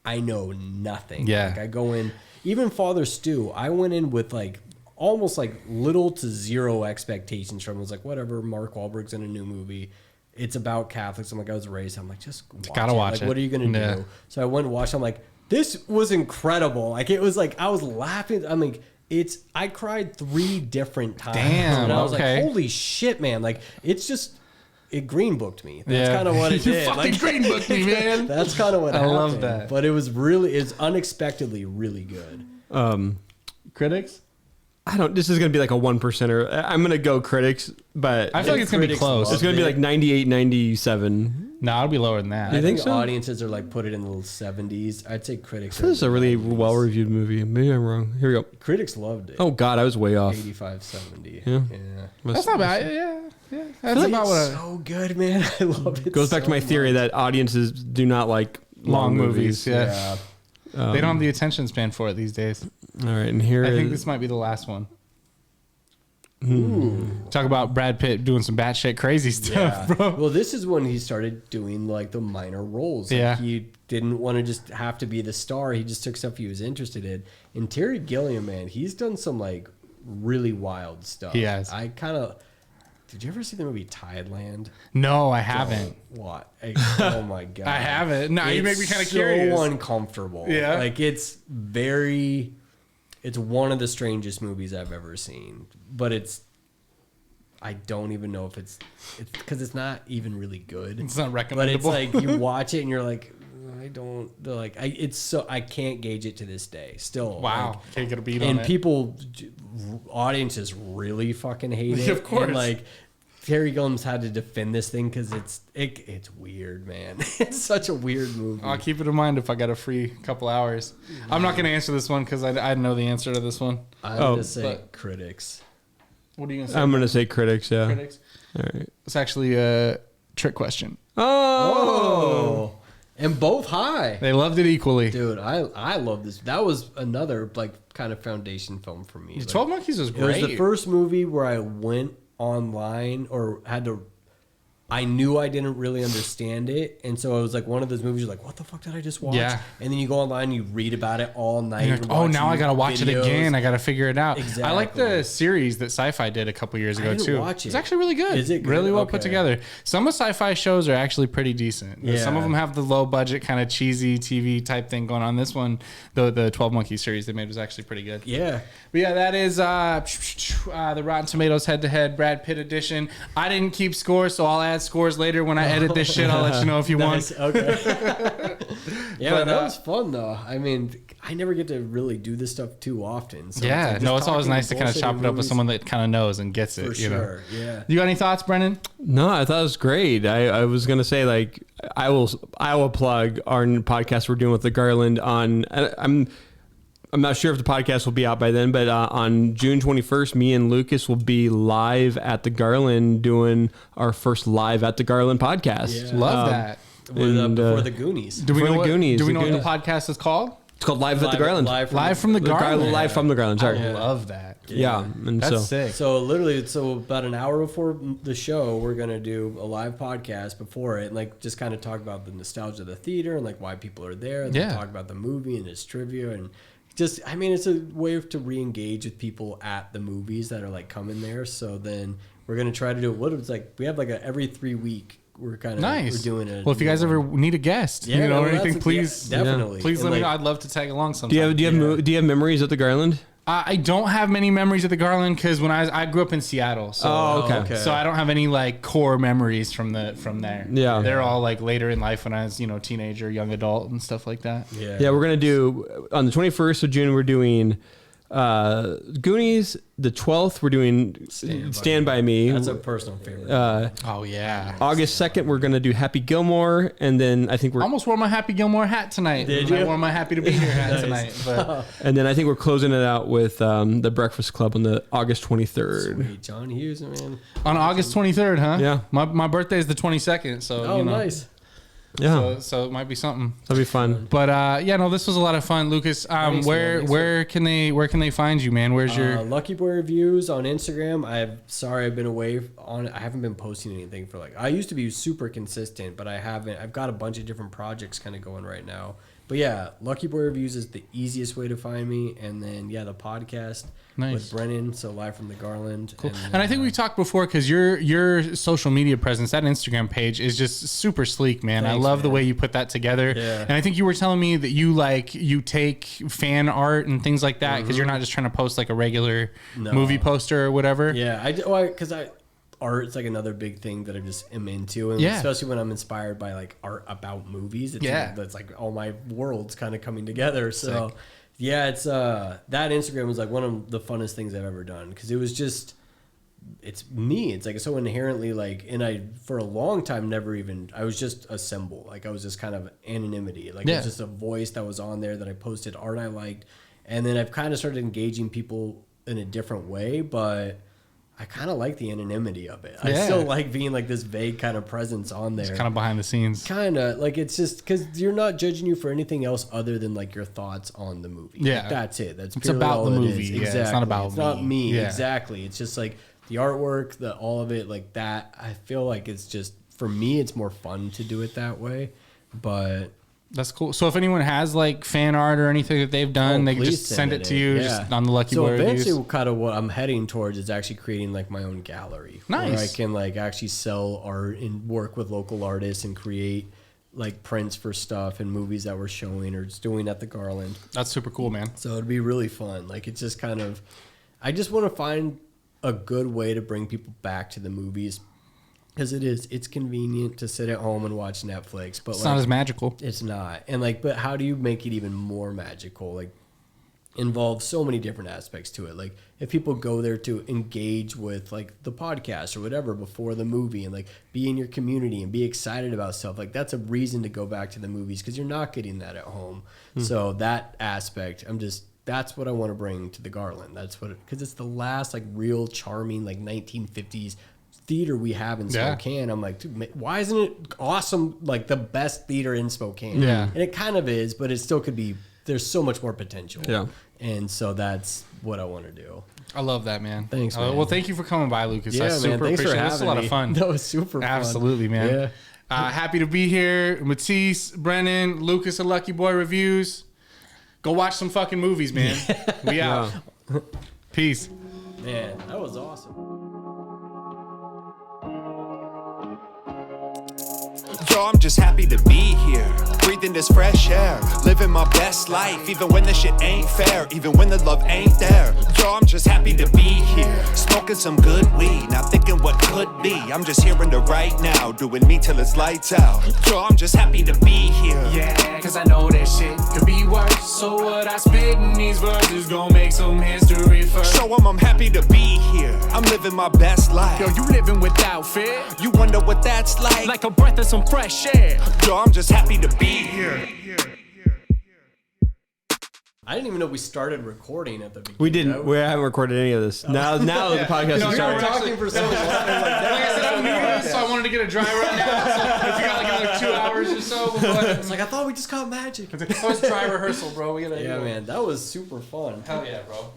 I know nothing. Yeah. Like I go in. Even Father Stu, I went in with like almost like little to zero expectations from it. I was like, whatever, Mark Wahlberg's in a new movie. It's about Catholics. I'm like, I was raised. I'm like, just gotta watch like, it. what are you going to do? So I went and watched. I'm like, this was incredible. Like, it was like, I was laughing. I'm like, I cried 3 different times. Damn, And I was okay. like, holy shit, man. Like, it's just, it green booked me. That's kind of what it You did. fucking green booked me, man. That's kind of what happened. love that. But it's unexpectedly really good. Critics? This is going to be like a 1%er. I'm going to go critics, but I feel like it's going to be critics close. it's going to be like 98, 97. No, it'll be lower than that. You think so? Audiences are like put it in the 70s. I'd say critics. This is a really well-reviewed movie. Maybe I'm wrong. Here we go. Critics loved it. Oh, God, I was way off. 85, 70. Yeah. That's not bad. Yeah. That's about what It's so good, man. I love it. Goes back to my theory that audiences do not like long movies. Yeah. They don't have the attention span for it these days. All right, and here I think is- this might be the last one. Talk about Brad Pitt doing some batshit crazy stuff, bro. Well, this is when he started doing like the minor roles. Like, Yeah. He didn't want to just have to be the star. He just took stuff he was interested in. And Terry Gilliam, man, he's done some like really wild stuff. He has. Did you ever see the movie Tideland? No, I haven't. What? Oh my god! I haven't. No, you make me kind of so curious. uncomfortable. Yeah. like it's one of the strangest movies I've ever seen. But I don't even know if it's because it's not even really good. It's not But recommendable. it's like you watch it and you're like, I can't gauge it to this day. Still, Wow, like, can't get a beat on and it. people, audiences really fucking hate it. Of course. And like Terry Gilliam's had to defend this thing because it's weird, man. It's such a weird movie. I'll keep it in mind if I got a free couple hours. I'm not going to answer this one because I know the answer to this one. I'm gonna say critics. What are you gonna say? I'm gonna say critics. Yeah. Critics. All right. It's actually a trick question. Oh. And both high. They loved it equally. Dude, I love this. That was another like kind of foundation film for me. Like, 12 Monkeys was it was great. the first movie where I went online or had to. I knew I didn't really understand it, and so it was like one of those movies. You're like, "What the fuck did I just watch?" Yeah. And then you go online, and you read about it all night. You're like, and oh, watch now I gotta watch it videos. again. I gotta figure it out. Exactly. I like the series that Sci-Fi did a couple years ago didn't too. watch it. It's actually really good. Is it good? Really well put Okay. together? Some of Sci-Fi shows are actually pretty decent. Yeah. Some of them have the low budget kind of cheesy TV type thing going on. This one, the 12 Monkeys series they made was actually pretty good. Yeah. But yeah, that is the Rotten Tomatoes head-to-head Brad Pitt edition. I didn't keep scores, so I'll add scores later when I edit this shit. I'll let you know if you Nice. want. Okay. Yeah, But, that was fun though. I mean, I never get to really do this stuff too often. So Yeah, like no, just it's always talking nice to kind of bullshit chop in it up with movies, someone that kind of knows and gets it. for you know. sure. Yeah. You got any thoughts, Brennan? No, I thought it was great. I was gonna say like I will plug our new podcast we're doing with the Garland on. I'm not sure if the podcast will be out by then, but on June 21st, me and Lucas will be live at the Garland doing our first live at the Garland podcast. Yeah. Love that. Before the Goonies. Do we For know the what, Goonies, do we the know what the Goonies. podcast is called? It's called Live at the Garland. Live Live from the Garland. Live from the Garland. Sorry. I love that. Yeah, and That's so sick. So literally, about an hour before the show, we're gonna do a live podcast before it, and like just kind of talk about the nostalgia of the theater and like why people are there. And Yeah. talk about the movie and its trivia and just, I mean, it's a way to re-engage with people at the movies that are like coming there. So then we're gonna try to do what it's like. We have like every 3 week. We're kind of Nice. We're doing it. Well, if you guys ever need a guest, Yeah, you know, well, or anything, that's- please, yeah, definitely. please And, let me know. like, I'd love to tag along sometime. do you have memories at the Garland? I don't have many memories at the Garland because when I grew up in Seattle, so Oh, okay. so I don't have any like core memories from there. Yeah. They're all like later in life when I was teenager, young adult, and stuff like that. Yeah, we're gonna do on the 21st of June. We're doing Goonies. The 12th, we're doing Stand By Me. That's a personal favorite. Oh yeah. August 2nd, we're gonna do Happy Gilmore, and then I think I almost wore my Happy Gilmore hat tonight. Did I you? wore my Happy to Be Here hat tonight. But and then I think we're closing it out with the Breakfast Club on the August 23rd. Sweet. John Hughes, man. on August 23rd, huh? Yeah. My birthday is the 22nd, so Oh, nice. Yeah, So it might be something. that'll be fun. But yeah, no, this was a lot of fun, Lucas. Thanks, man. Thanks, Where can they find you, man? Where's your Lucky Boy Reviews on Instagram. I've been away I haven't been posting anything for like, I used to be super consistent, but I haven't. I've got a bunch of different projects kind of going right now. But yeah, Lucky Boy Reviews is the easiest way to find me. And then yeah, the podcast Nice. with Brennan, so live from the Garland. Cool. And I think we talked before because your social media presence, that Instagram page is just super sleek, man. I Thanks, love the man. way you put that together. Yeah. And I think you were telling me that you take fan art and things like that because you're not just trying to post like a regular No. movie poster or whatever. Yeah, art's like another big thing that I just am into, and Yeah. especially when I'm inspired by like art about movies. It's Yeah. that's like all my worlds kind of coming together. So yeah, it's that Instagram was like one of the funnest things I've ever done because it was just it's me. It's like so inherently like, and I for a long time I was just a symbol. Like I was just kind of anonymity. Like it Yeah. was just a voice that was on there that I posted art I liked, and then I've kind of started engaging people in a different way, but I kind of like the anonymity of it. I Yeah. still like being like this vague kind of presence on there. Kind of behind the scenes. Kind of like it's just because you're not judging you for anything else other than like your thoughts on the movie. Yeah. Like, that's it. That's It's purely about all the it movie. is. Yeah, it's Exactly. not about It's not me. me. Yeah. Exactly. It's just like the artwork, all of it, like that. I feel like it's just for me, it's more fun to do it that way. But That's cool. So if anyone has like fan art or anything that they've done, they can please just send it to you Yeah. just on the Lucky so Boy eventually, Reviews. kind of what I'm heading towards is actually creating like my own gallery. Nice. Where I can like actually sell art and work with local artists and create like prints for stuff and movies that we're showing or just doing at the Garland. That's super cool, man. So it'd be really fun. Like it's just kind of, I just want to find a good way to bring people back to the movies because it's convenient to sit at home and watch Netflix, but It's like, not as magical. it's not. And like, but how do you make it even more magical? Like, involves so many different aspects to it. Like, if people go there to engage with like the podcast or whatever before the movie and like be in your community and be excited about stuff, like that's a reason to go back to the movies because you're not getting that at home. So that aspect, that's what I want to bring to the Garland. That's what, because it's the last like real charming like 1950s theater we have in Spokane. I'm like, dude, why isn't it awesome? Like the best theater in Spokane. Yeah. And it kind of is, but it still could be. There's so much more potential. Yeah. And so that's what I want to do. I love that, man. Thanks, man. Well, thank you for coming by, Lucas. Yeah, I man. super Thanks for appreciate it. This was a lot having of fun. me. That was super fun. Absolutely, man. Yeah. Happy to be here. Matisse, Brennan, Lucas, and Lucky Boy Reviews. Go watch some fucking movies, man. We out. Peace. Man, that was awesome. Yo, I'm just happy to be here, breathing this fresh air, living my best life, even when the shit ain't fair, even when the love ain't there. Yo, I'm just happy to be here, smoking some good weed, not thinking what could be. I'm just here in the right now, doing me till it's lights out. Yo, I'm just happy to be here. Yeah, cause I know that shit could be worse. So what I spit in these verses gon' make some history first. Show 'em I'm happy to be here, I'm living my best life. Yo, you living without fear, You wonder what that's like like a breath of some fresh air. Yo, I'm just happy to be here. I didn't even know we started recording at the beginning. We didn't. We haven't recorded any of this. Now the podcast is starting. talking for so long. Like I said, I'm new to this, so I wanted to get a dry run now. So if you got like another 2 hours or so, we'll go ahead. It's like, I thought we just caught magic. That was dry rehearsal, bro. We gotta. Yeah, man. That was super fun. Hell yeah, bro.